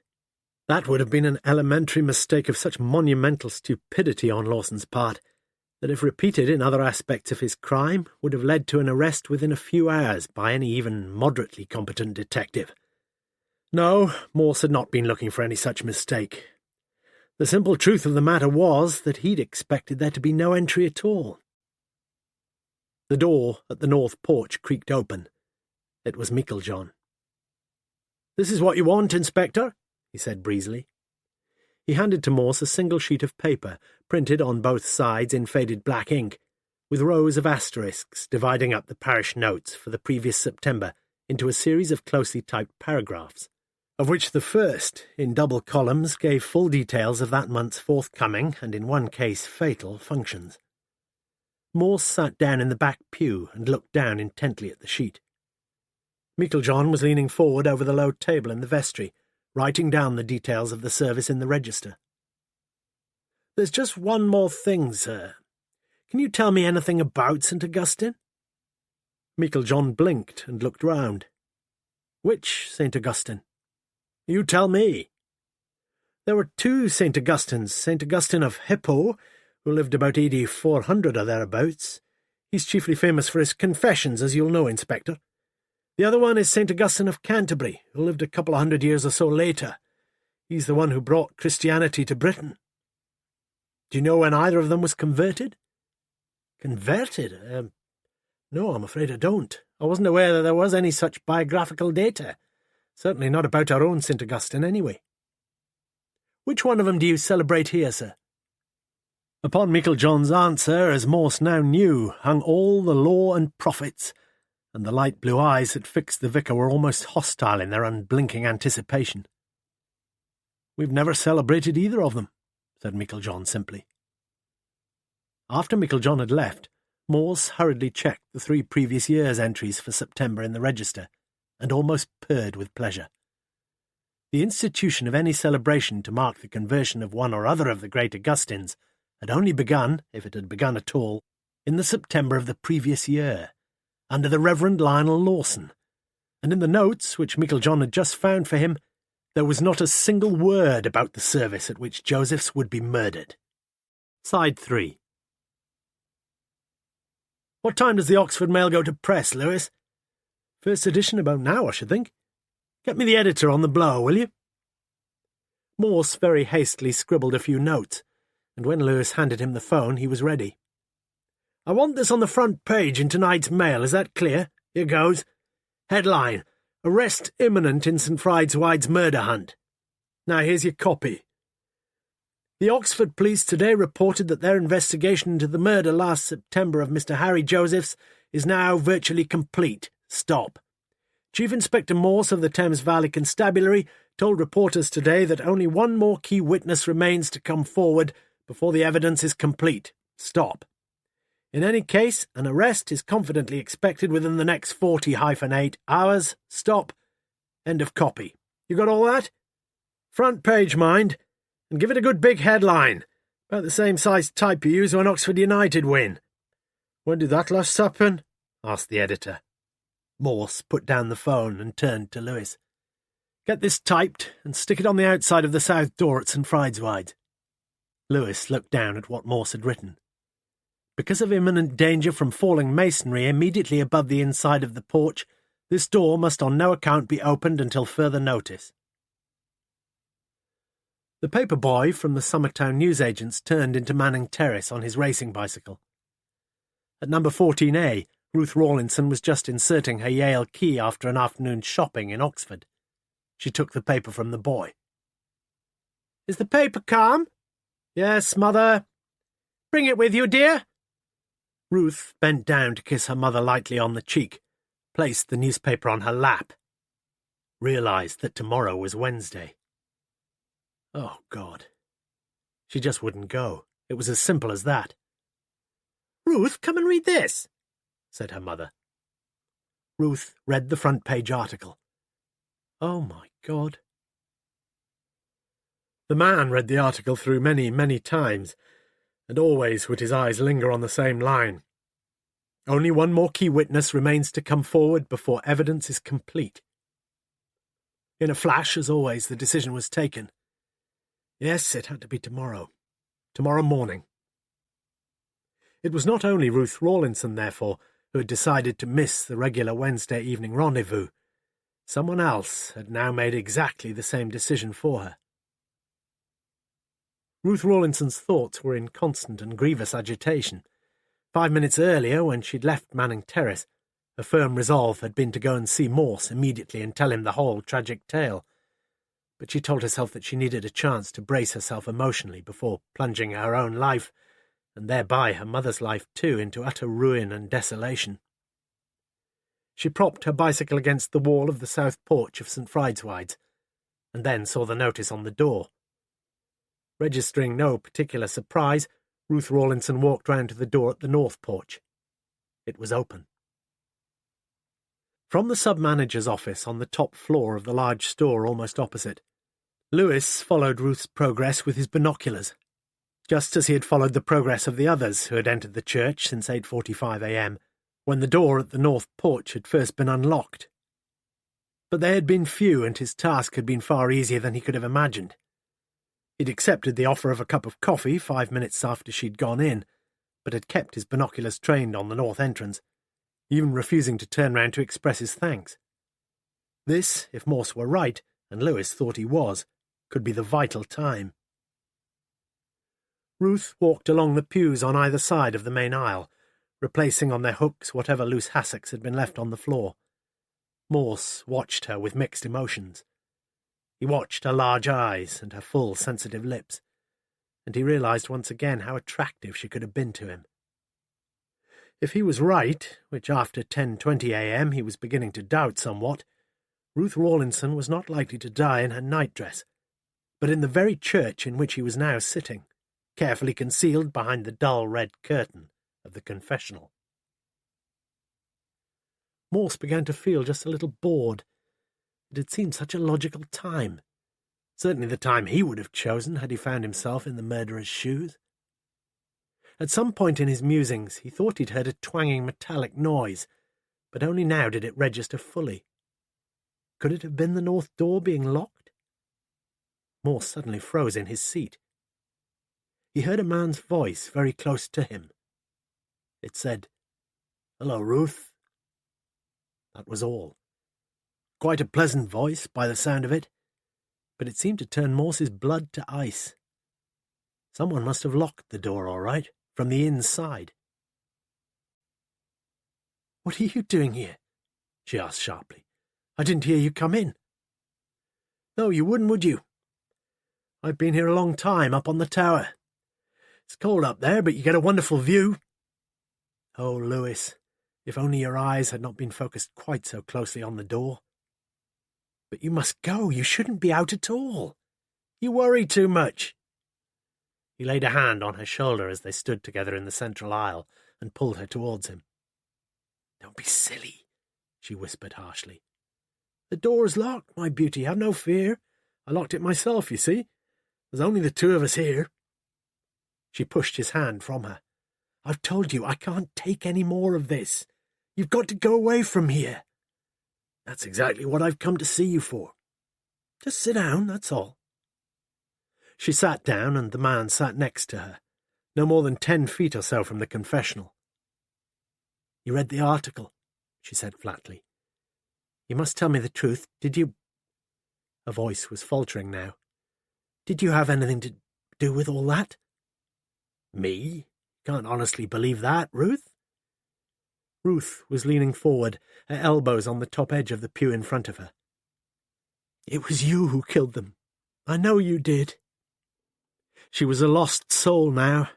That would have been an elementary mistake of such monumental stupidity on Lawson's part, that if repeated in other aspects of his crime, would have led to an arrest within a few hours by any even moderately competent detective. No, Morse had not been looking for any such mistake. The simple truth of the matter was that he'd expected there to be no entry at all. The door at the north porch creaked open. It was Meiklejohn. "This is what you want, Inspector," he said breezily. He handed to Morse a single sheet of paper, printed on both sides in faded black ink, with rows of asterisks dividing up the parish notes for the previous September into a series of closely typed paragraphs, of which the first, in double columns, gave full details of that month's forthcoming, and in one case fatal, functions. Morse sat down in the back pew and looked down intently at the sheet. Meiklejohn was leaning forward over the low table in the vestry, writing down the details of the service in the register. "There's just one more thing, sir. Can you tell me anything about St. Augustine?" Meiklejohn blinked and looked round. "Which St. Augustine?" "You tell me." "There were two St. Augustines, St. Augustine of Hippo, who lived about AD 400 or thereabouts. He's chiefly famous for his confessions, as you'll know, Inspector. The other one is St. Augustine of Canterbury, who lived a couple of 100 years or so later. He's the one who brought Christianity to Britain." "Do you know when either of them was converted?" "Converted? No, I'm afraid I don't. I wasn't aware that there was any such biographical data. Certainly not about our own St. Augustine, anyway." "Which one of them do you celebrate here, sir?" Upon Meiklejohn's answer, as Morse now knew, hung all the law and prophets, and the light blue eyes that fixed the vicar were almost hostile in their unblinking anticipation. "We've never celebrated either of them," said Meiklejohn simply. After Meiklejohn had left, Morse hurriedly checked the 3 previous years' entries for September in the register, and almost purred with pleasure. The institution of any celebration to mark the conversion of one or other of the great Augustines had only begun, if it had begun at all, in the September of the previous year, under the Reverend Lionel Lawson, and in the notes which Meiklejohn had just found for him, there was not a single word about the service at which Josephs would be murdered. Side 3. "What time does the Oxford Mail go to press, Lewis?" "First edition about now, I should think." "Get me the editor on the blower, will you?" Morse very hastily scribbled a few notes, and when Lewis handed him the phone, he was ready. "I want this on the front page in tonight's Mail, is that clear? Here goes. Headline: Arrest imminent in St. Fried's murder hunt. Now here's your copy. The Oxford police today reported that their investigation into the murder last September of Mr. Harry Josephs is now virtually complete. Stop. Chief Inspector Morse of the Thames Valley Constabulary told reporters today that only one more key witness remains to come forward before the evidence is complete. Stop. In any case, an arrest is confidently expected within the next 40-8 hours. Stop. End of copy. You got all that? Front page, mind, and give it a good big headline, about the same size type you use when Oxford United win." "When did that last happen?" asked the editor. Morse put down the phone and turned to Lewis. "Get this typed and stick it on the outside of the south door at St. Fried's. Lewis looked down at what Morse had written. "Because of imminent danger from falling masonry immediately above the inside of the porch, this door must on no account be opened until further notice." The paper boy from the Summertown newsagents turned into Manning Terrace on his racing bicycle. At number 14A, Ruth Rawlinson was just inserting her Yale key after an afternoon's shopping in Oxford. She took the paper from the boy. "Is the paper come?" "Yes, Mother." "Bring it with you, dear." Ruth bent down to kiss her mother lightly on the cheek, placed the newspaper on her lap, realized that tomorrow was Wednesday. Oh, God. She just wouldn't go. It was as simple as that. "Ruth, come and read this," said her mother. Ruth read the front-page article. Oh, my God. The man read the article through many, many times, and always would his eyes linger on the same line. Only one more key witness remains to come forward before evidence is complete. In a flash, as always, the decision was taken. Yes, it had to be tomorrow. Tomorrow morning. It was not only Ruth Rawlinson, therefore, who had decided to miss the regular Wednesday evening rendezvous. Someone else had now made exactly the same decision for her. Ruth Rawlinson's thoughts were in constant and grievous agitation. 5 minutes earlier, when she'd left Manning Terrace, her firm resolve had been to go and see Morse immediately and tell him the whole tragic tale. But she told herself that she needed a chance to brace herself emotionally before plunging her own life, and thereby her mother's life too, into utter ruin and desolation. She propped her bicycle against the wall of the south porch of St. Friedwide's, and then saw the notice on the door. Registering no particular surprise, Ruth Rawlinson walked round to the door at the north porch. It was open. From the sub-manager's office on the top floor of the large store almost opposite, Lewis followed Ruth's progress with his binoculars, just as he had followed the progress of the others who had entered the church since 8:45 a.m., when the door at the north porch had first been unlocked. But they had been few, and his task had been far easier than he could have imagined. He'd accepted the offer of a cup of coffee 5 minutes after she'd gone in, but had kept his binoculars trained on the north entrance, even refusing to turn round to express his thanks. This, if Morse were right, and Lewis thought he was, could be the vital time. Ruth walked along the pews on either side of the main aisle, replacing on their hooks whatever loose hassocks had been left on the floor. Morse watched her with mixed emotions. He watched her large eyes and her full, sensitive lips, and he realized once again how attractive she could have been to him. If he was right, which after 10:20 a.m. he was beginning to doubt somewhat, Ruth Rawlinson was not likely to die in her nightdress, but in the very church in which he was now sitting, carefully concealed behind the dull red curtain of the confessional. Morse began to feel just a little bored. It had seemed such a logical time. Certainly the time he would have chosen had he found himself in the murderer's shoes. At some point in his musings he thought he'd heard a twanging metallic noise, but only now did it register fully. Could it have been the north door being locked? Morse suddenly froze in his seat. He heard a man's voice very close to him. It said, "Hello, Ruth." That was all. Quite a pleasant voice, by the sound of it, but it seemed to turn Morse's blood to ice. Someone must have locked the door all right, from the inside. "What are you doing here?" she asked sharply. "I didn't hear you come in." "No, you wouldn't, would you? I've been here a long time, up on the tower. It's cold up there, but you get a wonderful view." Oh, Lewis, if only your eyes had not been focused quite so closely on the door. "But you must go. You shouldn't be out at all. You worry too much." He laid a hand on her shoulder as they stood together in the central aisle and pulled her towards him. "Don't be silly," she whispered harshly. "The door's locked, my beauty. Have no fear. I locked it myself, you see. There's only the two of us here." She pushed his hand from her. "I've told you I can't take any more of this. You've got to go away from here." "That's exactly what I've come to see you for. Just sit down, that's all." She sat down, and the man sat next to her, no more than 10 feet or so from the confessional. "You read the article," she said flatly. "You must tell me the truth. Did you—" Her voice was faltering now. "Did you have anything to do with all that?" "Me? Can't honestly believe that, Ruth?" Ruth was leaning forward, her elbows on the top edge of the pew in front of her. "It was you who killed them. I know you did." She was a lost soul now,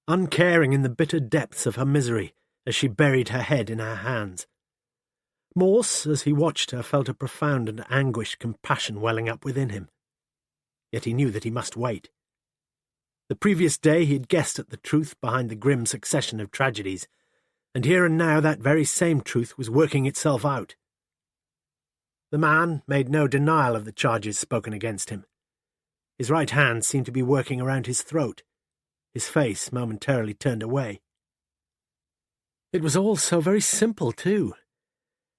uncaring in the bitter depths of her misery as she buried her head in her hands. Morse, as he watched her, felt a profound and anguished compassion welling up within him. Yet he knew that he must wait. The previous day he had guessed at the truth behind the grim succession of tragedies, and here and now that very same truth was working itself out. The man made no denial of the charges spoken against him. His right hand seemed to be working around his throat. His face momentarily turned away. It was all so very simple, too.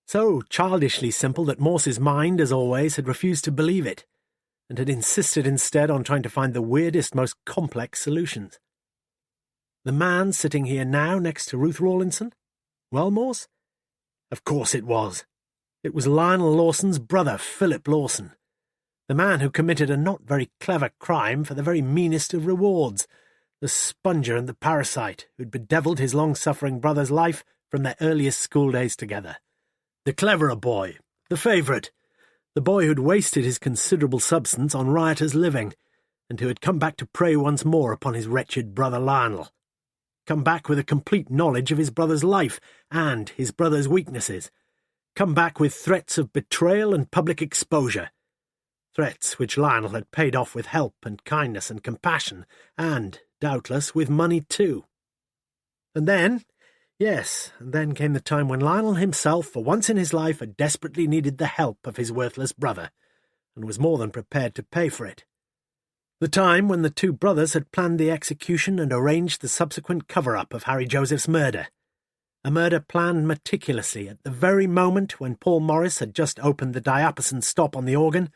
So childishly simple that Morse's mind, as always, had refused to believe it, and had insisted instead on trying to find the weirdest, most complex solutions. The man sitting here now next to Ruth Rawlinson? Well, Morse? Of course it was. It was Lionel Lawson's brother, Philip Lawson, the man who committed a not very clever crime for the very meanest of rewards, the sponger and the parasite who'd bedevilled his long-suffering brother's life from their earliest school days together. The cleverer boy, the favourite, the boy who'd wasted his considerable substance on riotous living, and who had come back to prey once more upon his wretched brother Lionel. Come back with a complete knowledge of his brother's life and his brother's weaknesses, come back with threats of betrayal and public exposure. Threats which Lionel had paid off with help and kindness and compassion, and, doubtless, with money too. And then, yes, and then came the time when Lionel himself, for once in his life, had desperately needed the help of his worthless brother, and was more than prepared to pay for it. The time when the two brothers had planned the execution and arranged the subsequent cover-up of Harry Joseph's murder. A murder planned meticulously at the very moment when Paul Morris had just opened the diapason stop on the organ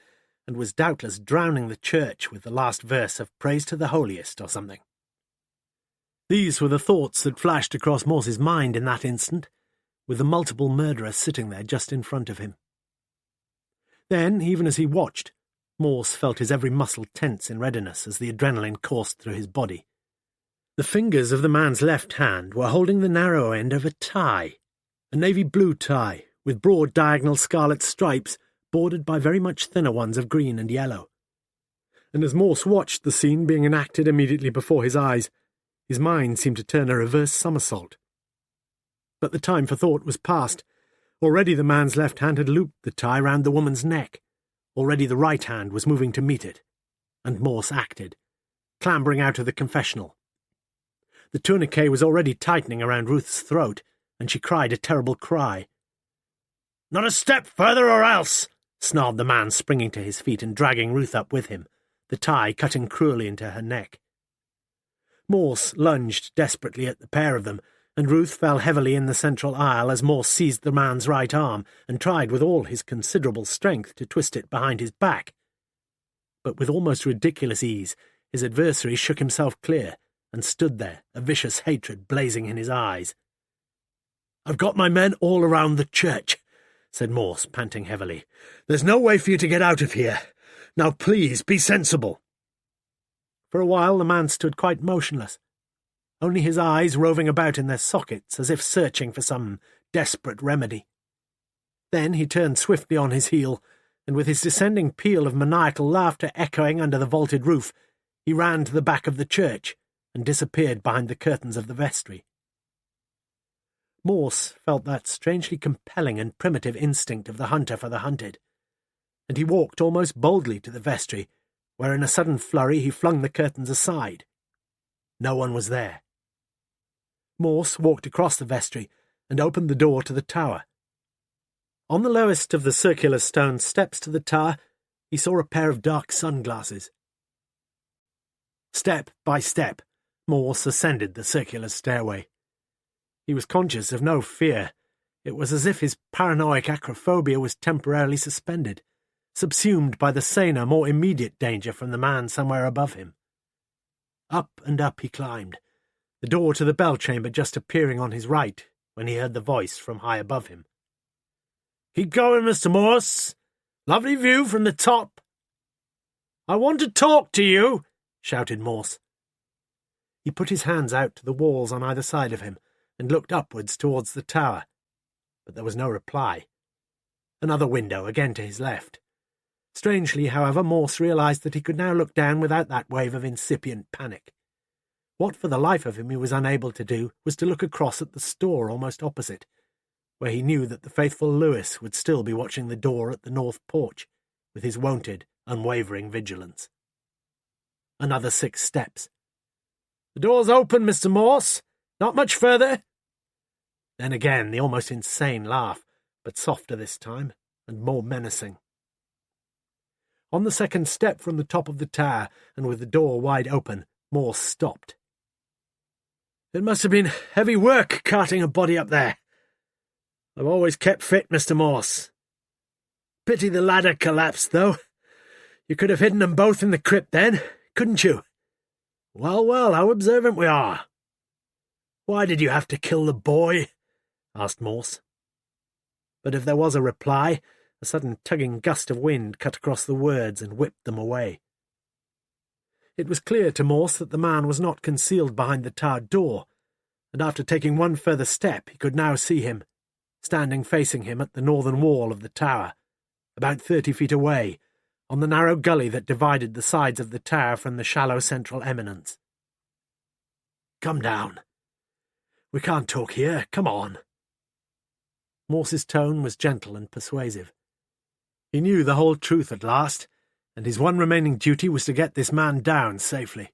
and was doubtless drowning the church with the last verse of Praise to the Holiest or something. These were the thoughts that flashed across Morse's mind in that instant, with the multiple murderers sitting there just in front of him. Then, even as he watched, Morse felt his every muscle tense in readiness as the adrenaline coursed through his body. The fingers of the man's left hand were holding the narrow end of a tie, a navy blue tie, with broad diagonal scarlet stripes bordered by very much thinner ones of green and yellow. And as Morse watched the scene being enacted immediately before his eyes, his mind seemed to turn a reverse somersault. But the time for thought was past. Already the man's left hand had looped the tie round the woman's neck. Already the right hand was moving to meet it. And Morse acted, clambering out of the confessional. The tourniquet was already tightening around Ruth's throat, and she cried a terrible cry. "Not a step further or else!" snarled the man, springing to his feet and dragging Ruth up with him, the tie cutting cruelly into her neck. Morse lunged desperately at the pair of them, and Ruth fell heavily in the central aisle as Morse seized the man's right arm and tried with all his considerable strength to twist it behind his back. But with almost ridiculous ease, his adversary shook himself clear and stood there, a vicious hatred blazing in his eyes. "I've got my men all around the church," said Morse, panting heavily. "There's no way for you to get out of here. Now please, be sensible." For a while the man stood quite motionless, only his eyes roving about in their sockets as if searching for some desperate remedy. Then he turned swiftly on his heel, and with his descending peal of maniacal laughter echoing under the vaulted roof, he ran to the back of the church and disappeared behind the curtains of the vestry. Morse felt that strangely compelling and primitive instinct of the hunter for the hunted, and he walked almost boldly to the vestry, where in a sudden flurry he flung the curtains aside. No one was there. Morse walked across the vestry and opened the door to the tower. On the lowest of the circular stone steps to the tower, he saw a pair of dark sunglasses. Step by step, Morse ascended the circular stairway. He was conscious of no fear. It was as if his paranoid acrophobia was temporarily suspended, subsumed by the saner, more immediate danger from the man somewhere above him. Up and up he climbed, the door to the bell chamber just appearing on his right when he heard the voice from high above him. "Keep going, Mr. Morse. Lovely view from the top." "I want to talk to you," shouted Morse. He put his hands out to the walls on either side of him and looked upwards towards the tower, but there was no reply. Another window, again to his left. Strangely, however, Morse realized that he could now look down without that wave of incipient panic. What for the life of him he was unable to do was to look across at the store almost opposite, where he knew that the faithful Lewis would still be watching the door at the north porch with his wonted, unwavering vigilance. Another 6 steps. "The door's open, Mr. Morse. Not much further." Then again the almost insane laugh, but softer this time, and more menacing. On the second step from the top of the tower, and with the door wide open, Morse stopped. "It must have been heavy work carting a body up there. I've always kept fit, Mr. Morse. Pity the ladder collapsed, though. You could have hidden them both in the crypt then, couldn't you? Well, well, how observant we are." "Why did you have to kill the boy?" asked Morse. But if there was a reply, a sudden tugging gust of wind cut across the words and whipped them away. It was clear to Morse that the man was not concealed behind the tower door, and after taking one further step he could now see him, standing facing him at the northern wall of the tower, about 30 feet away, on the narrow gully that divided the sides of the tower from the shallow central eminence. "Come down. We can't talk here. Come on." Morse's tone was gentle and persuasive. He knew the whole truth at last, and his one remaining duty was to get this man down safely.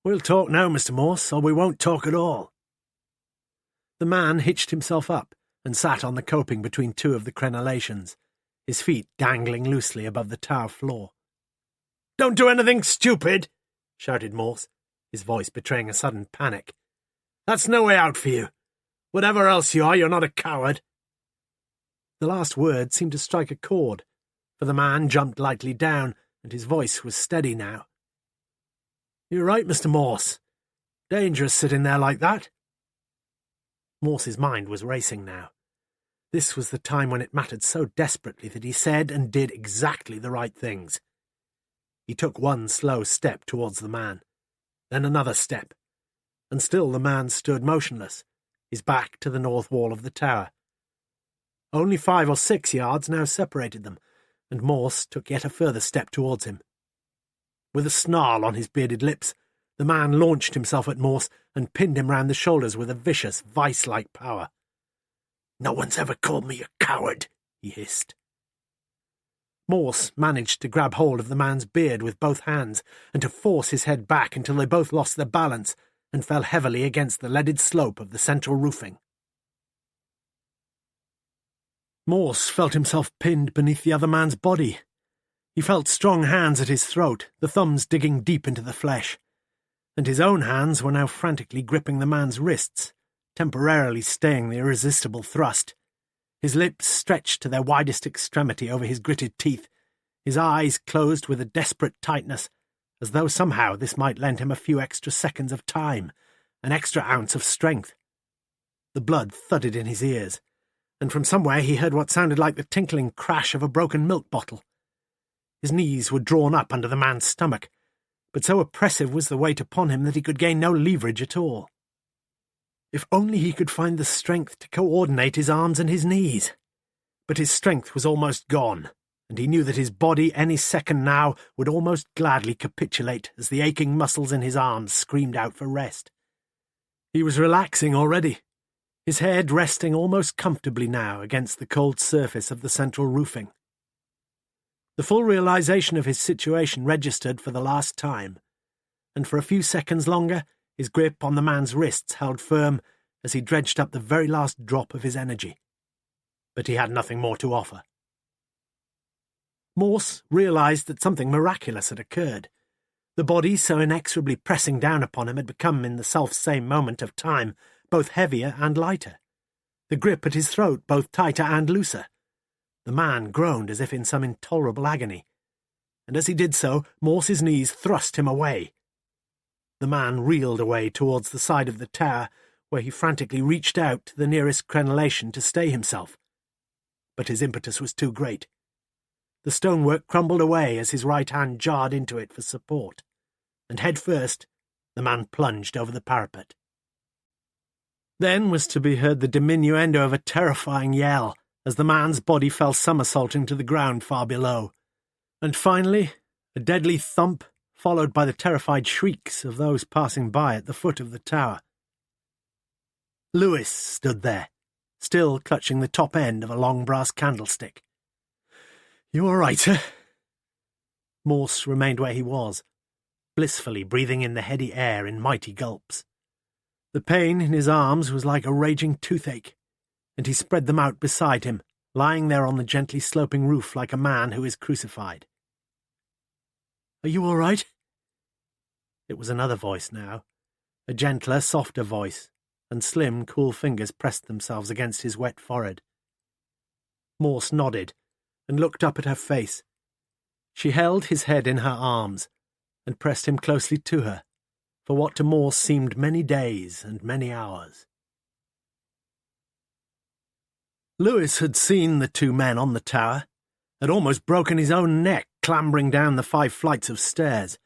"We'll talk now, Mr. Morse, or we won't talk at all." The man hitched himself up and sat on the coping between two of the crenellations, his feet dangling loosely above the tower floor. "Don't do anything stupid!" shouted Morse, his voice betraying a sudden panic. "That's no way out for you. Whatever else you are, you're not a coward." The last word seemed to strike a chord, for the man jumped lightly down, and his voice was steady now. "You're right, Mr. Morse. Dangerous sitting there like that." Morse's mind was racing now. This was the time when it mattered so desperately that he said and did exactly the right things. He took one slow step towards the man, then another step, and still the man stood motionless, his back to the north wall of the tower. Only 5 or 6 yards now separated them, and Morse took yet a further step towards him. With a snarl on his bearded lips, the man launched himself at Morse and pinned him round the shoulders with a vicious, vice-like power. "No one's ever called me a coward," he hissed. Morse managed to grab hold of the man's beard with both hands and to force his head back until they both lost their balance and fell heavily against the leaded slope of the central roofing. Morse felt himself pinned beneath the other man's body. He felt strong hands at his throat, the thumbs digging deep into the flesh, and his own hands were now frantically gripping the man's wrists, temporarily staying the irresistible thrust. His lips stretched to their widest extremity over his gritted teeth, his eyes closed with a desperate tightness, as though somehow this might lend him a few extra seconds of time, an extra ounce of strength. The blood thudded in his ears, and from somewhere he heard what sounded like the tinkling crash of a broken milk bottle. His knees were drawn up under the man's stomach, but so oppressive was the weight upon him that he could gain no leverage at all. If only he could find the strength to coordinate his arms and his knees. But his strength was almost gone, and he knew that his body any second now would almost gladly capitulate as the aching muscles in his arms screamed out for rest. He was relaxing already, his head resting almost comfortably now against the cold surface of the central roofing. The full realization of his situation registered for the last time, and for a few seconds longer his grip on the man's wrists held firm as he dredged up the very last drop of his energy. But he had nothing more to offer. Morse realized that something miraculous had occurred. The body so inexorably pressing down upon him had become, in the self-same moment of time, both heavier and lighter, the grip at his throat both tighter and looser. The man groaned as if in some intolerable agony, and as he did so, Morse's knees thrust him away. The man reeled away towards the side of the tower, where he frantically reached out to the nearest crenellation to stay himself. But his impetus was too great. The stonework crumbled away as his right hand jarred into it for support, and head first, the man plunged over the parapet. Then was to be heard the diminuendo of a terrifying yell as the man's body fell somersaulting to the ground far below, and finally a deadly thump, followed by the terrified shrieks of those passing by at the foot of the tower. Lewis stood there, still clutching the top end of a long brass candlestick. "You all right, sir?" Morse remained where he was, blissfully breathing in the heady air in mighty gulps. The pain in his arms was like a raging toothache, and he spread them out beside him, lying there on the gently sloping roof like a man who is crucified. "Are you all right?" It was another voice now, a gentler, softer voice, and slim, cool fingers pressed themselves against his wet forehead. Morse nodded and looked up at her face. She held his head in her arms and pressed him closely to her, for what to Morse seemed many days and many hours. Lewis had seen the two men on the tower, had almost broken his own neck clambering down the 5 flights of stairs,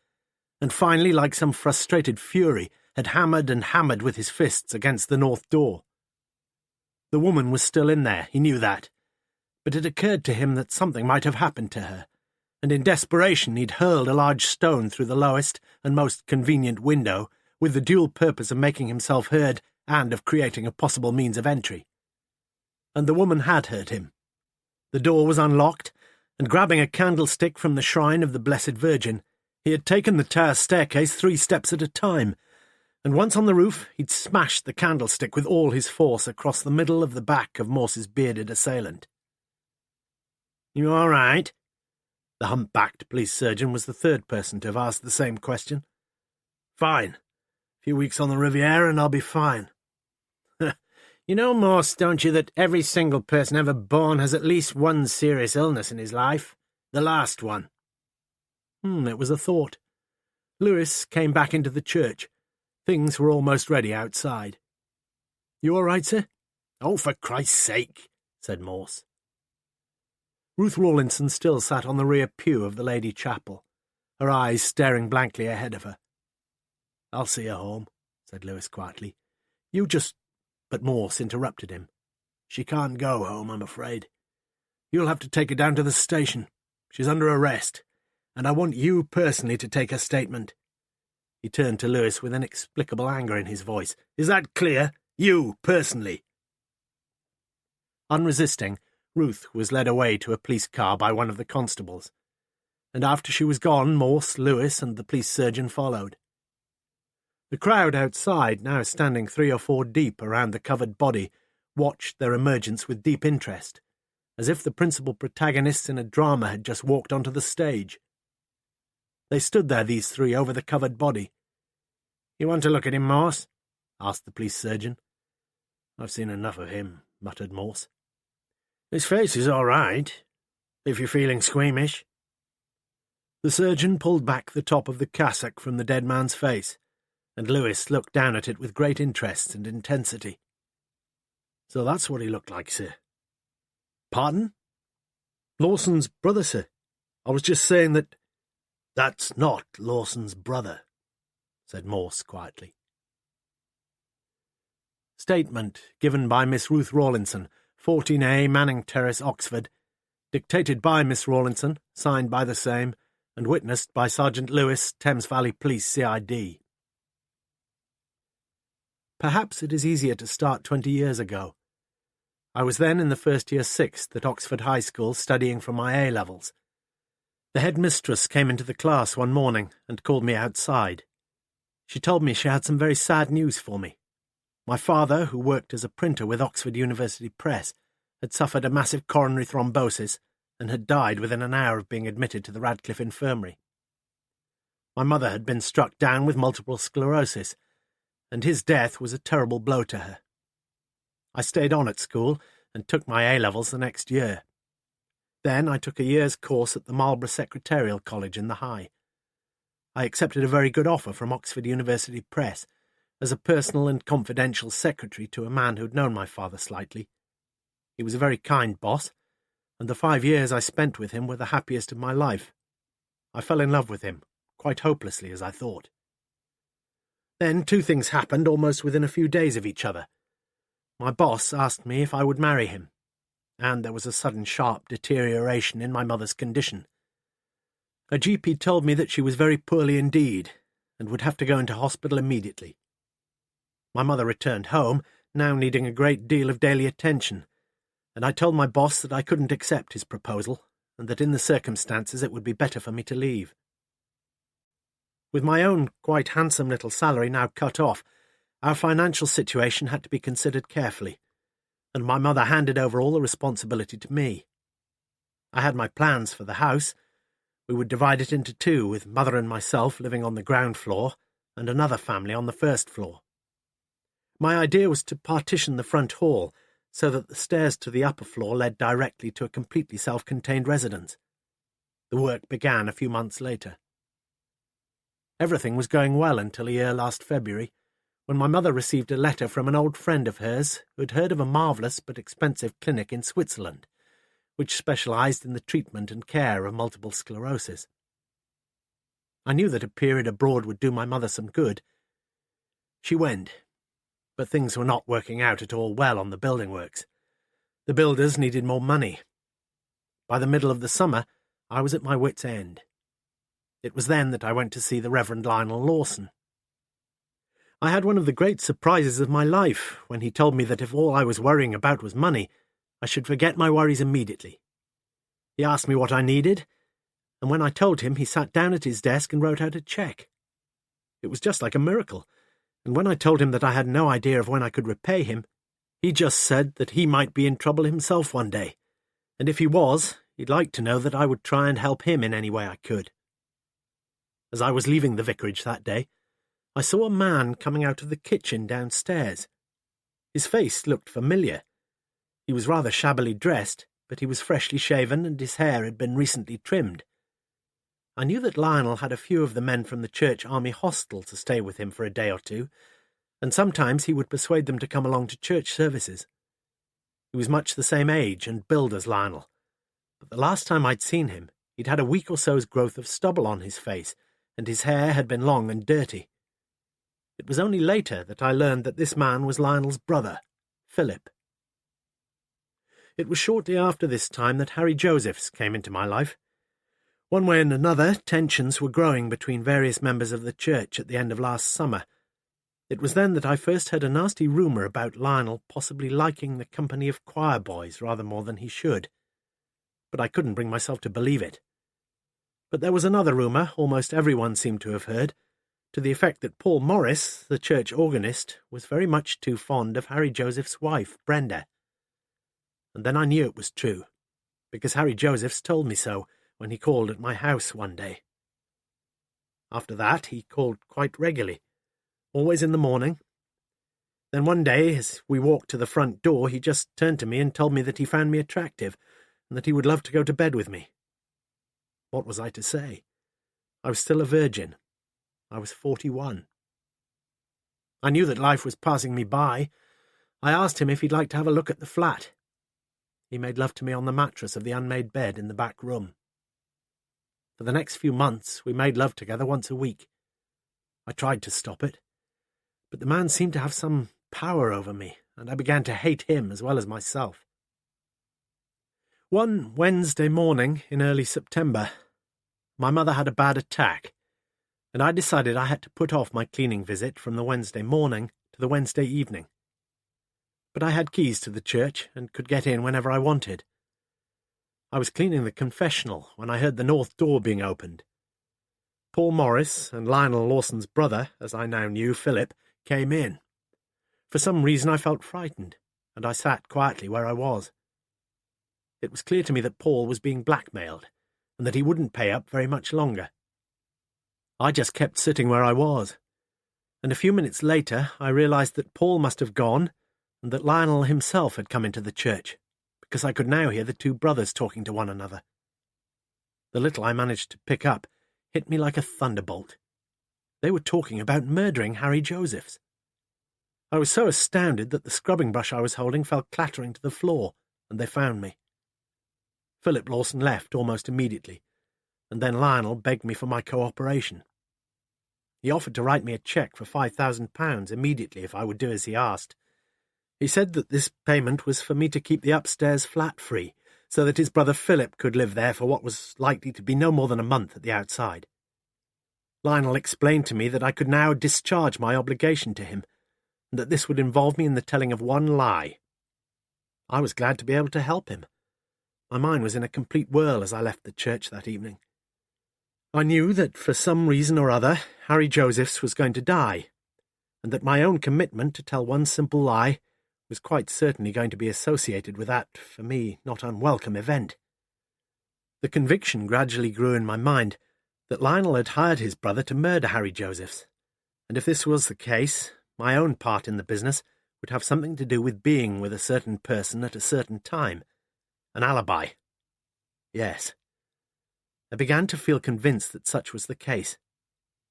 and finally, like some frustrated fury, had hammered and hammered with his fists against the north door. The woman was still in there, he knew that, but it occurred to him that something might have happened to her, and in desperation he'd hurled a large stone through the lowest and most convenient window, with the dual purpose of making himself heard and of creating a possible means of entry. And the woman had heard him. The door was unlocked, and grabbing a candlestick from the shrine of the Blessed Virgin, he had taken the tower staircase 3 steps at a time, and once on the roof he'd smashed the candlestick with all his force across the middle of the back of Morse's bearded assailant. "You all right?" The hump-backed police surgeon was the third person to have asked the same question. "Fine. A few weeks on the Riviera and I'll be fine." "You know, Morse, don't you, that every single person ever born has at least one serious illness in his life? The last one." It was a thought. Lewis came back into the church. Things were almost ready outside. "You all right, sir?" "Oh, for Christ's sake," said Morse. Ruth Rawlinson still sat on the rear pew of the Lady Chapel, her eyes staring blankly ahead of her. "I'll see her home," said Lewis quietly. "You just—" But Morse interrupted him. "She can't go home, I'm afraid. You'll have to take her down to the station. She's under arrest, and I want you personally to take her statement." He turned to Lewis with inexplicable anger in his voice. "Is that clear? You, personally." Unresisting, Ruth was led away to a police car by one of the constables, and after she was gone, Morse, Lewis, and the police surgeon followed. The crowd outside, now standing 3 or 4 deep around the covered body, watched their emergence with deep interest, as if the principal protagonists in a drama had just walked onto the stage. They stood there, these 3, over the covered body. "You want to look at him, Morse?" asked the police surgeon. "I've seen enough of him," muttered Morse. "His face is all right, if you're feeling squeamish." The surgeon pulled back the top of the cassock from the dead man's face, and Lewis looked down at it with great interest and intensity. "So that's what he looked like, sir." "Pardon?" "Lawson's brother, sir. I was just saying that—" "That's not Lawson's brother," said Morse quietly. Statement given by Miss Ruth Rawlinson, 14A, Manning Terrace, Oxford, dictated by Miss Rawlinson, signed by the same, and witnessed by Sergeant Lewis, Thames Valley Police, CID. Perhaps it is easier to start 20 years ago. I was then in the first year 6th at Oxford High School studying for my A-levels. The headmistress came into the class one morning and called me outside. She told me she had some very sad news for me. My father, who worked as a printer with Oxford University Press, had suffered a massive coronary thrombosis and had died within an hour of being admitted to the Radcliffe Infirmary. My mother had been struck down with multiple sclerosis, and his death was a terrible blow to her. I stayed on at school and took my A-levels the next year. Then I took a year's course at the Marlborough Secretarial College in the High. I accepted a very good offer from Oxford University Press as a personal and confidential secretary to a man who'd known my father slightly. He was a very kind boss, and the 5 years I spent with him were the happiest of my life. I fell in love with him, quite hopelessly as I thought. Then 2 things happened almost within a few days of each other. My boss asked me if I would marry him, and there was a sudden sharp deterioration in my mother's condition. A GP told me that she was very poorly indeed, and would have to go into hospital immediately. My mother returned home, now needing a great deal of daily attention, and I told my boss that I couldn't accept his proposal, and that in the circumstances it would be better for me to leave. With my own quite handsome little salary now cut off, our financial situation had to be considered carefully, and my mother handed over all the responsibility to me. I had my plans for the house. We would divide it into 2, with Mother and myself living on the ground floor, and another family on the first floor. My idea was to partition the front hall so that the stairs to the upper floor led directly to a completely self-contained residence. The work began a few months later. Everything was going well until a year last February, when my mother received a letter from an old friend of hers who had heard of a marvellous but expensive clinic in Switzerland, which specialised in the treatment and care of multiple sclerosis. I knew that a period abroad would do my mother some good. She went, but things were not working out at all well on the building works. The builders needed more money. By the middle of the summer, I was at my wits' end. It was then that I went to see the Reverend Lionel Lawson. I had one of the great surprises of my life when he told me that if all I was worrying about was money, I should forget my worries immediately. He asked me what I needed, and when I told him, he sat down at his desk and wrote out a cheque. It was just like a miracle, and when I told him that I had no idea of when I could repay him, he just said that he might be in trouble himself one day, and if he was, he'd like to know that I would try and help him in any way I could. As I was leaving the vicarage that day, I saw a man coming out of the kitchen downstairs. His face looked familiar. He was rather shabbily dressed, but he was freshly shaven and his hair had been recently trimmed. I knew that Lionel had a few of the men from the church army hostel to stay with him for a day or two, and sometimes he would persuade them to come along to church services. He was much the same age and build as Lionel, but the last time I'd seen him, he'd had a week or so's growth of stubble on his face, and his hair had been long and dirty. It was only later that I learned that this man was Lionel's brother, Philip. It was shortly after this time that Harry Josephs came into my life. One way and another, tensions were growing between various members of the church at the end of last summer. It was then that I first heard a nasty rumour about Lionel possibly liking the company of choir boys rather more than he should. But I couldn't bring myself to believe it. But there was another rumour almost everyone seemed to have heard, to the effect that Paul Morse, the church organist, was very much too fond of Harry Joseph's wife, Brenda. And then I knew it was true, because Harry Josephs told me so when he called at my house one day. After that, he called quite regularly, always in the morning. Then one day, as we walked to the front door, he just turned to me and told me that he found me attractive, and that he would love to go to bed with me. What was I to say? I was still a virgin. I was 41. I knew that life was passing me by. I asked him if he'd like to have a look at the flat. He made love to me on the mattress of the unmade bed in the back room. For the next few months, we made love together once a week. I tried to stop it, but the man seemed to have some power over me, and I began to hate him as well as myself. One Wednesday morning in early September, my mother had a bad attack, and I decided I had to put off my cleaning visit from the Wednesday morning to the Wednesday evening. But I had keys to the church and could get in whenever I wanted. I was cleaning the confessional when I heard the north door being opened. Paul Morse and Lionel Lawson's brother, as I now knew, Philip, came in. For some reason I felt frightened, and I sat quietly where I was. It was clear to me that Paul was being blackmailed, and that he wouldn't pay up very much longer. I just kept sitting where I was, and a few minutes later I realised that Paul must have gone, and that Lionel himself had come into the church, because I could now hear the two brothers talking to one another. The little I managed to pick up hit me like a thunderbolt. They were talking about murdering Harry Josephs. I was so astounded that the scrubbing brush I was holding fell clattering to the floor, and they found me. Philip Lawson left almost immediately, and then Lionel begged me for my cooperation. He offered to write me a cheque for £5,000 immediately if I would do as he asked. He said that this payment was for me to keep the upstairs flat free, so that his brother Philip could live there for what was likely to be no more than a month at the outside. Lionel explained to me that I could now discharge my obligation to him, and that this would involve me in the telling of one lie. I was glad to be able to help him. My mind was in a complete whirl as I left the church that evening. I knew that for some reason or other Harry Josephs was going to die, and that my own commitment to tell one simple lie was quite certainly going to be associated with that, for me, not unwelcome event. The conviction gradually grew in my mind that Lionel had hired his brother to murder Harry Josephs, and if this was the case, my own part in the business would have something to do with being with a certain person at a certain time. An alibi. Yes. I began to feel convinced that such was the case.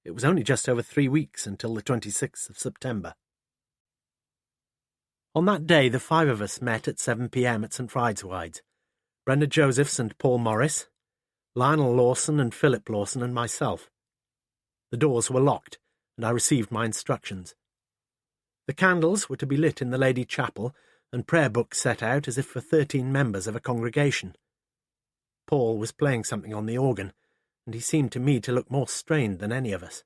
It was only just over 3 weeks until the 26th of September. On that day, the 5 of us met at 7 p.m. at St. Fride's, Brenda Josephs and Paul Morse, Lionel Lawson and Philip Lawson and myself. The doors were locked, and I received my instructions. The candles were to be lit in the Lady Chapel, and prayer books set out as if for 13 members of a congregation. Paul was playing something on the organ, and he seemed to me to look more strained than any of us.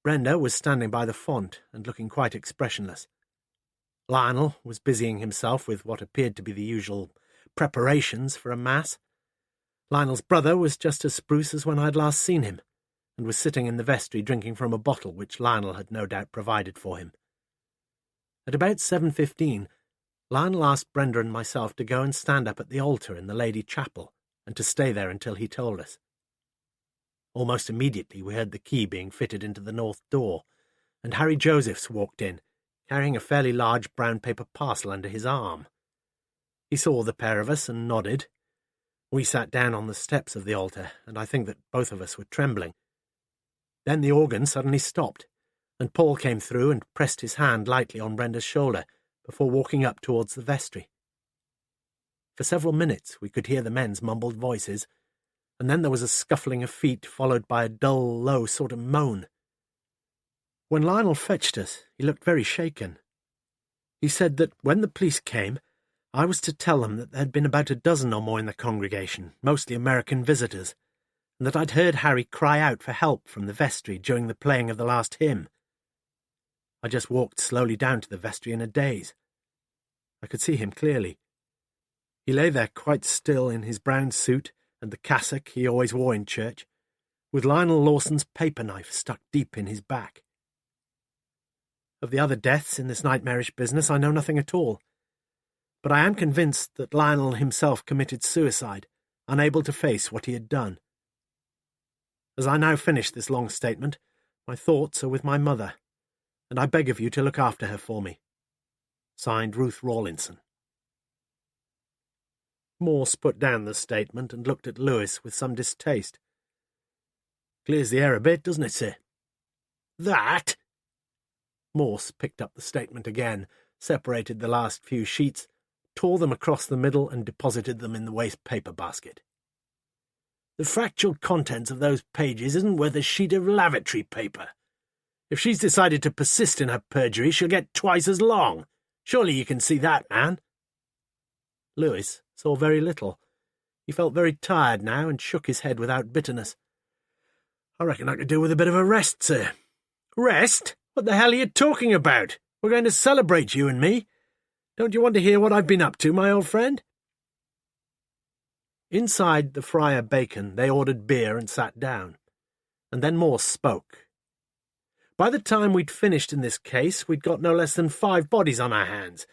Brenda was standing by the font and looking quite expressionless. Lionel was busying himself with what appeared to be the usual preparations for a mass. Lionel's brother was just as spruce as when I had last seen him, and was sitting in the vestry drinking from a bottle which Lionel had no doubt provided for him. At about 7:15, Lionel asked Brenda and myself to go and stand up at the altar in the Lady Chapel, and to stay there until he told us. Almost immediately we heard the key being fitted into the north door, and Harry Josephs walked in, carrying a fairly large brown paper parcel under his arm. He saw the pair of us and nodded. We sat down on the steps of the altar, and I think that both of us were trembling. Then the organ suddenly stopped, and Paul came through and pressed his hand lightly on Brenda's shoulder before walking up towards the vestry. For several minutes we could hear the men's mumbled voices, and then there was a scuffling of feet followed by a dull, low sort of moan. When Lionel fetched us, he looked very shaken. He said that when the police came, I was to tell them that there had been about a dozen or more in the congregation, mostly American visitors, and that I'd heard Harry cry out for help from the vestry during the playing of the last hymn. I just walked slowly down to the vestry in a daze. I could see him clearly. He lay there quite still in his brown suit and the cassock he always wore in church, with Lionel Lawson's paper knife stuck deep in his back. Of the other deaths in this nightmarish business I know nothing at all, but I am convinced that Lionel himself committed suicide, unable to face what he had done. As I now finish this long statement, my thoughts are with my mother, and I beg of you to look after her for me. Signed, Ruth Rawlinson. Morse put down the statement and looked at Lewis with some distaste. Clears the air a bit, doesn't it, sir? That? Morse picked up the statement again, separated the last few sheets, tore them across the middle and deposited them in the waste paper basket. The factual contents of those pages isn't worth a sheet of lavatory paper. If she's decided to persist in her perjury, she'll get twice as long. Surely you can see that, man. Lewis saw very little. He felt very tired now and shook his head without bitterness. I reckon I could do with a bit of a rest, sir. Rest? What the hell are you talking about? We're going to celebrate, you and me. Don't you want to hear what I've been up to, my old friend? Inside the Friar Bacon they ordered beer and sat down, and then Morse spoke. By the time we'd finished in this case, we'd got no less than 5 bodies on our hands,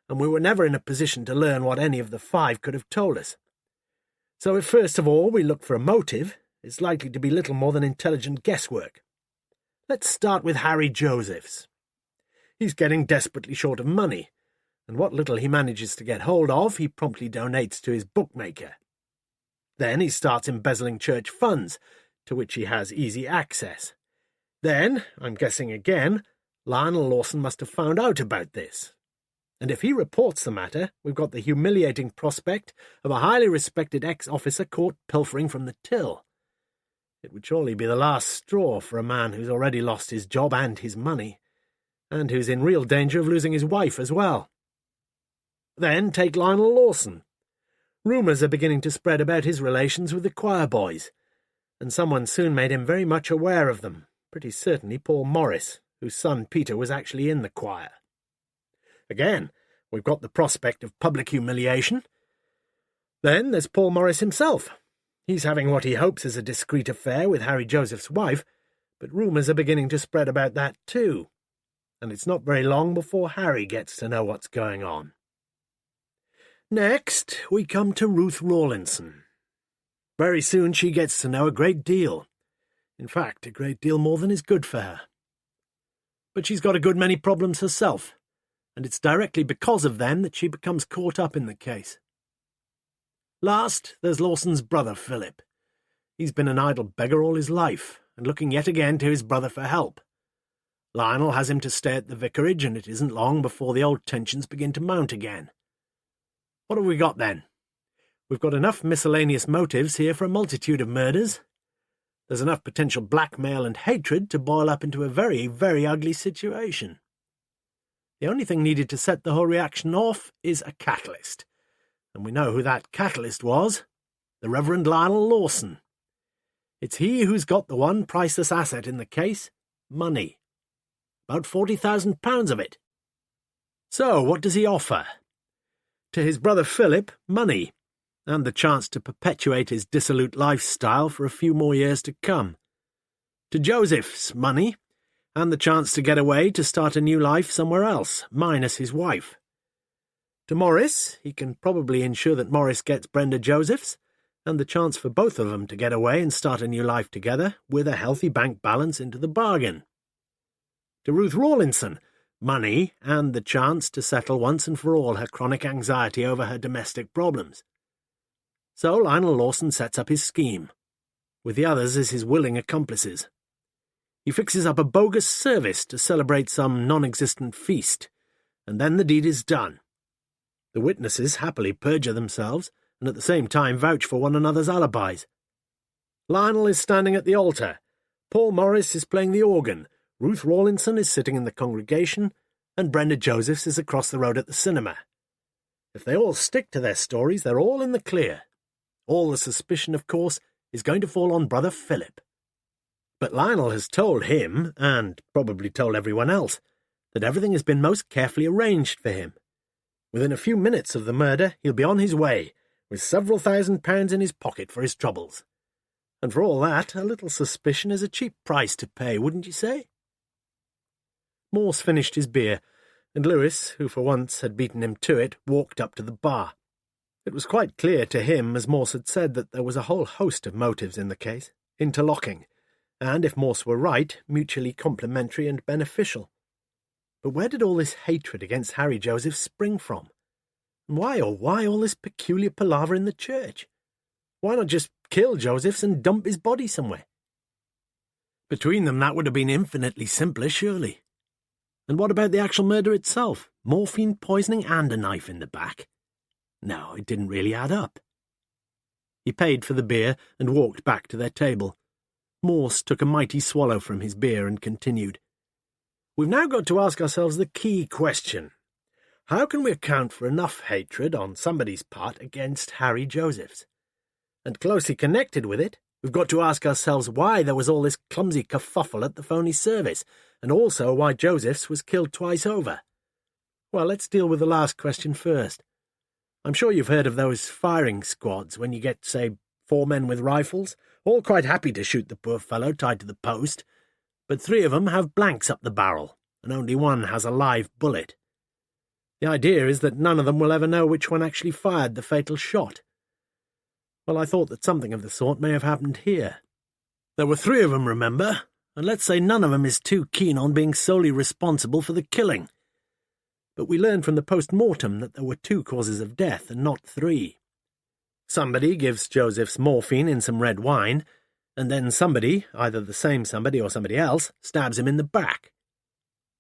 and we were never in a position to learn what any of the 5 could have told us. So if first of all we look for a motive, it's likely to be little more than intelligent guesswork. Let's start with Harry Josephs. He's getting desperately short of money, and what little he manages to get hold of he promptly donates to his bookmaker. Then he starts embezzling church funds, to which he has easy access. Then, I'm guessing again, Lionel Lawson must have found out about this. And if he reports the matter, we've got the humiliating prospect of a highly respected ex-officer caught pilfering from the till. It would surely be the last straw for a man who's already lost his job and his money, and who's in real danger of losing his wife as well. Then take Lionel Lawson. Rumours are beginning to spread about his relations with the choir boys, and someone soon made him very much aware of them, pretty certainly Paul Morris, whose son Peter was actually in the choir. Again, we've got the prospect of public humiliation. Then there's Paul Morris himself. He's having what he hopes is a discreet affair with Harry Joseph's wife, but rumours are beginning to spread about that too, and it's not very long before Harry gets to know what's going on. Next, we come to Ruth Rawlinson. Very soon she gets to know a great deal. In fact, a great deal more than is good for her. But she's got a good many problems herself, and it's directly because of them that she becomes caught up in the case. Last, there's Lawson's brother, Philip. He's been an idle beggar all his life, and looking yet again to his brother for help. Lionel has him to stay at the vicarage, and it isn't long before the old tensions begin to mount again. What have we got, then? We've got enough miscellaneous motives here for a multitude of murders. There's enough potential blackmail and hatred to boil up into a very, very ugly situation. The only thing needed to set the whole reaction off is a catalyst. And we know who that catalyst was. The Reverend Lionel Lawson. It's he who's got the one priceless asset in the case, money. About £40,000 of it. So, what does he offer? To his brother Philip, money, and the chance to perpetuate his dissolute lifestyle for a few more years to come. To Joseph's, money, and the chance to get away to start a new life somewhere else, minus his wife. To Morris, he can probably ensure that Morris gets Brenda Joseph's, and the chance for both of them to get away and start a new life together, with a healthy bank balance into the bargain. To Ruth Rawlinson, money, and the chance to settle once and for all her chronic anxiety over her domestic problems. So Lionel Lawson sets up his scheme, with the others as his willing accomplices. He fixes up a bogus service to celebrate some non-existent feast, and then the deed is done. The witnesses happily perjure themselves, and at the same time vouch for one another's alibis. Lionel is standing at the altar, Paul Morris is playing the organ, Ruth Rawlinson is sitting in the congregation, and Brenda Josephs is across the road at the cinema. If they all stick to their stories, they're all in the clear. All the suspicion, of course, is going to fall on brother Philip. But Lionel has told him, and probably told everyone else, that everything has been most carefully arranged for him. Within a few minutes of the murder, he'll be on his way, with several £1,000s in his pocket for his troubles. And for all that, a little suspicion is a cheap price to pay, wouldn't you say? Morse finished his beer, and Lewis, who for once had beaten him to it, walked up to the bar. It was quite clear to him, as Morse had said, that there was a whole host of motives in the case, interlocking, and, if Morse were right, mutually complementary and beneficial. But where did all this hatred against Harry Joseph spring from? And why all this peculiar palaver in the church? Why not just kill Josephs and dump his body somewhere? Between them that would have been infinitely simpler, surely. And what about the actual murder itself? Morphine poisoning and a knife in the back? No, it didn't really add up. He paid for the beer and walked back to their table. Morse took a mighty swallow from his beer and continued. We've now got to ask ourselves the key question. How can we account for enough hatred on somebody's part against Harry Josephs? And closely connected with it, we've got to ask ourselves why there was all this clumsy kerfuffle at the phony service, and also why Josephs was killed twice over. Well, let's deal with the last question first. I'm sure you've heard of those firing squads when you get, say, 4 men with rifles, all quite happy to shoot the poor fellow tied to the post, but 3 of them have blanks up the barrel, and only one has a live bullet. The idea is that none of them will ever know which one actually fired the fatal shot. Well, I thought that something of the sort may have happened here. There were 3 of them, remember, and let's say none of them is too keen on being solely responsible for the killing. But we learned from the post-mortem that there were 2 causes of death and not 3. Somebody gives Josephs morphine in some red wine, and then somebody, either the same somebody or somebody else, stabs him in the back.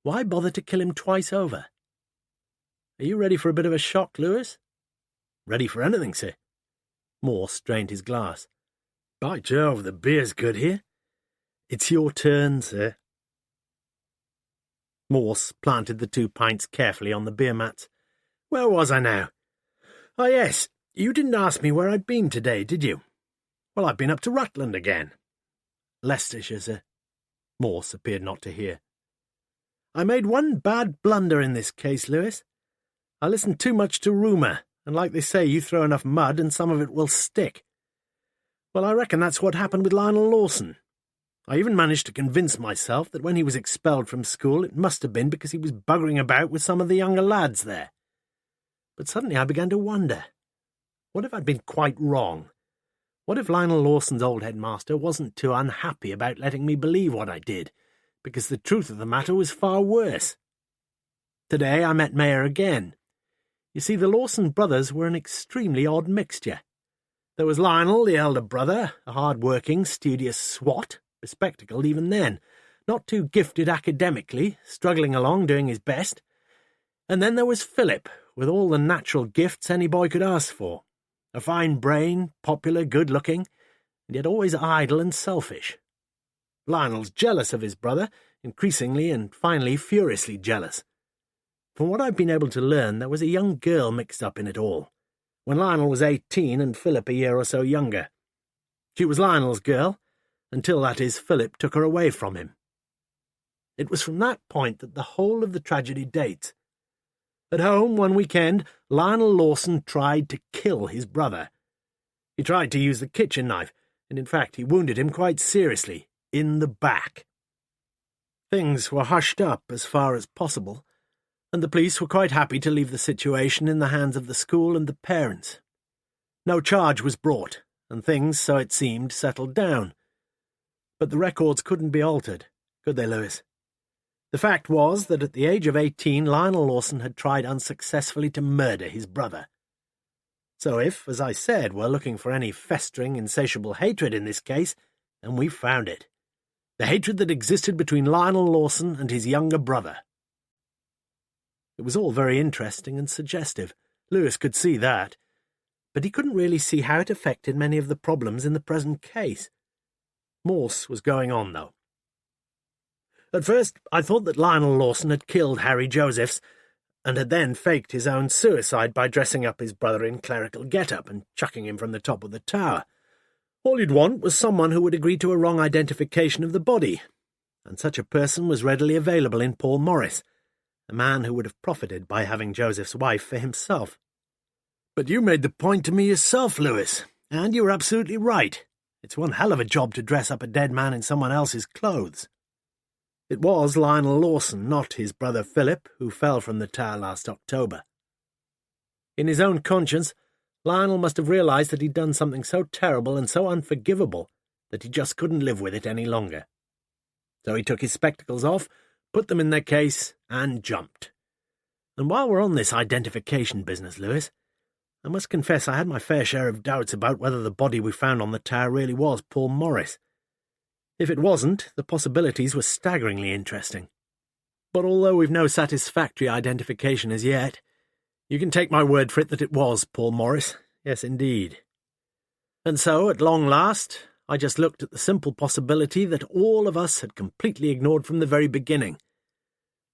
Why bother to kill him twice over? Are you ready for a bit of a shock, Lewis? Ready for anything, sir. Morse drained his glass. By Jove, the beer's good here. It's your turn, sir. Morse planted the 2 pints carefully on the beer mats. Where was I now? Ah, yes, you didn't ask me where I'd been today, did you? Well, I've been up to Rutland again. Leicestershire, sir. Morse appeared not to hear. I made one bad blunder in this case, Lewis. I listened too much to rumour, and like they say, you throw enough mud and some of it will stick. Well, I reckon that's what happened with Lionel Lawson. I even managed to convince myself that when he was expelled from school it must have been because he was buggering about with some of the younger lads there. But suddenly I began to wonder, what if I'd been quite wrong? What if Lionel Lawson's old headmaster wasn't too unhappy about letting me believe what I did, because the truth of the matter was far worse? Today I met Mayer again. You see, the Lawson brothers were an extremely odd mixture. There was Lionel, the elder brother, a hard-working, studious swot, bespectacled even then, not too gifted academically, struggling along, doing his best. And then there was Philip, with all the natural gifts any boy could ask for. A fine brain, popular, good-looking, and yet always idle and selfish. Lionel's jealous of his brother, increasingly and finally furiously jealous. From what I've been able to learn, there was a young girl mixed up in it all, when Lionel was 18 and Philip a year or so younger. She was Lionel's girl, until, that is, Philip took her away from him. It was from that point that the whole of the tragedy dates. At home one weekend, Lionel Lawson tried to kill his brother. He tried to use the kitchen knife, and in fact he wounded him quite seriously, in the back. Things were hushed up as far as possible, and the police were quite happy to leave the situation in the hands of the school and the parents. No charge was brought, and things, so it seemed, settled down. But the records couldn't be altered, could they, Lewis? The fact was that at the age of 18, Lionel Lawson had tried unsuccessfully to murder his brother. So if, as I said, we're looking for any festering, insatiable hatred in this case, then we've found it. The hatred that existed between Lionel Lawson and his younger brother. It was all very interesting and suggestive. Lewis could see that. But he couldn't really see how it affected many of the problems in the present case. Morse was going on, though. At first, I thought that Lionel Lawson had killed Harry Josephs, and had then faked his own suicide by dressing up his brother in clerical get-up and chucking him from the top of the tower. All you'd want was someone who would agree to a wrong identification of the body, and such a person was readily available in Paul Morse, a man who would have profited by having Joseph's wife for himself. But you made the point to me yourself, Lewis, and you were absolutely right. It's one hell of a job to dress up a dead man in someone else's clothes. It was Lionel Lawson, not his brother Philip, who fell from the tower last October. In his own conscience, Lionel must have realised that he'd done something so terrible and so unforgivable that he just couldn't live with it any longer. So he took his spectacles off, put them in their case, and jumped. And while we're on this identification business, Lewis, I must confess I had my fair share of doubts about whether the body we found on the tower really was Paul Morse. If it wasn't, the possibilities were staggeringly interesting. But although we've no satisfactory identification as yet, you can take my word for it that it was Paul Morse. Yes, indeed. And so, at long last, I just looked at the simple possibility that all of us had completely ignored from the very beginning.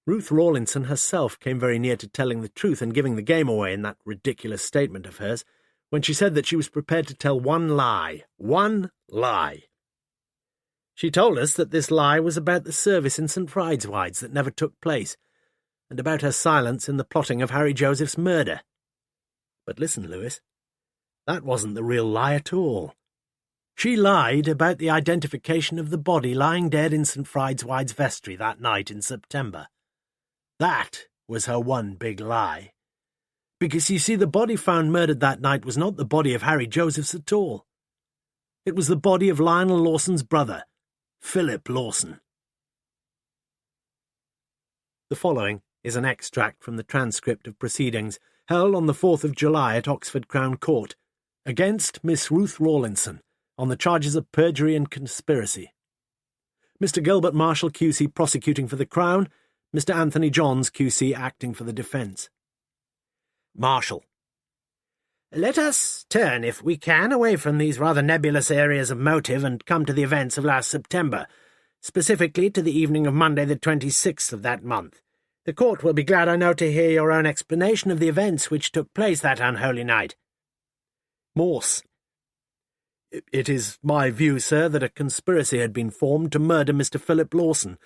Ruth Rawlinson herself came very near to telling the truth and giving the game away in that ridiculous statement of hers, when she said that she was prepared to tell one lie. One lie. She told us that this lie was about the service in St. Fride's that never took place, and about her silence in the plotting of Harry Joseph's murder. But listen, Lewis, that wasn't the real lie at all. She lied about the identification of the body lying dead in St. Fride's vestry that night in September. That was her one big lie. Because, you see, the body found murdered that night was not the body of Harry Josephs at all. It was the body of Lionel Lawson's brother, Philip Lawson. The following is an extract from the transcript of proceedings held on the 4th of July at Oxford Crown Court, against Miss Ruth Rawlinson, on the charges of perjury and conspiracy. Mr. Gilbert Marshall, QC, prosecuting for the Crown, Mr. Anthony Johns, QC, acting for the defence. Marshall. Let us turn, if we can, away from these rather nebulous areas of motive and come to the events of last September, specifically to the evening of Monday the 26th of that month. The court will be glad, I know, to hear your own explanation of the events which took place that unholy night. Morse. It is my view, sir, that a conspiracy had been formed to murder Mr. Philip Lawson,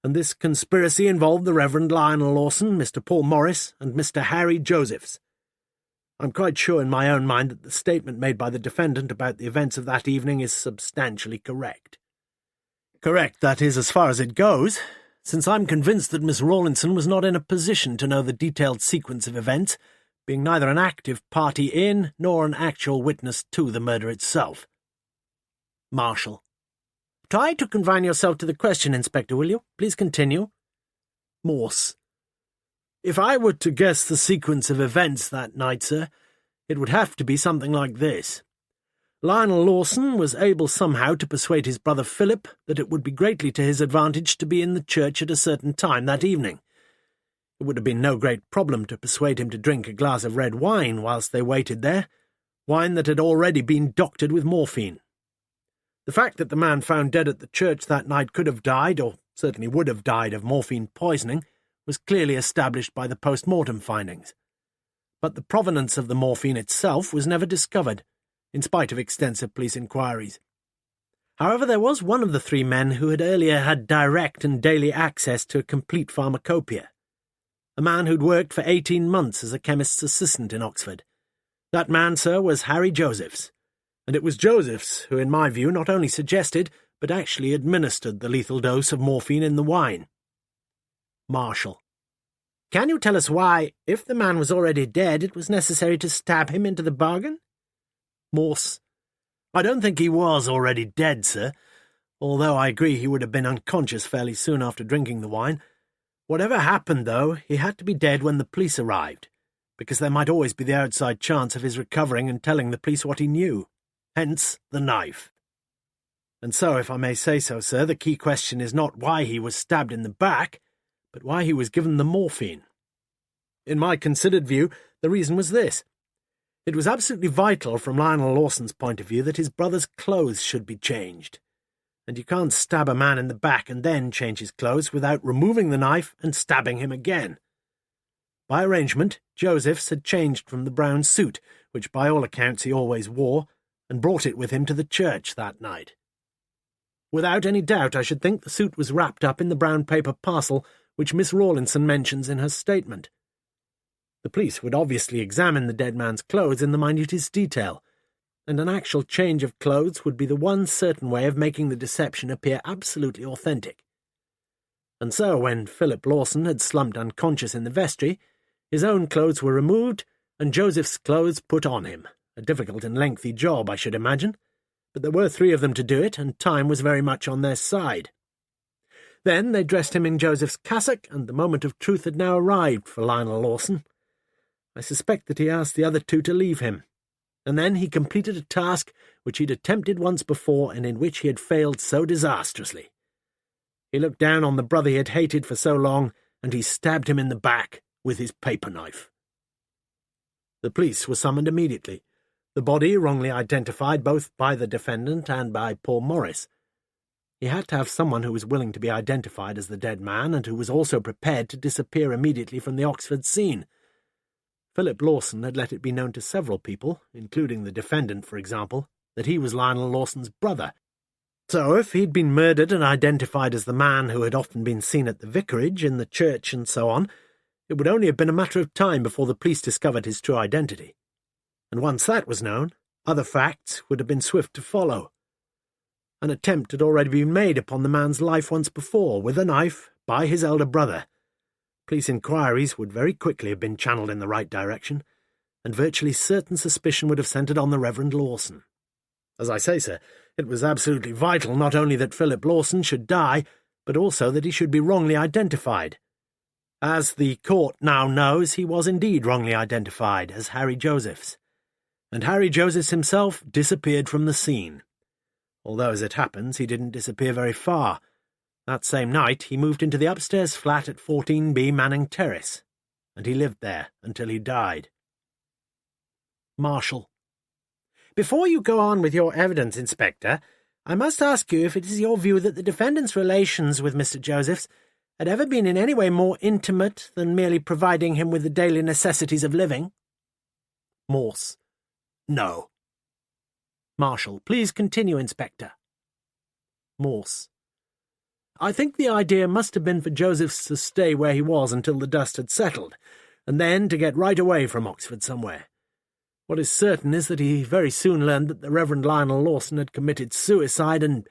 and this conspiracy involved the Reverend Lionel Lawson, Mr. Paul Morse, and Mr. Harry Josephs. I'm quite sure in my own mind that the statement made by the defendant about the events of that evening is substantially correct. Correct, that is, as far as it goes, since I'm convinced that Miss Rawlinson was not in a position to know the detailed sequence of events, being neither an active party in nor an actual witness to the murder itself. Marshall. Try to confine yourself to the question, Inspector, will you? Please continue. Morse. If I were to guess the sequence of events that night, sir, it would have to be something like this. Lionel Lawson was able somehow to persuade his brother Philip that it would be greatly to his advantage to be in the church at a certain time that evening. It would have been no great problem to persuade him to drink a glass of red wine whilst they waited there, wine that had already been doctored with morphine. The fact that the man found dead at the church that night could have died, or certainly would have died, of morphine poisoning was clearly established by the post-mortem findings. But the provenance of the morphine itself was never discovered, in spite of extensive police inquiries. However, there was one of the three men who had earlier had direct and daily access to a complete pharmacopoeia. a man who'd worked for 18 months as a chemist's assistant in Oxford. That man, sir, was Harry Josephs, and it was Josephs who, in my view, not only suggested, but actually administered the lethal dose of morphine in the wine. Marshall. Can you tell us why, if the man was already dead, it was necessary to stab him into the bargain? Morse. I don't think he was already dead, sir, although I agree he would have been unconscious fairly soon after drinking the wine. Whatever happened, though, he had to be dead when the police arrived, because there might always be the outside chance of his recovering and telling the police what he knew. Hence the knife. And so, if I may say so, sir, the key question is not why he was stabbed in the back, but why he was given the morphine. In my considered view, the reason was this. It was absolutely vital from Lionel Lawson's point of view that his brother's clothes should be changed. And you can't stab a man in the back and then change his clothes without removing the knife and stabbing him again. By arrangement, Josephs had changed from the brown suit, which by all accounts he always wore, and brought it with him to the church that night. Without any doubt, I should think the suit was wrapped up in the brown paper parcel which Miss Rawlinson mentions in her statement. The police would obviously examine the dead man's clothes in the minutest detail, and an actual change of clothes would be the one certain way of making the deception appear absolutely authentic. And so, when Philip Lawson had slumped unconscious in the vestry, his own clothes were removed and Joseph's clothes put on him. A difficult and lengthy job, I should imagine, but there were 3 of them to do it, and time was very much on their side. Then they dressed him in Joseph's cassock, and the moment of truth had now arrived for Lionel Lawson. I suspect that he asked the other 2 to leave him, and then he completed a task which he'd attempted once before and in which he had failed so disastrously. He looked down on the brother he had hated for so long, and he stabbed him in the back with his paper knife. The police were summoned immediately, the body wrongly identified both by the defendant and by poor Morris. He had to have someone who was willing to be identified as the dead man and who was also prepared to disappear immediately from the Oxford scene. Philip Lawson had let it be known to several people, including the defendant, for example, that he was Lionel Lawson's brother. So if he'd been murdered and identified as the man who had often been seen at the vicarage, in the church, and so on, it would only have been a matter of time before the police discovered his true identity. And once that was known, other facts would have been swift to follow. An attempt had already been made upon the man's life once before, with a knife, by his elder brother. Police inquiries would very quickly have been channelled in the right direction, and virtually certain suspicion would have centred on the Reverend Lawson. As I say, sir, it was absolutely vital not only that Philip Lawson should die, but also that he should be wrongly identified. As the court now knows, he was indeed wrongly identified as Harry Josephs, and Harry Josephs himself disappeared from the scene. Although, as it happens, he didn't disappear very far. That same night he moved into the upstairs flat at 14B Manning Terrace, and he lived there until he died. Marshall. Before you go on with your evidence, Inspector, I must ask you if it is your view that the defendant's relations with Mr. Josephs had ever been in any way more intimate than merely providing him with the daily necessities of living? Morse. No. Marshall. Please continue, Inspector. Morse. I think the idea must have been for Josephs to stay where he was until the dust had settled, and then to get right away from Oxford somewhere. What is certain is that he very soon learned that the Reverend Lionel Lawson had committed suicide and—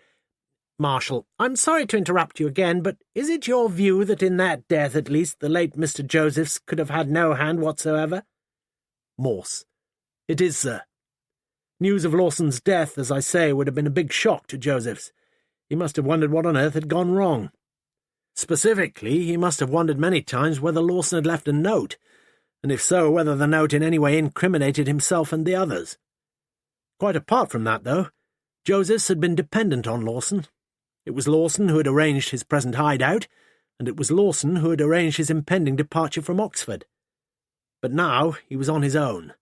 Marshall. I'm sorry to interrupt you again, but is it your view that in that death, at least, the late Mr. Josephs could have had no hand whatsoever? Morse. It is, sir. News of Lawson's death, as I say, would have been a big shock to Josephs. He must have wondered what on earth had gone wrong. Specifically, he must have wondered many times whether Lawson had left a note, and if so, whether the note in any way incriminated himself and the others. Quite apart from that, though, Josephs had been dependent on Lawson. It was Lawson who had arranged his present hideout, and it was Lawson who had arranged his impending departure from Oxford. But now he was on his own,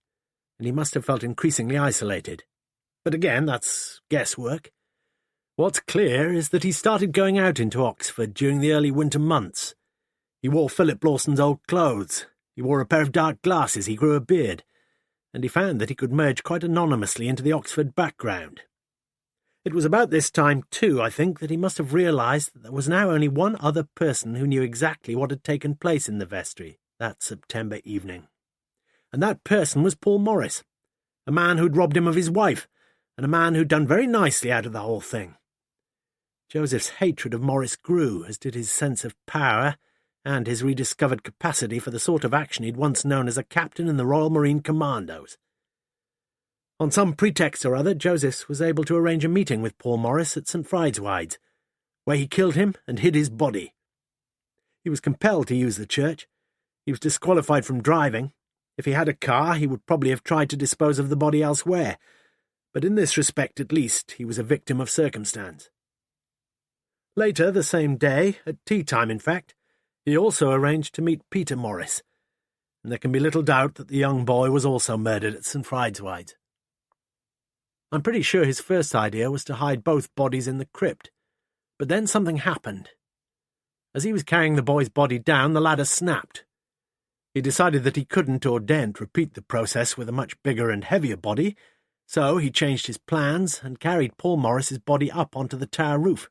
and he must have felt increasingly isolated. But again, that's guesswork. What's clear is that he started going out into Oxford during the early winter months. He wore Philip Lawson's old clothes, he wore a pair of dark glasses, he grew a beard, and he found that he could merge quite anonymously into the Oxford background. It was about this time, too, I think, that he must have realised that there was now only one other person who knew exactly what had taken place in the vestry. that September evening. And that person was Paul Morse, a man who'd robbed him of his wife, and a man who'd done very nicely out of the whole thing. Joseph's hatred of Morris grew, as did his sense of power and his rediscovered capacity for the sort of action he'd once known as a captain in the Royal Marine Commandos. On some pretext or other, Joseph was able to arrange a meeting with Paul Morse at St. Fried's, where he killed him and hid his body. He was compelled to use the church. He was disqualified from driving. If he had a car, he would probably have tried to dispose of the body elsewhere. But in this respect, at least, he was a victim of circumstance. Later, the same day, at tea-time in fact, he also arranged to meet Peter Morris, and there can be little doubt that the young boy was also murdered at St. Fried's. I'm pretty sure his first idea was to hide both bodies in the crypt, but then something happened. As he was carrying the boy's body down, the ladder snapped. He decided that he couldn't or daren't repeat the process with a much bigger and heavier body, so he changed his plans and carried Paul Morris's body up onto the tower roof.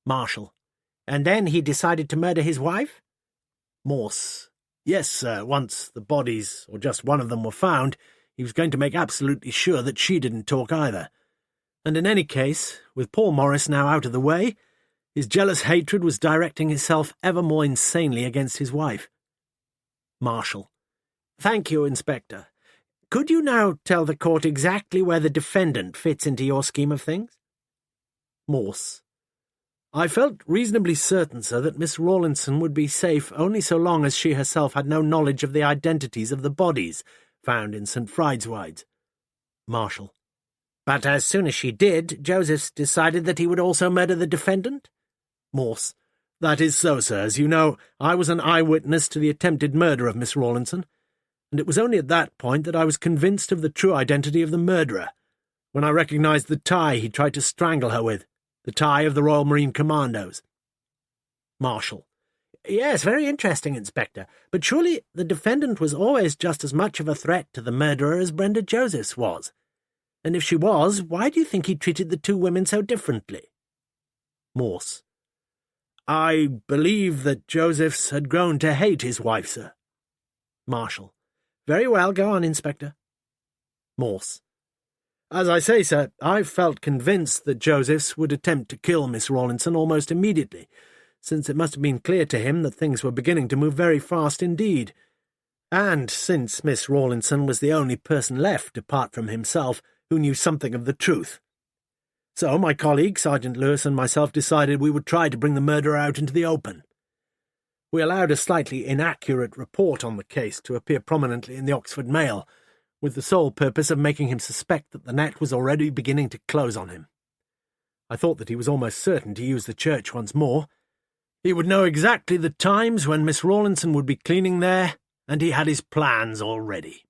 Marshal. And then he decided to murder his wife? Morse. Yes, sir, once the bodies, or just one of them, were found, he was going to make absolutely sure that she didn't talk either. And in any case, with Paul Morse now out of the way, his jealous hatred was directing itself ever more insanely against his wife. Marshal. Thank you, Inspector. Could you now tell the court exactly where the defendant fits into your scheme of things? Morse. I felt reasonably certain, sir, that Miss Rawlinson would be safe only so long as she herself had no knowledge of the identities of the bodies found in St. Fried's. Marshal. But as soon as she did, Joseph decided that he would also murder the defendant? Morse. That is so, sir. As you know, I was an eyewitness to the attempted murder of Miss Rawlinson, and it was only at that point that I was convinced of the true identity of the murderer, when I recognized the tie he tried to strangle her with. The tie of the Royal Marine Commandos. Marshal. Yes, very interesting, Inspector. But surely the defendant was always just as much of a threat to the murderer as Brenda Josephs was. And if she was, why do you think he treated the two women so differently? Morse. I believe that Josephs had grown to hate his wife, sir. Marshal. Very well, go on, Inspector. Morse. As I say, sir, I felt convinced that Josephs would attempt to kill Miss Rawlinson almost immediately, since it must have been clear to him that things were beginning to move very fast indeed. And since Miss Rawlinson was the only person left, apart from himself, who knew something of the truth. So my colleague, Sergeant Lewis, and myself decided we would try to bring the murderer out into the open. We allowed a slightly inaccurate report on the case to appear prominently in the Oxford Mail, with the sole purpose of making him suspect that the net was already beginning to close on him. I thought that he was almost certain to use the church once more. He would know exactly the times when Miss Rawlinson would be cleaning there, and he had his plans already.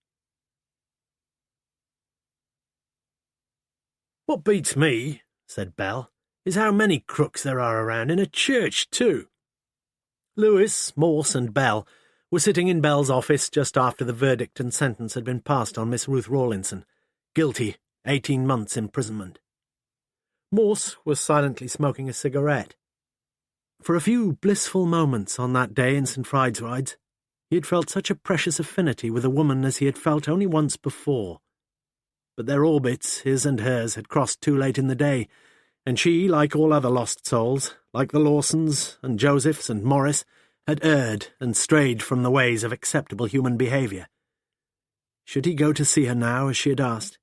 What beats me, said Bell, is how many crooks there are around, in a church too. Lewis, Morse, and Bell were sitting in Bell's office just after the verdict and sentence had been passed on Miss Ruth Rawlinson, guilty, 18 months' imprisonment. Morse was silently smoking a cigarette. For a few blissful moments on that day in St. Fried's, he had felt such a precious affinity with a woman as he had felt only once before. But their orbits, his and hers, had crossed too late in the day, and she, like all other lost souls, like the Lawsons and Josephs and Morris, had erred and strayed from the ways of acceptable human behaviour. Should he go to see her now, as she had asked?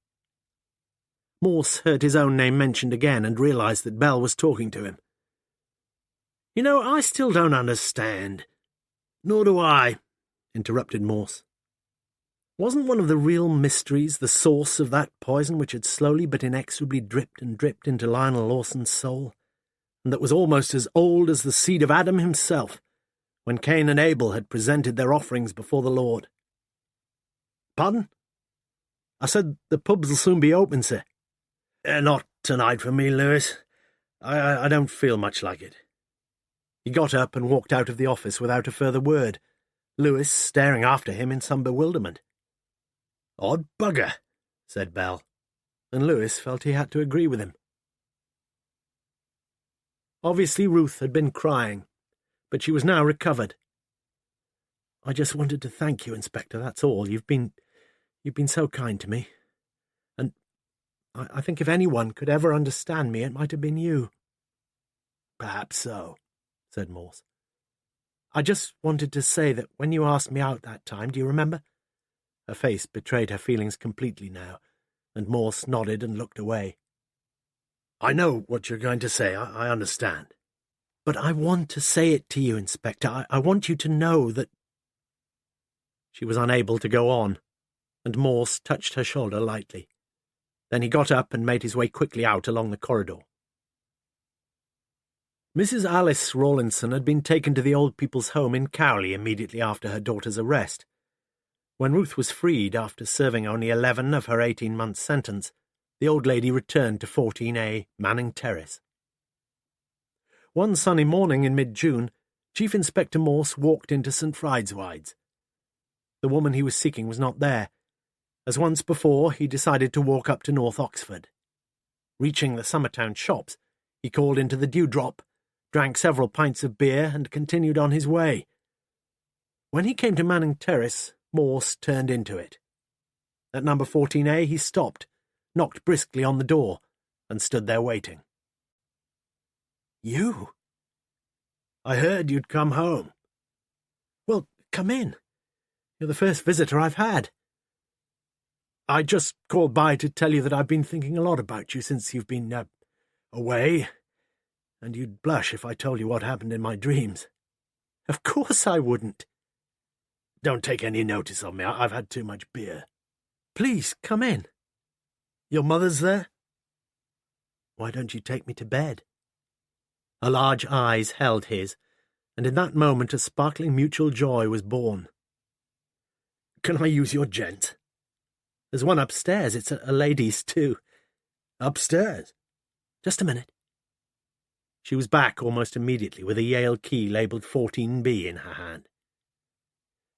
Morse heard his own name mentioned again and realised that Bell was talking to him. You know, I still don't understand. Nor do I, interrupted Morse. Wasn't one of the real mysteries the source of that poison which had slowly but inexorably dripped and dripped into Lionel Lawson's soul, and that was almost as old as the seed of Adam himself, when Cain and Abel had presented their offerings before the Lord? Pardon? I said the pubs'll soon be open, sir. Not tonight for me, Lewis. I don't feel much like it. He got up and walked out of the office without a further word, Lewis staring after him in some bewilderment. Odd bugger, said Bell, and Lewis felt he had to agree with him. Obviously Ruth had been crying, but she was now recovered. I just wanted to thank you, Inspector, that's all. You've been so kind to me. And I think if anyone could ever understand me, it might have been you. Perhaps so, said Morse. I just wanted to say that when you asked me out that time, do you remember? Her face betrayed her feelings completely now, and Morse nodded and looked away. I know what you're going to say, I understand. But I want to say it to you, Inspector. I want you to know that... She was unable to go on, and Morse touched her shoulder lightly. Then he got up and made his way quickly out along the corridor. Mrs. Alice Rawlinson had been taken to the old people's home in Cowley immediately after her daughter's arrest. When Ruth was freed after serving only 11 of her 18-month sentence, the old lady returned to 14A Manning Terrace. One sunny morning in mid-June, Chief Inspector Morse walked into St. Fride's. The woman he was seeking was not there. As once before, he decided to walk up to North Oxford. Reaching the Summertown shops, he called into the Dewdrop, drank several pints of beer, and continued on his way. When he came to Manning Terrace, Morse turned into it. At number 14A, he stopped, knocked briskly on the door, and stood there waiting. You? I heard you'd come home. Well, come in. You're the first visitor I've had. I just called by to tell you that I've been thinking a lot about you since you've been, away, and you'd blush if I told you what happened in my dreams. Of course I wouldn't. Don't take any notice of me. I've had too much beer. Please, come in. Your mother's there? Why don't you take me to bed? Her large eyes held his, and in that moment a sparkling mutual joy was born. Can I use your gent? There's one upstairs. It's a lady's, too. Upstairs? Just a minute. She was back almost immediately with a Yale key labelled 14B in her hand.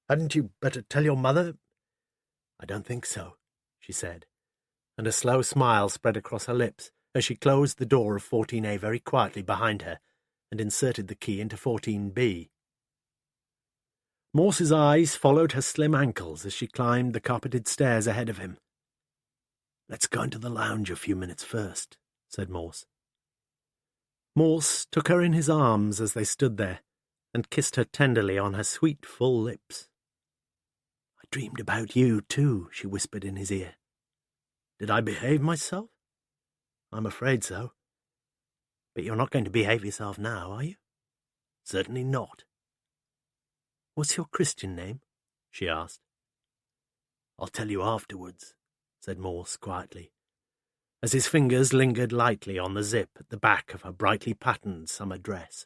Hadn't you better tell your mother? I don't think so, she said, and a slow smile spread across her lips as she closed the door of 14A very quietly behind her and inserted the key into 14B. Morse's eyes followed her slim ankles as she climbed the carpeted stairs ahead of him. Let's go into the lounge a few minutes first, said Morse. Morse took her in his arms as they stood there and kissed her tenderly on her sweet, full lips. I dreamed about you, too, she whispered in his ear. Did I behave myself? I'm afraid so. But you're not going to behave yourself now, are you? Certainly not. What's your Christian name? She asked. I'll tell you afterwards, said Morse quietly, as his fingers lingered lightly on the zip at the back of her brightly patterned summer dress.